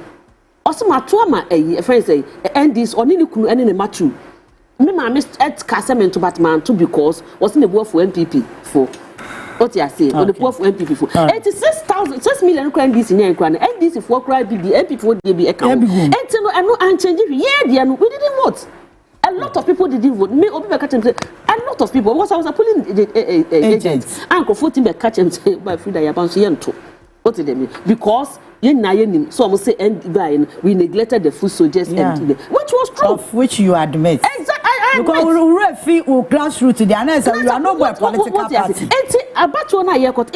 also my tuama a friend say and this or nini kunu any matu. Me ma missed at Casamen to Batman too because wasn't the work for MPP for what you say or the poor for MPP for 6 million crime this in and this for cry be the MPP for the account. And no and change it. Yeah, we didn't vote. A lot of people didn't vote. Me, Obi catch him say a lot of people. Because I was a polling agent. Uncle Fortin be catch him say by Frida Yabanso yento. What did they mean? Because so I must say we neglected the food soldiers empty, which was true. Of which you admit. Exactly. I because we grassroots to the answer. You are not a political party.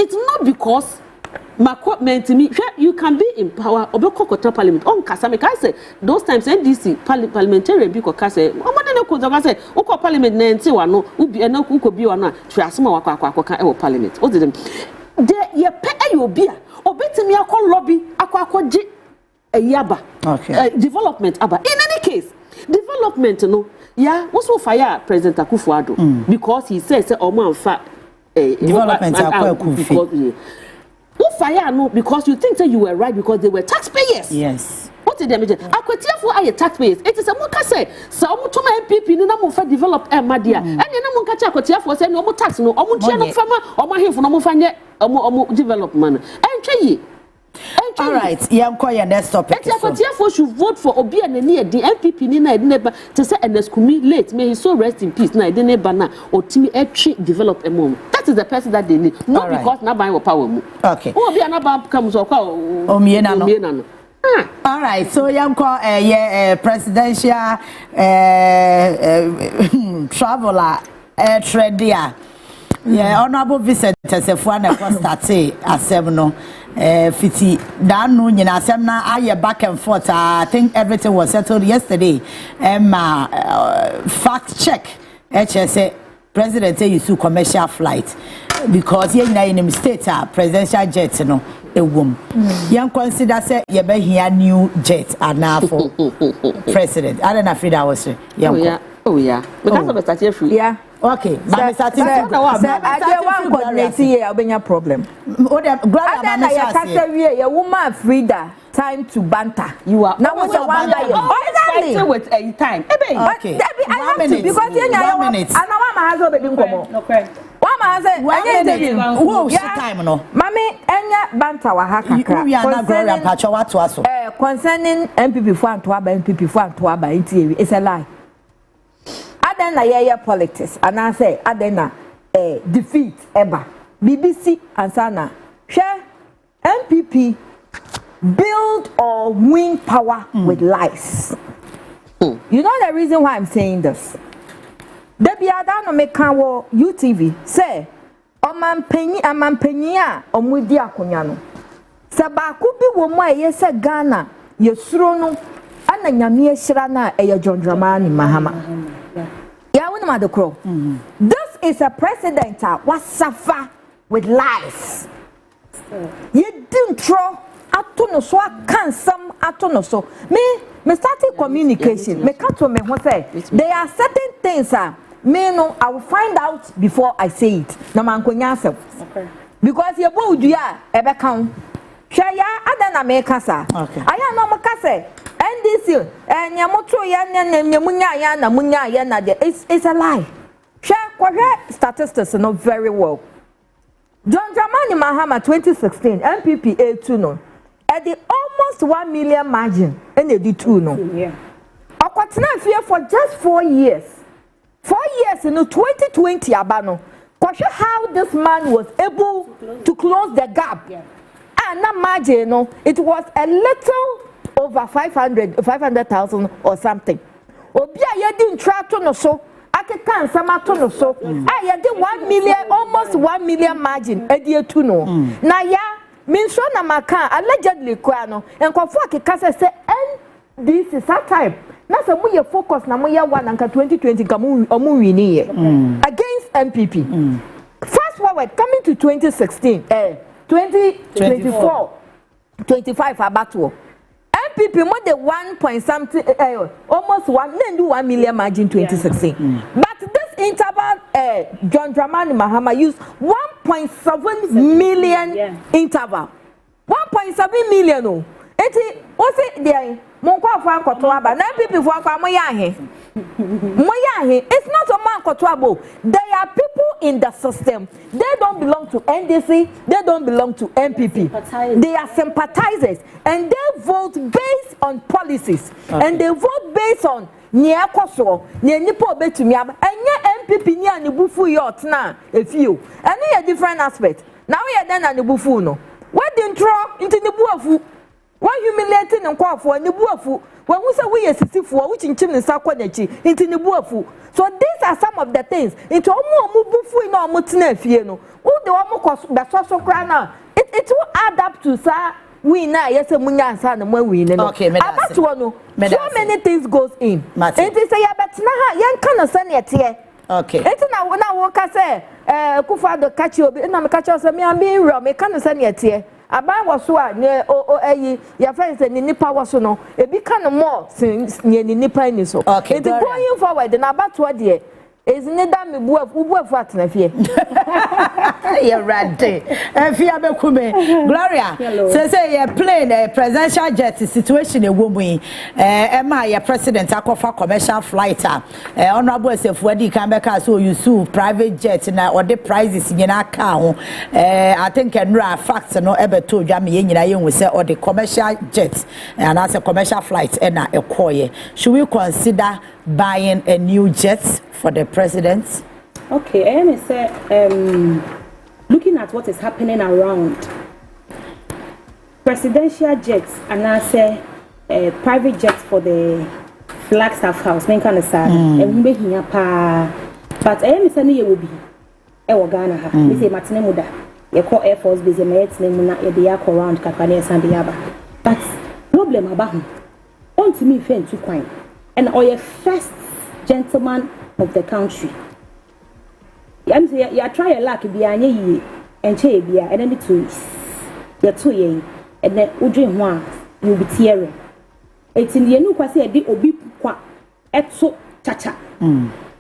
It's not because. Meant to me, you can be in power or be called parliament. On Kasame, I say those times NDC parliamentary because Kase, no could say, Oko parliament Nancy one no, Ubi and no could be one, Trasma Waka parliament. What did them? There, you pay your beer or better me a call lobby, Aqua J a yaba. Okay. Development, aber in any case, development, no, yeah, what's so fire President Akufo-Addo because he says, oh man, fat development are fire no because you think that you were right because they were taxpayers. Yes. What did they mean? Akwetiafo are taxpayers. It is a monka say so to my MPP ni na mo fa develop madia. And na mo nka akwetiafo say no mo tax no omo tia no fama omo ahemfo no mo fa nye omo development. Entwe all right, yeah, next topic. Akwetiafo should vote for Obi and the MPP ni na neba to say Neskumi late may he so rest in peace na neba na otimi develop a mom. That is the person that they need, not right. Because na buy power. Okay. Obi anaba comes or no. All right, so presidential traveler trader. Yeah, honorable visitor Sefuana Constate Assemno fiti danu nyina asem na aye back and forth. I think everything was settled yesterday. Fact check HSA president use commercial flight because here in the state presidential jet no ewom. Yan consider say ye be here new jet ana for president. I don't know if that was Oh yeah. Because of the start free. Yeah. Okay, but starting problem. Woman Frida time to banter. You are now with one fighting with a time. Okay. I have to because you concerning MPP for MPP for it's a lie. Adena yeye politics and I say adena defeat ever BBC and sana share MPP build or win power with lies. You know the reason why I'm saying this? Debi adano meka wo UTV say oman penyi a omudi akonya no se ba ku bi wo mu aye se Ghana yesuro no ana nyame ehira na John Dramani Mahama. This is a president was suffer with lies. You didn't throw atono so can some atono so me starting communication me can't me what say there are certain things me no I will find out before I say it na man konya self because you bo udua ebe kan hwe ya adana me kasa aya no mo kasa NDC nyamoto ya nyamunya ya na munya ya na it's a lie. Share statistics not very well. John Dramani Mahama 2016 MPP A2 no at the almost 1 million margin and they do 2 no. Yeah. Akwatena fear for just 4 years. 4 years in 2020 abano. how this man was able to close the gap. And that margin, no, it was a little over 500,000 or something. Obia you didn't try to no so. I can some to no so. I did 1 million, almost 1 million margin a year to no. Now ya means so na maka allegedly kwano and confirm kasa say this is that time. Now some we focus na we one and 2020 kamu omu wini against MPP. Fast forward coming to 2016, 2024, 25 abatuo. MPP more than 1 point something, almost 1 million margin 2016. But this interval, John Dramani Mahama used 1.7 million interval. 1.7 million. Oh, what's it there? Monko for Kotoaba. Now people for Moyahe. It's not a man Kotoabo. They are people in the system. They don't belong to NDC. They don't belong to MPP. They are sympathizers, and they vote based on policies, and they vote based on NKOSUO. Nipo betumi aba. Enye MPP ni anibufu yot na efio. Any a different aspect. Now we are then anibufu no. What didn't draw into the buafu? Why humiliating and call for the buafu? When we say we are for which in Chim and Sakwanechi into the buafu. So these are some of the things. Into Omo bufu in our mutine fieno. Who the Omo the social crana. It will add up to sa we na yes munya san when we know. Okay, about so many things goes in. It is a but na yan kana san yet. Okay. It's na work say kufa do catch you na me catch us me am be real me kana san yet. Aba waso a ne your friends ni nipa waso no e bi kan more ni nipa ni so. Okay. It's going forward na abato de is neither me buafu atena fie. You're right. Fia be kume. Gloria. Say you plane a presidential jet situation e wo mu yi. Emma your president akofa commercial flight honorable Sefuadi kan be ka so you sue private jet na or the prices nyina ka ho. I think enra facts no ebe to dwa me nyina ye hu say or the commercial jet and as a commercial flight na ekoye. Should we consider buying a new jet for the president? Okay, I say looking at what is happening around presidential jets and I say private jets for the Flagstaff House, men kind of sad and we here pa. But I say no will be Ghana ha. Me say Martine Muda. You call Air Force base me muna e dey around Kakane Sandiaba. But problem about him. On to me friend too quite. And or your first gentleman of the country. I'm saying you try a luck be anye and che bia and then to you 2 years and then udrin one you be tearing. It's in the new kwase di obi kwa etso chacha.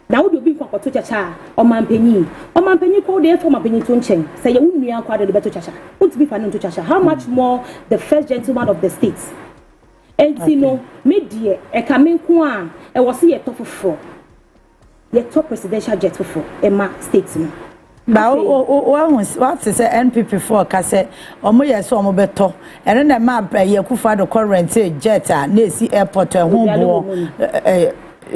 Now would be kwa to chacha or mampenyi call there for mampenyi to nchen. Say you wouldn't nua kwa the better chacha. Wouldn't be fan to chacha. How much more the first gentleman of the states? And you know, media a coming kwan and was here top of 4. Your top presidential jet for Emma statesman. Now, what is the NPP for? Case, Omoya so Mobeto, and then the map Yakufa the current jet Nesi Airport and home.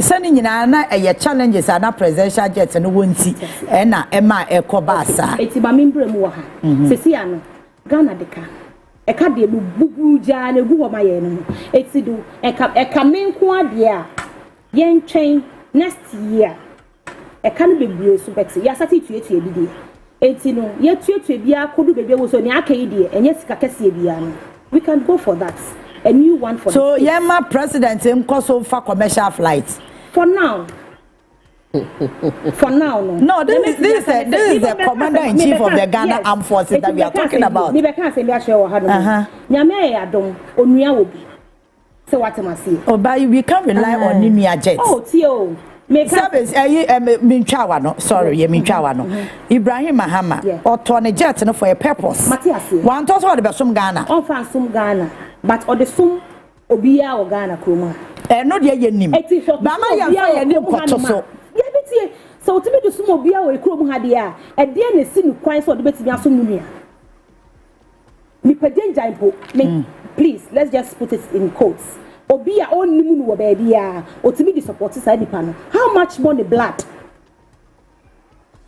Sending in a challenges are not presidential jets and won't and Emma Ekobasa. It's Mamimbre Moha, Ceciano, Ghana Deca. E ka de bubu ja na gu ho maye no etidu e ka menko adea yen twen next year e ka no bebre so bet ya sati tuetu bi de etino ye tuetu bia kodu bebe wo so ni aka yi de enye sika kese bia no we can go for that a new one for so yema president NKOSUO for commercial flights for now. For now, no. This is the commander-in-chief of the Ghana Armed Forces that we are talking about. We can't say we are sure how to. Nyame adom onua obi. So what am I saying? Oh, but we can't rely on Nimia jets. Oh, Tio. Service, Minchawa no. Sorry, Minchawa no. Ibrahim Mahama or Tony Jet no for a purpose. One toss all the Basum Ghana. On Fansum Ghana, but or the sum Obia or Ghana Kuma. No, dear Yenim. Mama, ya name Kotoso. So to me the sumo bia we krom ha dia e de na si nu kwan so de betimi aso nua mi pedenja impo me please let's just put it in quotes obia onnimu nu wo baby a otimi di support side nipa no how much more the blood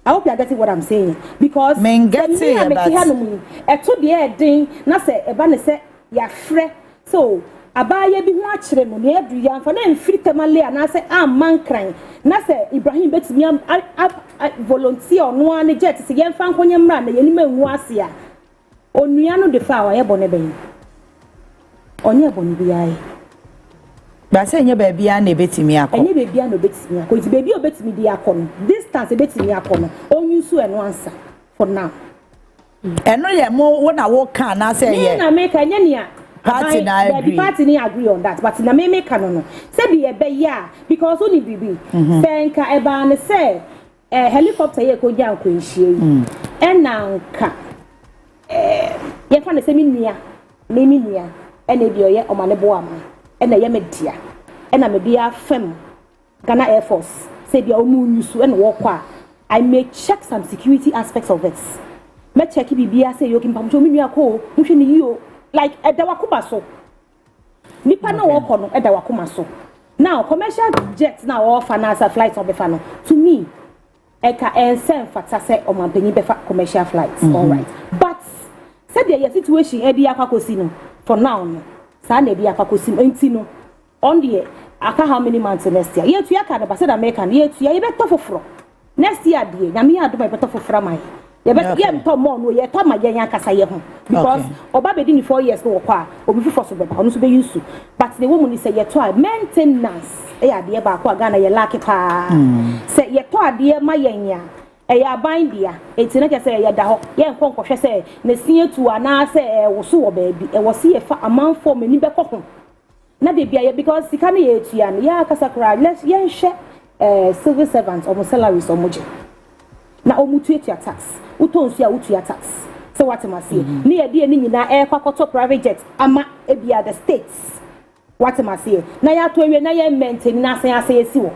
I hope you are getting what I'm saying because men get it to the ending na say eba ne say ya frɛ so abaya bi ho akyere no na edu ya fa na mfiri temale na say amman kran na say Ibrahim betimi volunteer no an jet say yen fa nkonye mra na yenim anwu ase a onua no de fa wa ye bone ben onye bone bi ai ba say nye ba bia na betimi akọ enye be bia na betimi akọ iti baby obetimi di akọ no distance betimi akọ no onyu eno answer for now eno ye mo wo na wo kan na say ye na make anya nia party na agree the party ni agree on that but na me make no say be be ya because only bibi senka eba ne say helicopter ye ko jan ko nhie yi enanka ye fa ne say minia ene bi oye omane bo ama ena ye media ena me bia fem Ghana Air Force say bia omu nyusu ena wo kwa I may check some security aspects of it me check bibia say yo kimpa mcho minua ko nhwe ni yo like edawakuma so nipa na wo ko no edawakuma so now commercial jets na all finance flights on the to me eka ensen fata say omanpanyi be commercial flights all right but say the situation e bi akakosi no for now no sa na bi akakosi enti no on the aka how many months next year yetu ya ka da say American yetu ya be to foforo next year de nyame ya do be to foforo mai ye to more no ye to ma ye akasa ye ho because oba be di 4 years no kwa obi fifo so be ba no so be use but the woman is say ye to maintenance e ade ba kwa Ghana ye lack pa say ye to ade ma yenya e ya ban dia enti na ke say ye da ho ye nkonko hwe say na sie tu ana say wo so wo ba bi e wo se ye fa amanfo mani be kokon na de bia ye because sika na ye tu ya no ya akasa kra let's ye nhwe civil servants or salaries or moje na omutu etia tax utonsu ya utu ya tax so what am I saying ni ye de ni nyina e kwakoto private jet ama ebia the states what am I saying na ya to ewe na ye maintain na asan asa esi wo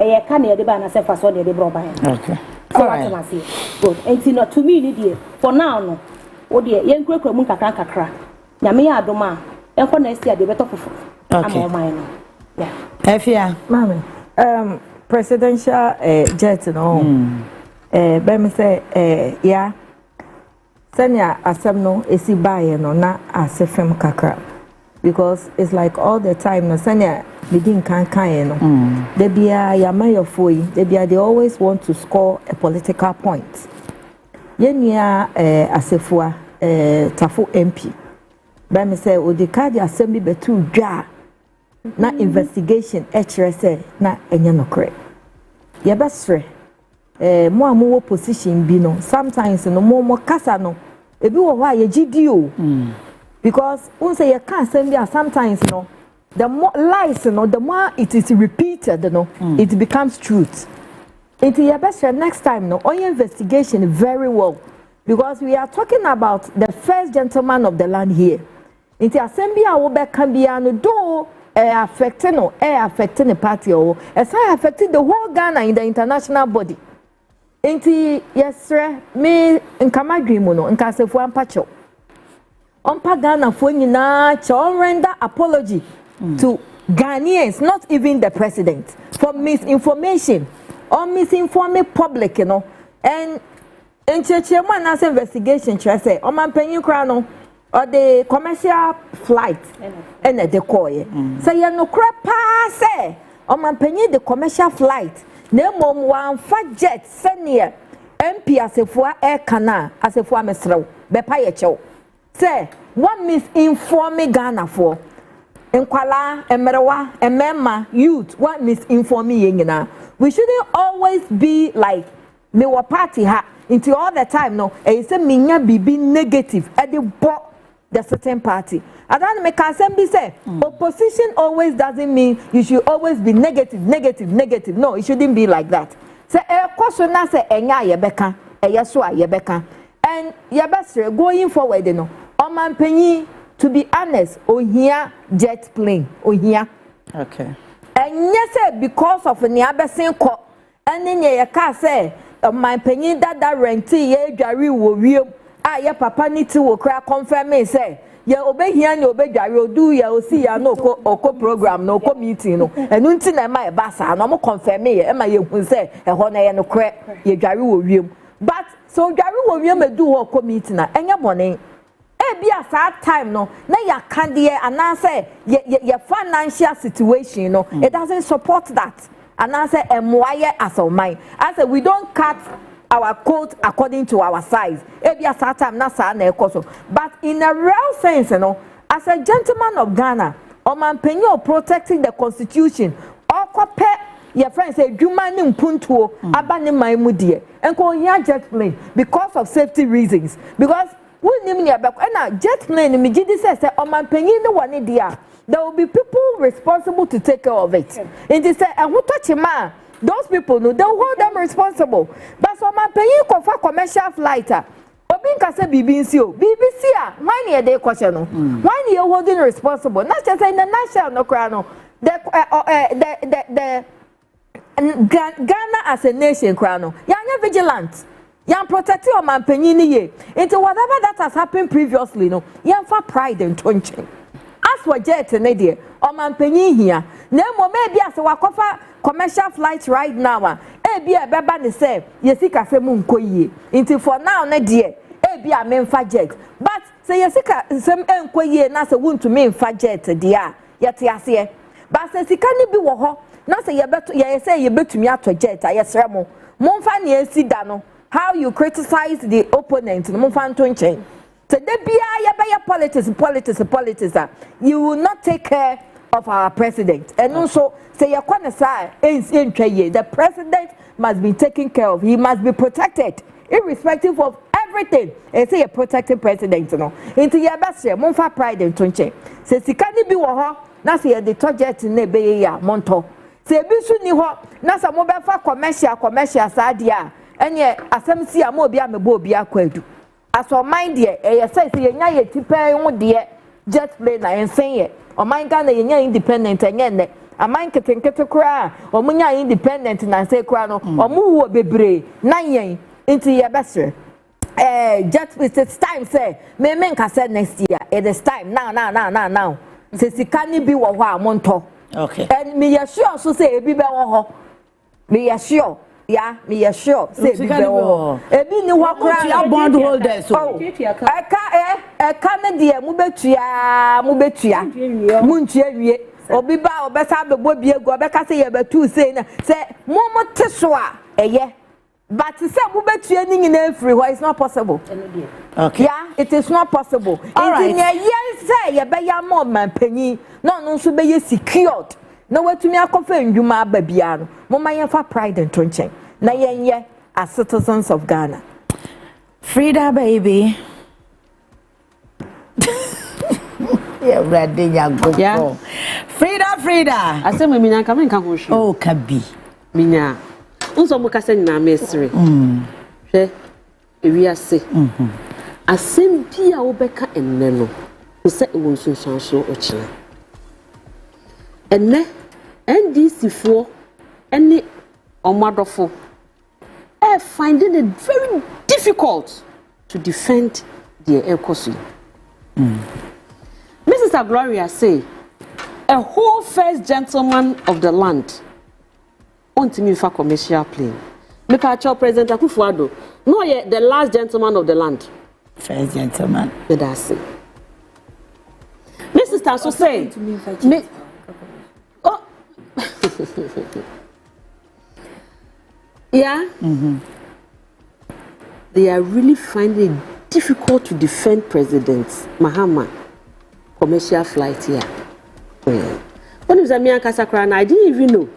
e ye ka na ye de ba na se fa so de bro ba okay so what am I saying good enti no to me ni de for now no o de ye nkrekra mu kakra nyame ya adoma enko na esi ade beto fufu ama o man no yeah efia mama presidential jet no be me say ya senya asem no esi baye no na asefem kakra because it's like all the time no senya begin kan no they be ya mayofoi they always want to score a political point yenia asefua tafo MP be me say odikadi asem bi betu dwa na investigation say na enye nokre ye besre mo amuwo position bi no sometimes no mo kasa no ebi wo ho aye gidio because one say you can't send me sometimes no the more lies no the more it is repeated no it becomes truth it is best next time no on your investigation very well because we are talking about the first gentleman of the land here it assembly a be can be an do affecting the party or affecting the whole Ghana in the international body. Enti yesre me nkamadwi mu no nkasefo ampacho onpa Ghana fo nyina cho render apology to Ghanaians, not even the president, for misinformation or misinforming public, you know. And in Chechema as investigation say omanpanyin kra no or the commercial flight and the decoy say you no kra pa say omanpanyin the commercial flight na mom wan fa jet senior MP asefua air kana asefua mesrew be pa ye chew say what misinforming Ghana for enkwala emerewa emema youth what misinforming yengina we shouldn't always be like me wa party ha into all the time no e say minya bibi negative e dey bo the certain party I don't make assembly say opposition always doesn't mean you should always be negative. No, it shouldn't be like that. Say question na say enya yebeka, yeso yebeka. And yebesre going forward no. Omanpanyi to be honest, ohia jet plane, ohia. Okay. And yes because of ni abesen ko. And then ye ka say omanpanyi that renti ye dware wo wiem. Ah ye papa ni ti wo kra confirm me say ye obehia ne obedware odu ye osi ya no oko program no oko meeting no enu nti na ma e basa no mo confirm ye e ma ye hu se e ho na ye no kre ye dware wo wiem but so dware wo wiem edu ho oko meeting na enye bone e bia sa time no na ya kande anase ye financial situation no it doesn't support that anase emwaye as of mine I say we don't cut our coat according to our size e bia sa time na sa na ekoso but in a real sense no as a gentleman of Ghana Oman penyo protecting the constitution okope your friend say dwuma ni mpuntuo aba ni man mu de enko here jet plane because of safety reasons because we nim near back na jet plane me gidi say Oman penyi ni woni dia there will be people responsible to take care of it and they say who touch ma those people no they hold them responsible but so Oman penyi ko fa commercial flighter obi nka say BBC a why near they question no why near holding responsible not just in the national no cry no the Ghana as a nation cry no yanya vigilant yan protect your man penyi ni ye into whatever that has happened previously no yan fa pride and tonching as for jet ne de o man penyi hia na mo maybe as wakofa commercial flight right now e bia beba ne say yesika se mu nkoyie into for now ne de e bia me mfa jet but say yesika sem enkoyie na say wuntu me mfa jet de a yete ase but say sika ni bi wo ho na say ye say ye betumi ato jet a yesre mo mfa ne asida no how you criticize the opponent no mfa nto nchen so de bia ye be politics you will not take care of our president and also say you kwana say the president must be taken care of he must be protected irrespective of everything and say a protected president no into your best mfa pride and tonche say sika ni bi wo ho na say the budget na be ya monto say bi su ni ho na say mo be fa commercial sadia enye asem si am obi amebo obi akwadu aso mind de e say yenya ye tipen ho de jet plane na ensen ye o mind Ghana yenya independent enye ne aman ketenkete kura o munya independent na say kura no o mu wo bebre na yen into ye best jet it's time say me nka say next year it is time now say sikani bi wo ho amonto okay and me ye sure so say ebi be wo ho me ye sure yeah, me sure. Say be wo. Ebi ni wa kura ya bond holder so. Eka na de mu betua. Mu ntua wie. Obi ba obesa be bo bie go obeka say ye betu say na. Say mo te so a eye. But say mu betua ni nyina free, it's not possible. Okay. Yeah, it is not possible. All right. Yes say ye be ya mo man panyi. No so be ye secured. No wetumi akofa ndwuma ababia no moma yenfa pride and tonchen na yenye as citizens of Ghana. Frida baby. Yeah, ready ya go. Yeah. Frida. Asema minya ka menka ho hwe. Oh, kabi. Minya. Unso mo kasa nyina mesre. Hwe ewiase. Asem bia wo beka enne no. Se e won sunsanso o kire. Enne NDC for any omadofo finding it very difficult to defend the NKOSUO. Mrs. Gloria say a whole first gentleman of the land want me for commercial plane. Me pacho President Akufo-Addo no ye the last gentleman of the land. First gentleman. That's say. Mrs. Taso say me yeah. They are really finding it difficult to defend President Mahama commercial flight here. When was Amia Kasakran, I didn't even know.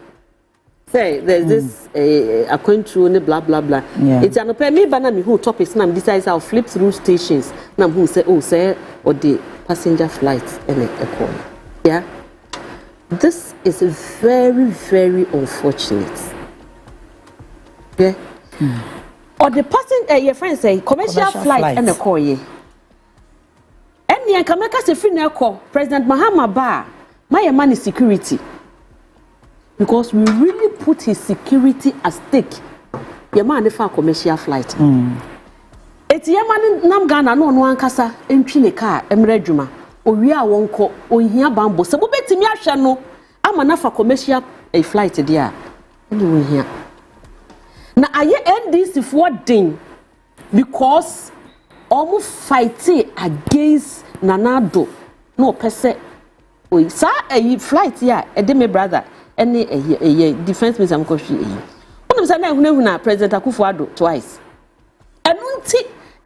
Say there's this a control blah blah blah. Yeah. It's an open me banana who topics now decides I'll flip through stations. Now who say or the passenger flights and a call. Yeah. This is very, very unfortunate. Yeah. Or the person, your friend say commercial flight and a call ye. And you can make us a free call. President Mahama Ba, my man is security. Because we really put his security at stake. Your man is for commercial flight. It's your man in Nam Ghana no one kasa entry the car emre juma. owi a wonko ohia bambo se bo betimi ahwe no ama na fa commercial a flight dia ene ohia na aye NDC for din because omu fight against nanado no pese oyi sa a flight ya ede me brother ene a defense minister mkohwe eyi onum say na ehuna president Akufo-Addo twice enunti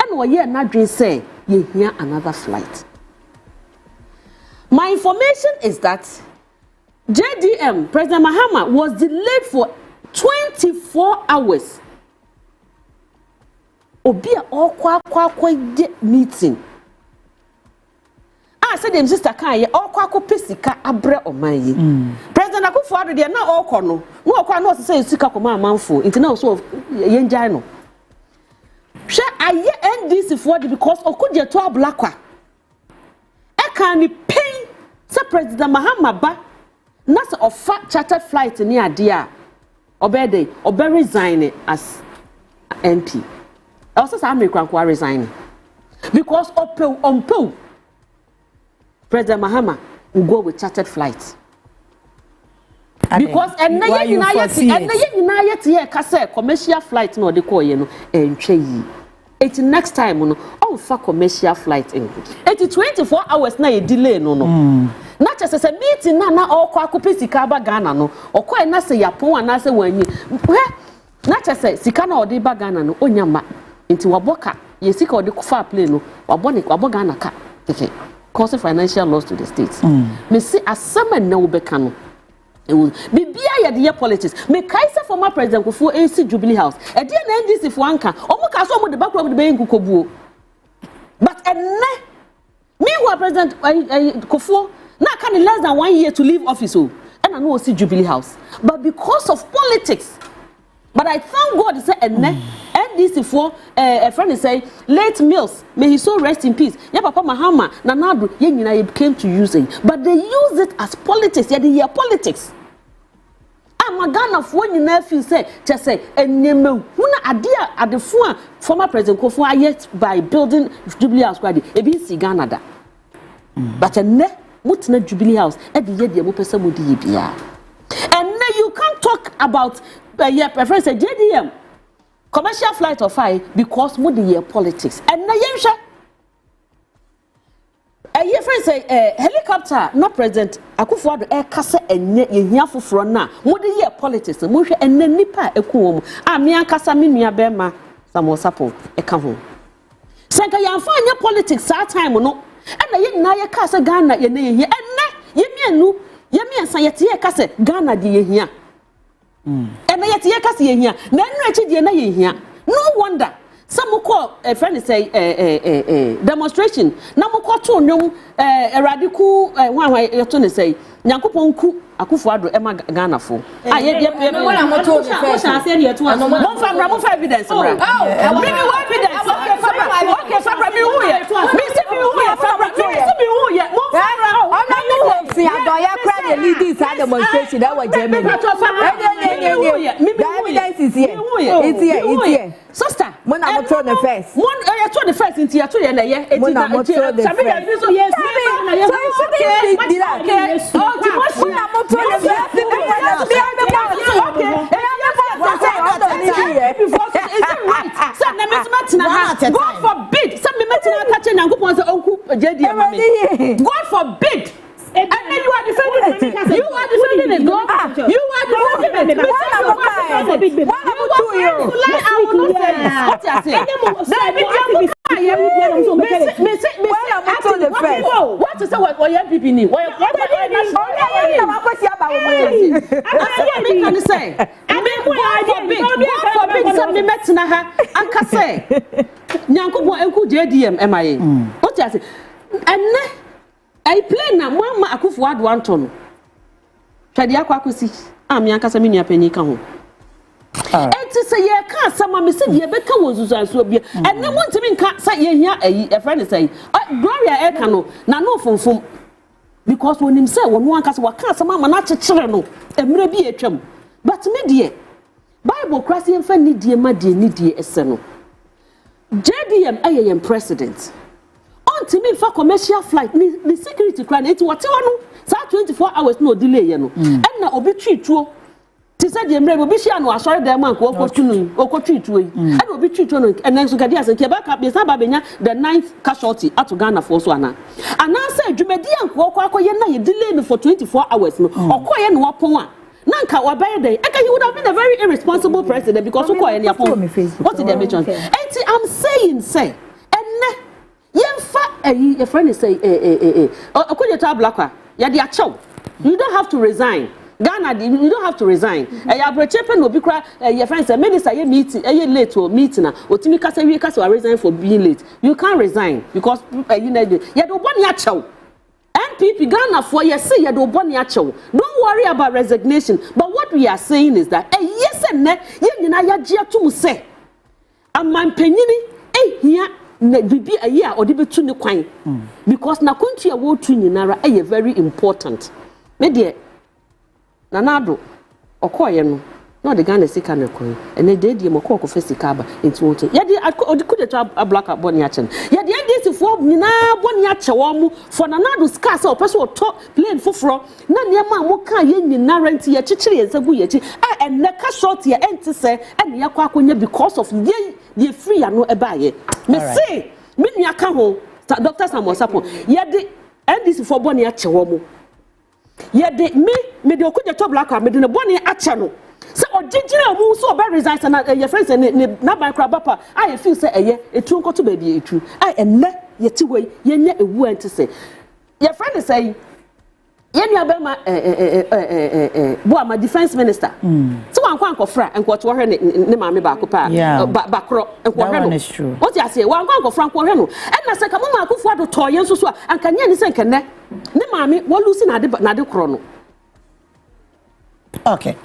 ene oye na dwen say ye hia another flight. My information is that JDM, President Mahama, was delayed for 24 hours. Obia okwa meeting. I said them sister kan ye okwa pesika abre oman ye. President Akufo-Addo dey na okwa no. No okwa no say sika koma amanfo. Nti na so ye njai no. Hwe aye NDC for because okudie to ablakwa. E kan ni pain say President Mahama ba na say offer chartered flight ni ade a obede obe resign as MP. Also say American resign because ompel President Mahama will go with chartered flights. Because and yet here kase commercial flight no de call ye no entwe yi. It next time no on for commercial flight in. It 24 hours na ye delay no. Na just say meeting na okwa akopɛ sika ba Ghana no. Okwa na say yapon na say wanyi. Na just say sika na ode ba Ghana no onyama. Nti waboka ye sika ode kufa plane no wabo Ghana ka. Okay. Cause financial loss to the states. Me see asama na ubeka no. Bibia ya de politics. Me kaisa former president Kofo AC Jubilee House. E dey na NDC for anka. Omo ka so omo de back of the be nkukobuo. But enne meanwhile President Kofo na can less than 1 year to leave office and I know see Jubilee House. But because of politics. But I thank God say enne NDC for a friend say late Mills may he so rest in peace. Ya papa Mahama na nadu ye nyina came to use it. But they use it as politics. Yeah, they hear politics. Ghana for nyina feel say just say eneme huna adia adefo a former president Kofo ayet by building Jubilee House kwade e bi si Ghana da. But enne mutna Jubilee House e de ye de mo pesa mo di bia. And now you can't talk about preference JDM commercial flight of fire because more the year politics. And now yensha a friend say helicopter not President Akufo-Addo air kase enye yehia foforo na more the year politics mo hwe enne nipa ekuom a me ankasa me nua bema samosapo e ka ho senka yamfa anya politics that time no and ye na ye kase Ghana ye na yehia enne ye mienu ye miensa ye tie kase Ghana de yehia enne ye tie kase yehia na enu echi de na yehia no wonder some call a friend say demonstration na mo call to nyom radical wan ye to ne say Nyankopon ku Akufo-Addo e ma Ghana fo aye de pe no na mo to say de to mo fa evidence bra bring me evidence okay fa me who ye me see me who ye fa me see me who ye mo fa na you see adoya cry the leaders at demonstration that was Germany the evidence is here it's here sister when I'm to the first one you to the first into to ye na ye eti na yes God forbid some me metina catch Nyankopon say onku JDM God forbid and then you are defending it. You are defending it, God. You are defending it. I will not say this. What you say? What to say? What you people need? What you say? God forbid some me metina ha anka say Nyankopon enku JDM MIA. What you say? And I play na mama Akufo-Addo Anton. Twade akwakosi. Me ankasa me nua pani ka ho. Enti say ye ka sama me se ye beka wozuzu anso bia. Enne wontimi nka say ye hia ayi e friend say. Gloria e ka no na no fonfom. Because when him say wonu ankasa wa ka sama ma na chekere no. Emre bi etwam. But me de Bible krasi emfa ni die ma die ni die ese no. JDM ayem president. want me for commercial flight the security crane it what no 24 hours no delay ye no and na obi twitwo ti said the emre obi shia no asori dem man ko twitwo yi and obi twitwo no and then so gadi asenke ba ka be ba benya the 9th casualty at Ghana for so ana say dwumadi anko akoye na ye delay me for 24 hours no okoye no wapon a nanka wabaye dey he would have been a very irresponsible president because okoye ne yapon what did they mention I'm saying say enne yemfa your friend is say okoye to blacka ya dey achew you don't have to resign Ghana, you don't have to resign. I no be cry. Your friends say minister you meeting, you late or meeting na. Otimi kase we kase resign for being late. You can't resign because you know you do boni achew. NPP Ghana for you say you do boni achew. Don't worry about resignation. But what we are saying is that yes and ne you na ya gia to say. Amman penyini here na bibi aye or be tu ne kwan. Because na kunti awo tu nyinara very important. Me dear Nanado okoye no na de Ghana sika na koyi ene de die moko ko fesika ba enti wote ye de odikude to ablaka boni achen ye de ndc fo nyina boni ache wo mu for Nanado sika se opeso to plane foforo na niam mo ka ye nyina rent ye chichire ye sagu ye chi ene ka short ye enti se ene ye kwa akonya because of ye free no eba ye me say me nua ka ho Dr. Samuel Sapo ye de ndc fo boni ache wo mu ye de me de okuja to black me de ne boni ache no se ogigire mu so oba resign na your friends na by kra papa I feel say etu nkoto ba bi etu enne ye ti we ye nya ewu ante se your friend say ye nua ba ma Boama defense minister so wan kwa nkofra enkoto wo hwe ne maame ba ko pa bakro enko hwe no what you say wan kwa nkofra enko hwe no enna se kamo ma akofo ado to ye nso so ankanya ni se nkene ne maame wo lusi na de kro no. Okay.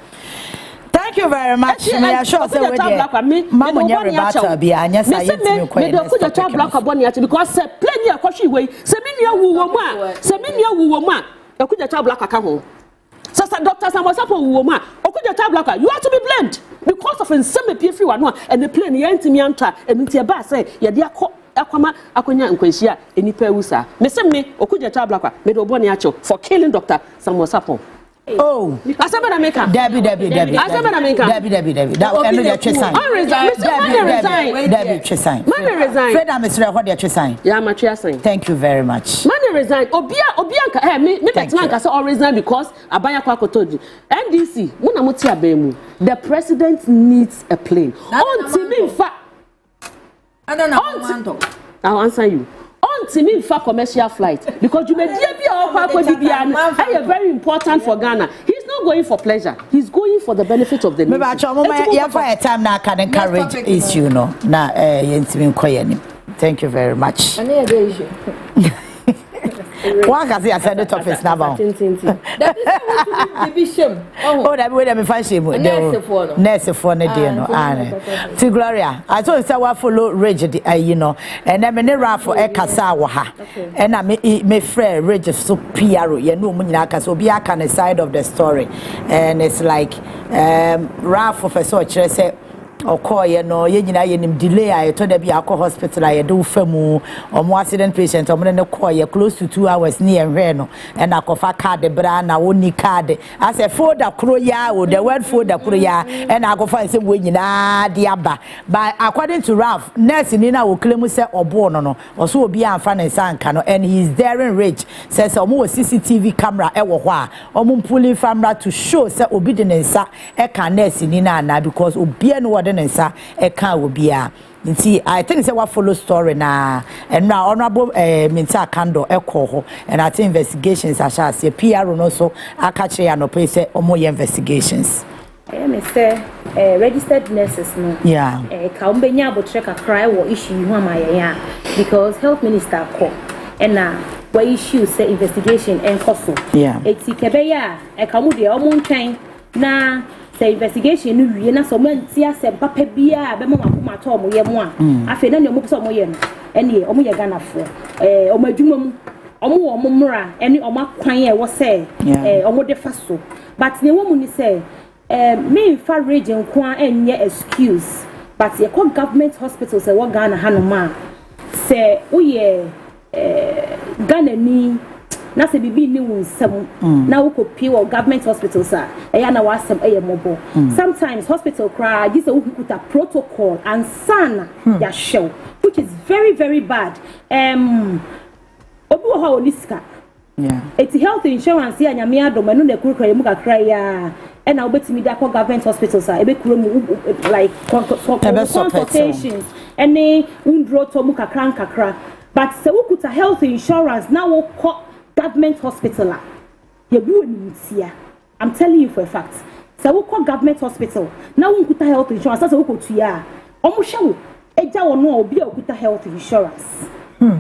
Thank you very much. Me assure say we dey. Mama nyere bata bi anya say yetimi ko. Me dey kuja to black aboni ati because say plane ya kwhwe we say me nua wuwo mu a say me nua wuwo mu a ekuja to black aka ho. Sasa Dr. Samuel Sapo wuwo mu a okuja to black you have to be blamed because of nseme pie free wa no and the plane ya ntimi anta enti e ba say ye dey akwama akonya nkwanhia enipa ewusa me say me okuja to black me dey oboni acho for killing Dr. Samuel Sapo. Oh, Asabana Meka. Debbie. Asabana Meka. Debbie. That end the Chesign. Debbie Chesign. Man resign. Fred Amisra what the Chesign. Yeah, my Chesign. Thank you very much. Man resign. Obianka me betanka say all resign because Abaya Kwako told you. NDC, muna muti abemu. The president needs a plane. On TV fa. I don't know. I'll answer you. To me for commercial flight because you may be very important for Ghana. He's not going for pleasure. He's going for the benefit of the nation. For time now can encourage issue no. Na thank you very much. One can see I said the topics now. Oh, that way, me find shame. Nurse for the day, no. To Gloria, I told you I follow rigid, you know, and I'm in a raft for a casawa, and I may friend rigid so PR, you know, Munaka, so be a kind of side of the story, and it's like Ralph Professor say. Okoye no ye nyina ye nim delay I to da bi akọ hospital I do famu omo accident patient omo ne koye close to 2 hours near hwe no and akofa card bra na woni card as a folder kro ya o the word folder kro ya and akofa say we nyina de aba but according to Ralph nurse ni na wo claim say obo no oso obi amfa ne sanka no and he is daring rich says omo CCTV camera e wo ho a omo pulling camera to show say obi de nsa e ka nurse ni na because obi e no nsa e kan obia nti I think say what follow story na and now honorable Minta Kando e ko ho and I think investigations are shall say PR no so aka kire ya no pay say omo investigations me say registered nurses no ka umbenya abotre kakra wo issue hu amaye because health minister ko and na we issue say investigation NKOSUO eti kebeya e ka mu de omo ntwen na say investigation no wie na so man ti asem papa bia be mama kuma to omo ye mu a afi na ne omo so omo ye no ene omo ye Ghana fo omo adwuma mu omo mra ene omo kwan e wo say omo de fa so but ne wo mu ni say me fa region kwa enye excuse but ye government hospitals e wo Ghana hanoma say wo ye Ghana ni na se bibi ni wunsam na wo kopi wo government hospitals a eya na wasem eye mobo sometimes hospital cry this wo kuta protocol and sana ya show which is very very bad obi wo ha oliska it's health insurance ya nyame adom eno na kurukra yemu kakra ya e na obetimi da ko government hospitals a ebe kuro mu like consultations any undro to mu kakra but se wo kuta health insurance na wo ko government hospital you do in I'm telling you for a fact. So we call government hospital. Now we put health insurance. That's what we go to ya. Almost show. Eja or no be a put health insurance.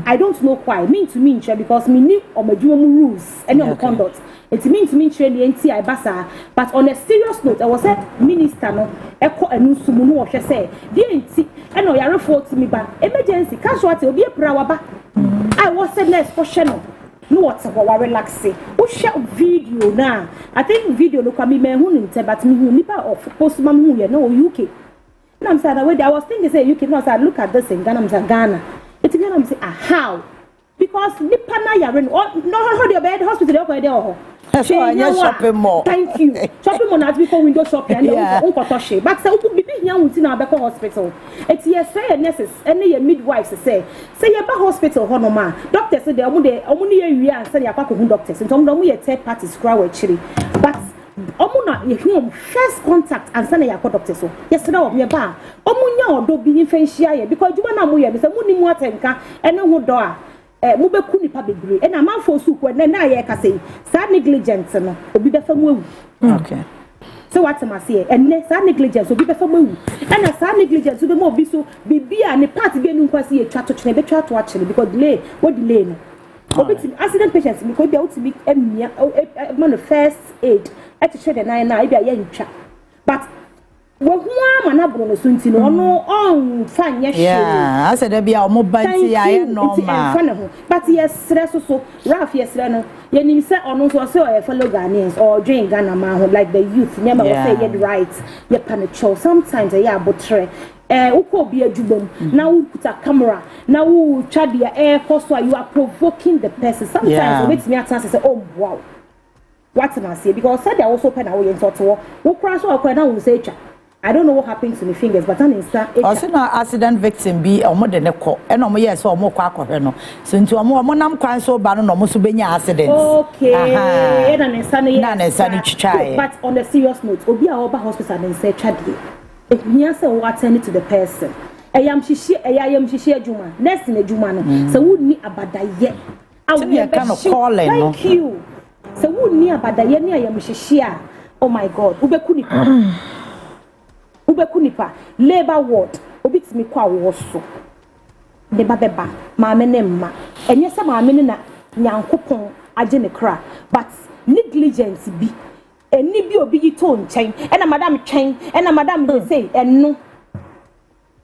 I don't know why. Mean to mean because me need or my rules any of the conduct. It means to mean the NTI basa. But on a serious note, I was a minister no. Echo and no sumu no she say. The NT. I know you refer to me ba emergency casualty obi e prawaba. I was said less question. No what's about relaxing. Who share video now? I think video no can be me who but me who nipa of post mam who you know UK. And I'm saying I was thinking say UK no say look at this in Ghana I'm saying Ghana. It's Ghana I'm say how? Because nipa na ya no how the bed hospital go there. So I just shopping mall. Thank you. Shopping mall not before window shopping and unko but say uku bibi hia wuti na be hospital. It's yes say nurses and your midwives say you ba hospital ho no ma. Doctors say they omu ne wi an say yakwa ko doctors. Ntom do mu ye third parties kra wa chiri. But omu na ye hu first contact and say yakwa doctors so. Yes na omu ye ba. Omu nya odo bi infentia ye because juma na mu ye say mu ni mu atenka ene ho do a mu be ku nipa bebre e na manfo su ko na ye ka say sa negligence no obi be fa mu ewu okay so what am I say and sa negligence obi be fa mu ewu e na sa negligence obi mo obi so bibia ne part be nu kwase ye twa to chene be twa to achele because delay what delay no obi accident patients me ko bia utimi emia man first aid e to share na e bia ye ntwa but we who am na bro no sunti no no on fan ye yeah I said there be a mobile ya normal but yes stress so Ralph yes no ye nim say ono so say fellow Ghanaians or join Ghana man like the youth never say ye right ye panic sometimes ye abotre uko bi adubom na wo put a camera na wo twa dia air cost you are provoking the person sometimes wait me at say oh wow what am I say because said they also pen away in sort of wo crash or kwa na wo say twa I don't know what happened to my fingers, but I'm inside. Also, no accident victim be or more than a call, and no yes or more quack or no. Since you are more monam can so bad no more subenya accidents. Okay, and sunny child. But on a serious note, Obi Aoba hospital and say chadi. If me answer what send it to the person. I am shishi juma. Next in a juma no. So would me abada yet. I will be kind of calling. Thank you. So would me abada yet near yam shishia. Oh my God, ube kunipa. Ubekunipa labor ward obitimi kwa woso de babeba maame ne mma enye se maame ne na nyankopon age ne kra but negligence bi eni bi obi yito nchen ena madam twen ena madam dey say eno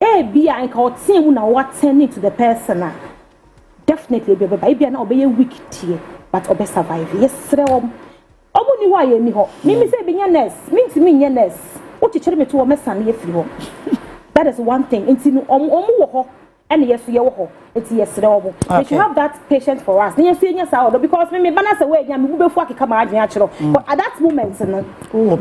bi a nka otin wu na what turning to the person definitely be baba bi na obeye weak tie but obe survive yes re omu ni wa ye ni ho mimi say bi nya nurse mintimi nya nurse what you tell me to a mess and that is one thing. It's in and yes, you it's yes, they should have that patience for us. Then you yes, out because me balance away, you move before I come out natural. But at that moment,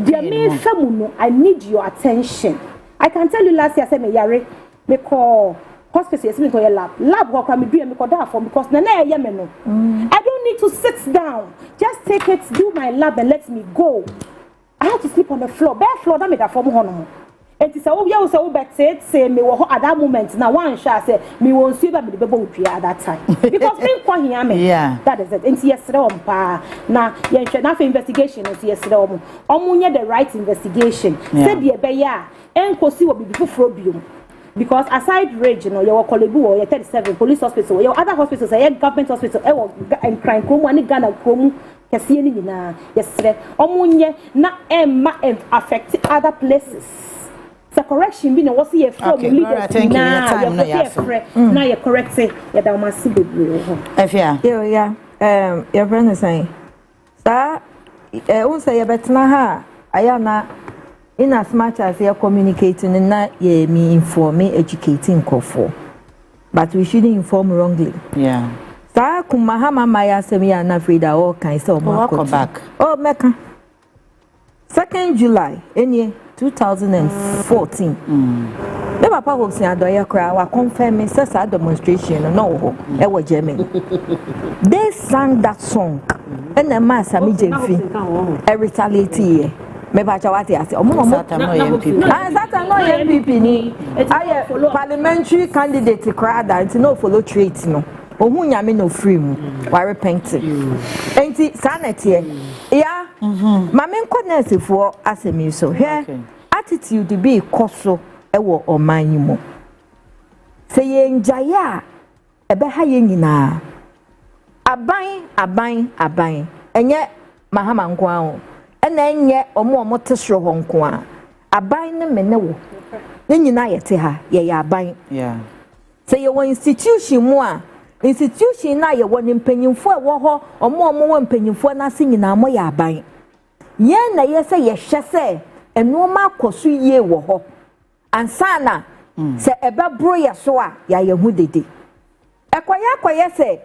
dear me, someone, I need your attention. I can tell you last year, I said, me yare, me call hospital, yes, me call your lab work, I'm doing me call that for because I don't need to sit down. Just take it, do my lab, and let me go. I have to sleep on the floor. Bare floor that made that form hono. It is oh yeah so bet say me wo at that moment now one shall say me won see ba me the baby at that time because me kwa here me that is it enti yesre om pa na ye hwe na for investigation is yesre om omunye the right investigation say the be ya NKOSUO bibi foforo biom because aside rage you know your kolebu or your 37 police hospital your other hospitals your government hospital e wo and crime krom ani Ghana krom kese ni nyina yesre omunye na emma affect other places so correction be no was here from leaders na na you correct say ya da ma sibebre ho afia your friend is saying sa say ya betna ha ayana in as much as you are communicating and not me inform me educating for but we shouldn't inform wrongly Mahama Maya Semia na Frida all kinds of welcome back. Oh Mecca. 2nd July, any 2014. The papa was saying Adoya Kra wa confirm says a demonstration no e was Germany. They sang that song and the mass ami Jemfi e retaliate me ba chawati ase omo MPP. Satan no MPP ni aye parliamentary candidate kra that no follow trait no ohun nyame no free mu wa repent enti sanete ya mame nkonese fo asemi so he attitude be koso ewo oman yi mu se ye njaya ebe ha ye nyina aban enye mahama nko aho ena enye omo tesro ho nko a aban ne mene wo ne nyina yete ha ye ya aban se ye wo institution mu a institution na ye wo ne mpanyimfo ewo ho omo wo mpanyimfo na se nyina mo ya aban ye na ye se ye hye se eno ma koso ye wo ho ansana se ebe bro ye so a ya ye hu dede ekoye se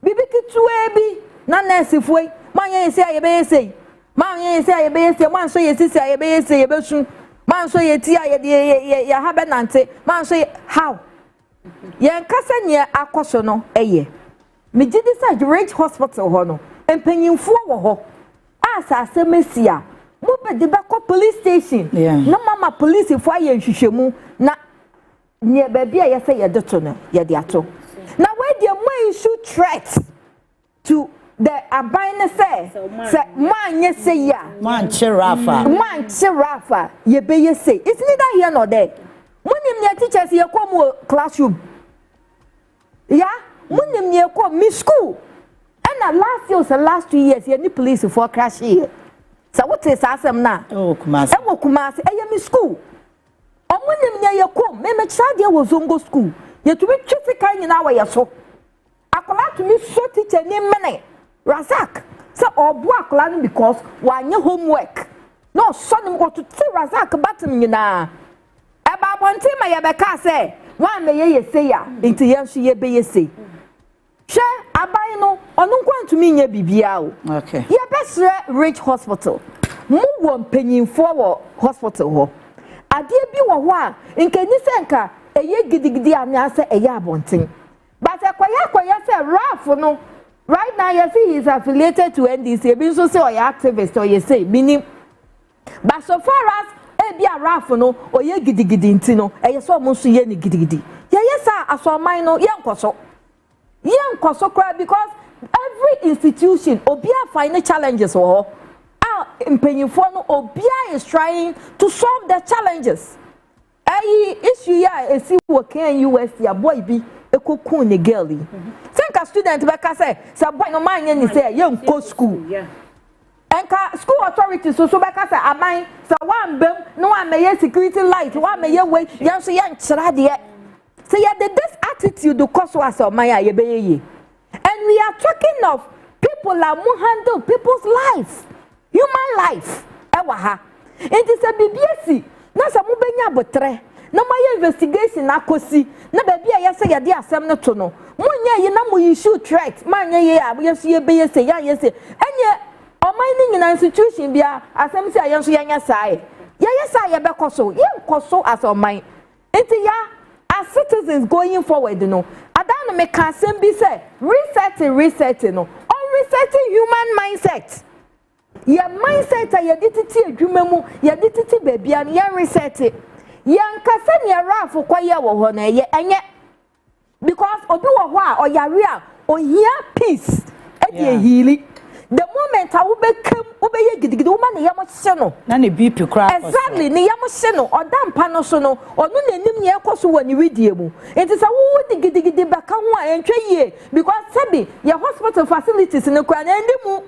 bibi kituwe bi na nesifoi man ye se ye be se man ye se ye be se man so ye sisi ye be se ye be su man so ye ti ye ha be nante man so how ye nkasa ne akoso no eye me gidi sa Great Hospital ho no empanyimfo wo ho asa asemesia mo be de be ko police station na mama police fo aye nhwehwemu na ne ba bia ye se ye de to no ye de ato na we de mo issue threat to the abine say man ye say ya man chirafa ye be ye say it's neither here nor there munim ne teachers ye come classroom ya munim ne come me school and last 2 years ye ni police for crash here so what is asem na kumasi e ye me school omunim ne ye come me child ye was zongo school ye to be twiti kan nyina wa ye so akola to me so teacher ni mene Razak so obu akola no because wanye homework no so nim go to Razak batim nyina e ba bonti ma ye be ka say wa me ye say ya enti ye so ye be ye say hwe abai no onu kwantu mi nya bibia o okay ye be Rich Hospital mu wo mpanyimfo wo hospital ho ade bi wo ho a nkeni senka eye gidigidi anya say eye abonten but akoya say Raf no right now you see he's affiliated to NDC ebi so say oya activist or you say meaning but so far as e bia Raf no oye gidigidi nti no eye so mo so ye ni gidigidi ye sa asoman no ye nkoso kra because every institution obia find challenges or impanyimfo no obia is trying to solve the challenges issue ya esi wo kan university boy bi ekokun ne girl yi think a student be ka say boy no man yen ni say ye nko school enka school authorities so be ka say aban say wan bem no wan meye security light wan meye way yen so yen kira de say ya this attitude do cause was o man ye be ye and we are talking of people that mo handle people's life human life ewa ha it is a BBS na sa mo benya botre na my investigation akosi na ba bia ye say ye de asem ne to no munya ye na mo issue threat man ye ye so ye be ye say ya ye say enye oman ni nyina institution bia asem say ye so ye nya sai ye say ye be koso ye nkoso as oman enti ya as citizens going forward no adan me ka asem bi say resetting no on resetting human mindset your mindset ye dititi adwuma mu ye dititi babia ye reset it yankasa ne Raf kwaye wo ho na ye enye because obi wo ho a oyare a ohia peace e dey healing the moment a wo bekam wo be ye gidigidi wo ma ne yam hye no na ne BP kra exactly ne yam hye no odampa no so no onu nanim ne ekoso wo ne widie mu enti sa wo di gidigidi baka ho a entwe ye because sabi your hospital facilities ne kwa na ndimu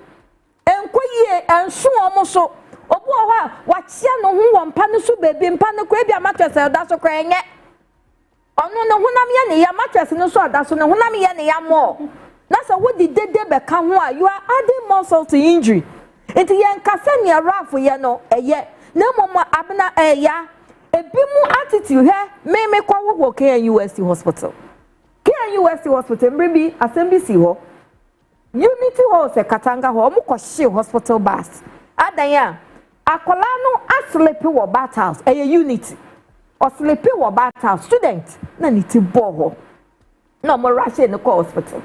enkoyie enso omo so obu owa wachia no hu wo mpa no so bebi mpa no kwa bia mattress da so kwa enye onu no hunam ye ne ya mattress no so da so no hunam ye ne ya mo na so wo di dede be ka ho a you are adding more salt to injury enti ye nkasa ne Raf ye no eye na momo abna eya ebi mu attitude he me kwa wo KNUST hospital mrebi assembly si ho Unity Hall se Katanga Hall mu ko hospital bus adan ya akola no asleep wo battles e unity o sleep wo battles student na ni ti bo ho na mo rush in ko hospital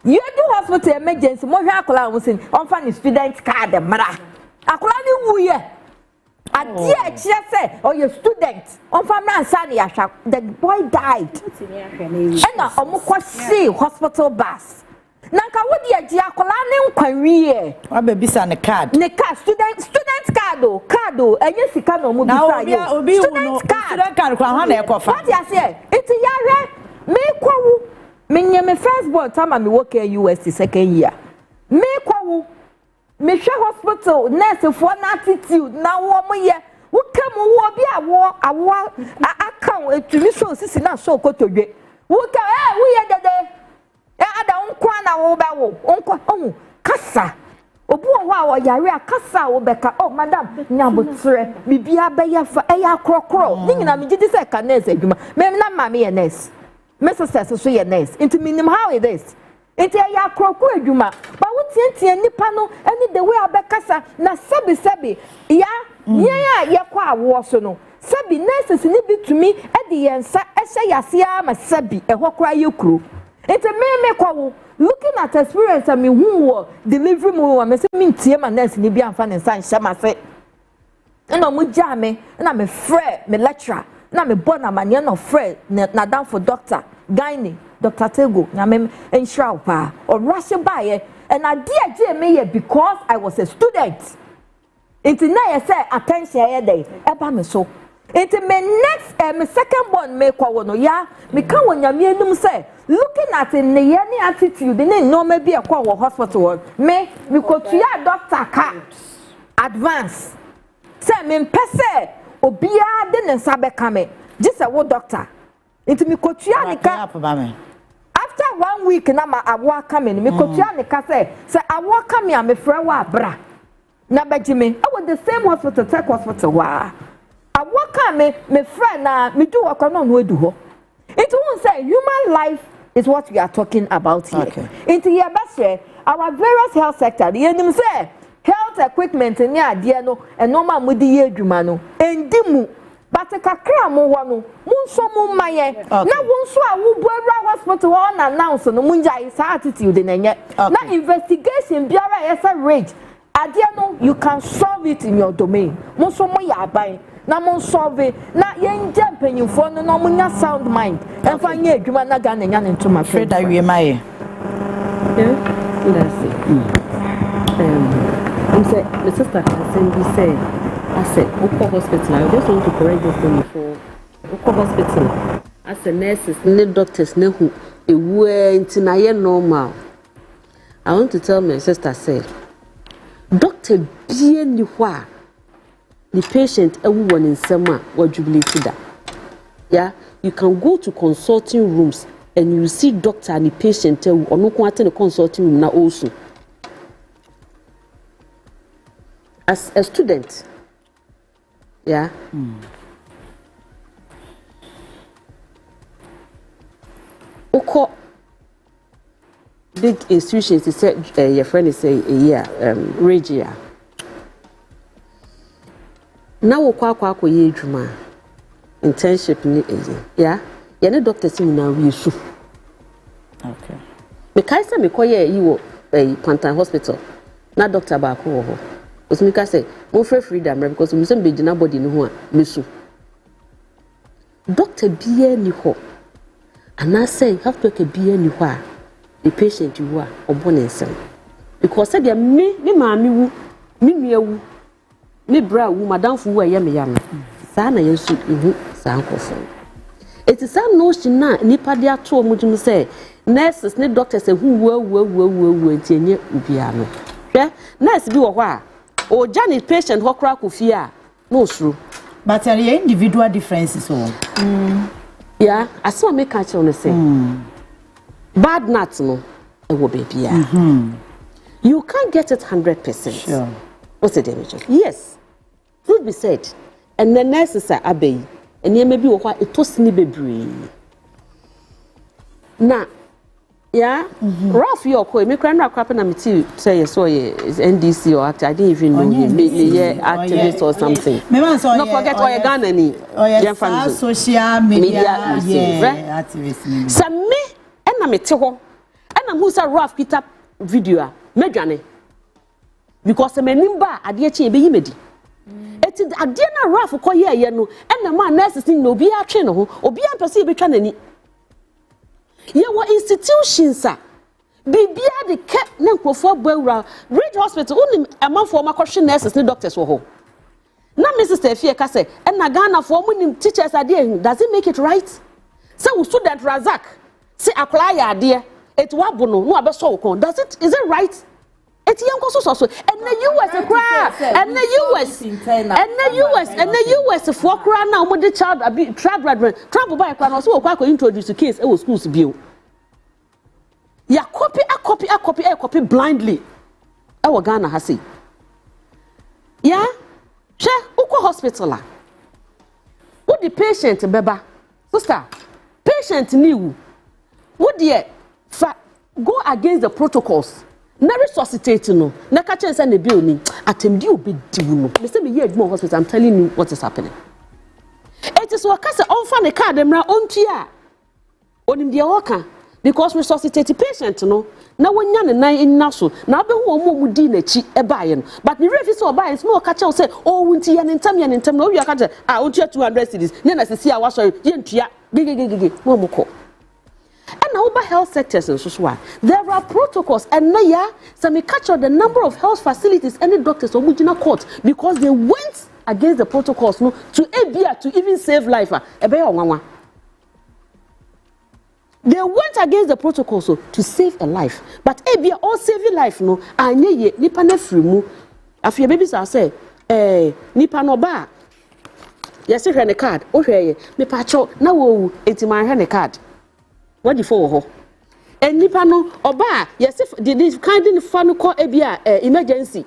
you do hospital emergency mo hwa akola mo sin on fa ni student card mara akola ni wuye adi e kire say oh you student on fa man san ya hwa the boy died na o mo ko hospital bus Nanka wodi agia akola ne nkwanwie abebisa ne card student card o enye sika no mu bisa ye student card kwa na ekofa what you say it yare me kwawu menye me first born time me work at US second year me kwawu me hwe hospital nurse for na attitude na wo mo ye wo kam wo bi awo account etumi so sisi na so kotodwe wo ka wo ye dede ada unkwa na wo ba wo unkwa kasa obu wo a yare akasa wo beka oh madam nyabotre bibia be ya fa eya krokro ni nyina me gidi se ka nurse adwuma me na mama ye nurse me sister so ye nurse into minim how it is into eya krokro adwuma ba wo tientie nipa no any the way abekasa na sebi ya ya ye kwa awo so no sebi nurses ni bitumi e de yensa ehye yase ama sebi ehokra ye kuro. It's a me looking at experience and me who delivery mo me say me tie ma nurse ni bi amfa ne san shama say na mo jame na me frɛ me lecturer na me born na mania no frɛ na down for doctor gynae Dr. Tego na me ensure pa or rush by and I dear me because I was a student into na ye say attention here dey eba me so into me next me second born me kwa no ya me kan wonyame enum say looking at in any attitude in no maybe a call hospital me go to your doctor card advance say me pese obia de ne sabe kame just a doctor into me go to your after 1 week na ma awa kame me go to your say awa kame am frɛ wa bra na bajime I was the same hospital tech hospital wa awa kame me frɛ na me do work no no edu ho it won't say human life is what we are talking about here. Okay. Into your best our various health sector, the enemy say health equipment in your dear no and normal mudi ye dumano and dimu but a kakra mo wano munso mumaye na wonso a wo bua hospital on announce no munja is attitude in enye na investigation biara yes rage adia no you can solve it in your domain munso mo ya aban na mon solve na yenje mpanyimfo no no munya sound mind enfa nya adwuma na ga na nya ne ntoma Freda wie maye that's it say my sister said I said Oko hospital I just want to correct this thing before Oko hospital as a nurses ne doctors ne hu ewu nti na ye normal I want to tell my sister say doctor bie ni hwa the patient everyone in summer or jubilate that. Yeah, you can go to consulting rooms and you see doctor and the patient or no quantity consulting room now also. As a student, yeah. Oko big institutions, he said your friend is saying Regia. Na wo kwa ye dwuma internship ni ya ye ne doctor sim na wi su okay me kai say me koye yi wo Pantan hospital na doctor ba ko ho osumi ka say mo freedom because me say be gina body ni ho a me su doctor biye ni ho ana say have to biye ni ho a the patient you are obone nsem because say me maami wu me nua wu me bra wu madam fu ye me yam sa na yesu ihu sa nkofo eti sa no shi na nipa de ato omudum say nurses ne doctors hu wu enti enye ubia no hwe nurse bi wo ho a o jani patient ho kra ko fi a no suru but there are individual differences so yeah aso me catch on say bad nut no e wo baby you can't get it 100%. Sure. What's the damage? Yes. Truth be said, and the nurses are obey, and you may be what it was ni bebree. Now, Yeah, Ralph, you're calling me crying up crap and say, so NDC or act. I didn't even know him, activist or something. Not forget why you're gone any social media activist. Some me and I'm a teho, and I'm who's a Ralph Peter video, Medjane. Because a menimba, a dear chin be medi. It is a dinner Ralph for Koya, and the man nurses in no be a channel or be a perceived canny. Your institutions are Bibia the cat Nanko for Bella, Bridge Hospital, only a month for my question nurses, no doctors for home. Now, Mrs. Stefia Casse, and Nagana for winning teachers are there. Does it make it right? So, student Razak, say apply idea, it wabono, no other so does it? Is it right? It's young also, and the US a cry, and the US for cry now with the child a bit travel by a plan also quite introduce the case, it was school's bill. Ya copy blindly. Our Ghana has it. Yeah, share Uko hospital. What the patient, Beba, sister, patient knew. What dear, go against the protocols. Na resuscitate no na ka chen say na bill ni atemdi obedi no me say me here Edmond hospital. I'm telling you what is happening. It is what say on fa ne card mra ontua onim de woka because resuscitate patient no na wonya ne nan inna so na be hu omo di na chi e baaye no but the refi so baaye no ka chen say oh wunti ya ne ntam no wi ka chen ontua 200 cedis ne na sisi a waso ye ntua gege mo moko. And over health sectors and so there are protocols and now some capture the number of health facilities and the doctors or mujina court because they went against the protocols no to ABA to even save life. They went against the protocols to save a life, but ABA all saving life no anye ye nipa na frimu afia babies are say nipa no ba yes hwe ne card o hwe ye me pa cho na wo entiman hwe ne card. What the for her? And Nipano, Oba, yes, if the kind of fun call a emergency.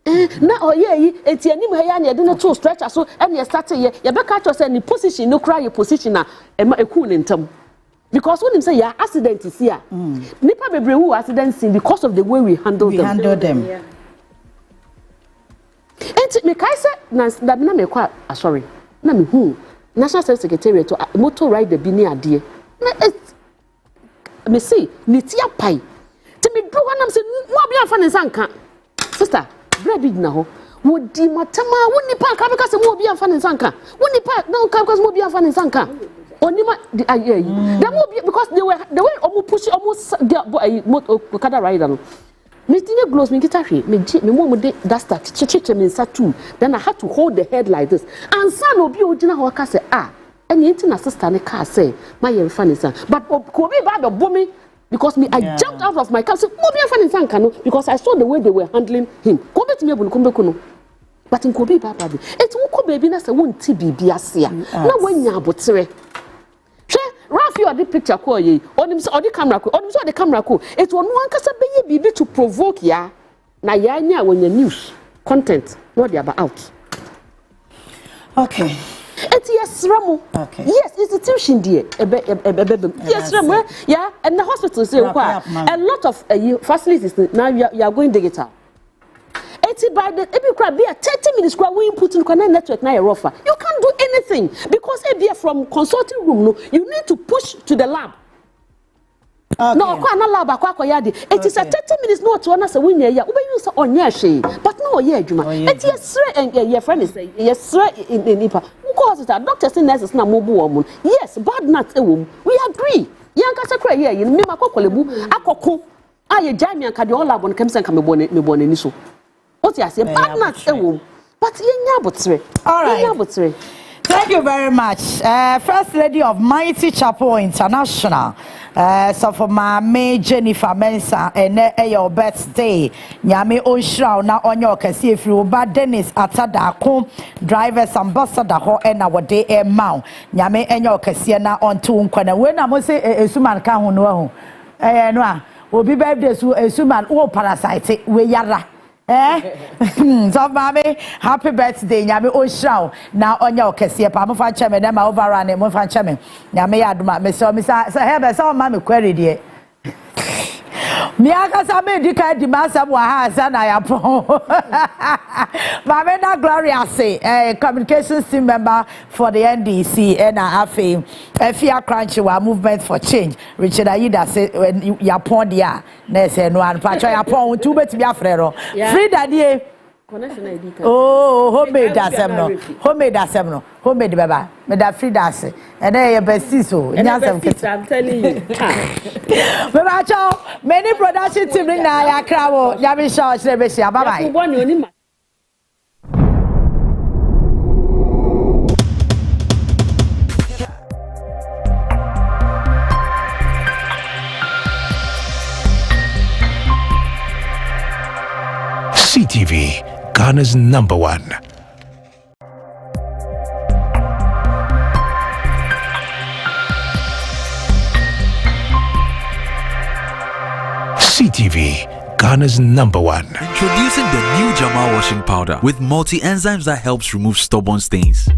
Now, oh, yeah, it's your name. I didn't two stretcher so, and you started here. You back at us any position, no cry your position, a cool in term. Because when you say your accident is here, Nipa be who accidents because of the way we handle them. Yeah. And me kaisa na me kwa sorry. Na me who National Secretariat to motor ride the bini adie. Me see, nitia pai. Te me do one am say no be afa ne sanka. Sister, bread big na ho. Wo di matama wo nipa ka because mo be afa ne sanka. Wo nipa no ka because mo be afa ne sanka. Onima the aye. Dem mo be because they way omo push omo kada rider no. Me tinye gloves me kita hwe me mo de duster chiche me nsa too. Then I had to hold the head like this. And son obi ogina ho ka say and the internet sister ne car say my funny son but Kobe bad the booming because me I jumped out of my car so Kobe funny son kanu because I saw the way they were handling him Kobe to me ebunu kono but in Kobe bad it won Kobe bi na say won ti bibia ase na wanya abotere hwe Ralph you the picture ko ye onim say odi camera ko onim say odi camera ko it won wan kasa beye bibi to provoke ya na ya nya wanya news content no dey about okay. It's yes, Ramo. Okay. Yes, institution dear. Yes, Ramo. Yeah, and the hospitals say a lot of facilities now you are going digital. It's by the every crowd be a 30 minutes crowd we put in connect network now your offer. You can't do anything because be from consulting room no you need to push to the lab. Okay. No, lab it is a 30 minutes no to answer when you use on your shade, but no, yeah, Juma. It's yes, and your friend is saying yes, in Nipa. Because it's a doctor and nurses na mobu woman. Yes, bad nuts a woman. We agree. Yanka sakra here, you mema kokolebu, akoko. Aye, Jamie and Cadiola when comes and come me born in so. What you say, bad nuts a woman. But you nyabotre. All right. Thank you very much. First Lady of Mighty Chapel International. So for my May Jennifer Mensa and your birthday. Nyame Onshra na onyo kesi if you ba Dennis Atadako drivers ambassador ho and our day e mau. Nyame enyo kesi na onto nkwana. We na mo say esuman ka ho no ho. No obi birthday so esuman wo parasite we yara. So mommy, happy birthday. Nyame Onshra na onyo kesi pa mo fa cheme na ma overrun mo fa cheme. Nyame ya aduma me so hebe so mama query die. Miaka Medika Dimasa Wahazana Yapon. Mamena Gloria say, communications team member for the NDC, and AFE, FIA Crunchy Movement for Change. Richard Aida say, when Yapon dia, Nese no one, Pacha Yapon, 2 bets Biafrero. Frida die. Oh, homemade dasemno. Homemade dasemno. Homemade baba. Me da free dance. And then your bestie so. I'm telling you. Baba chow. Many production team na ya krawo. Yabi show shebe shia. Bye bye. CTV, Ghana's #1. CTV, Ghana's #1. Introducing the new Jama washing powder with multi-enzymes that helps remove stubborn stains.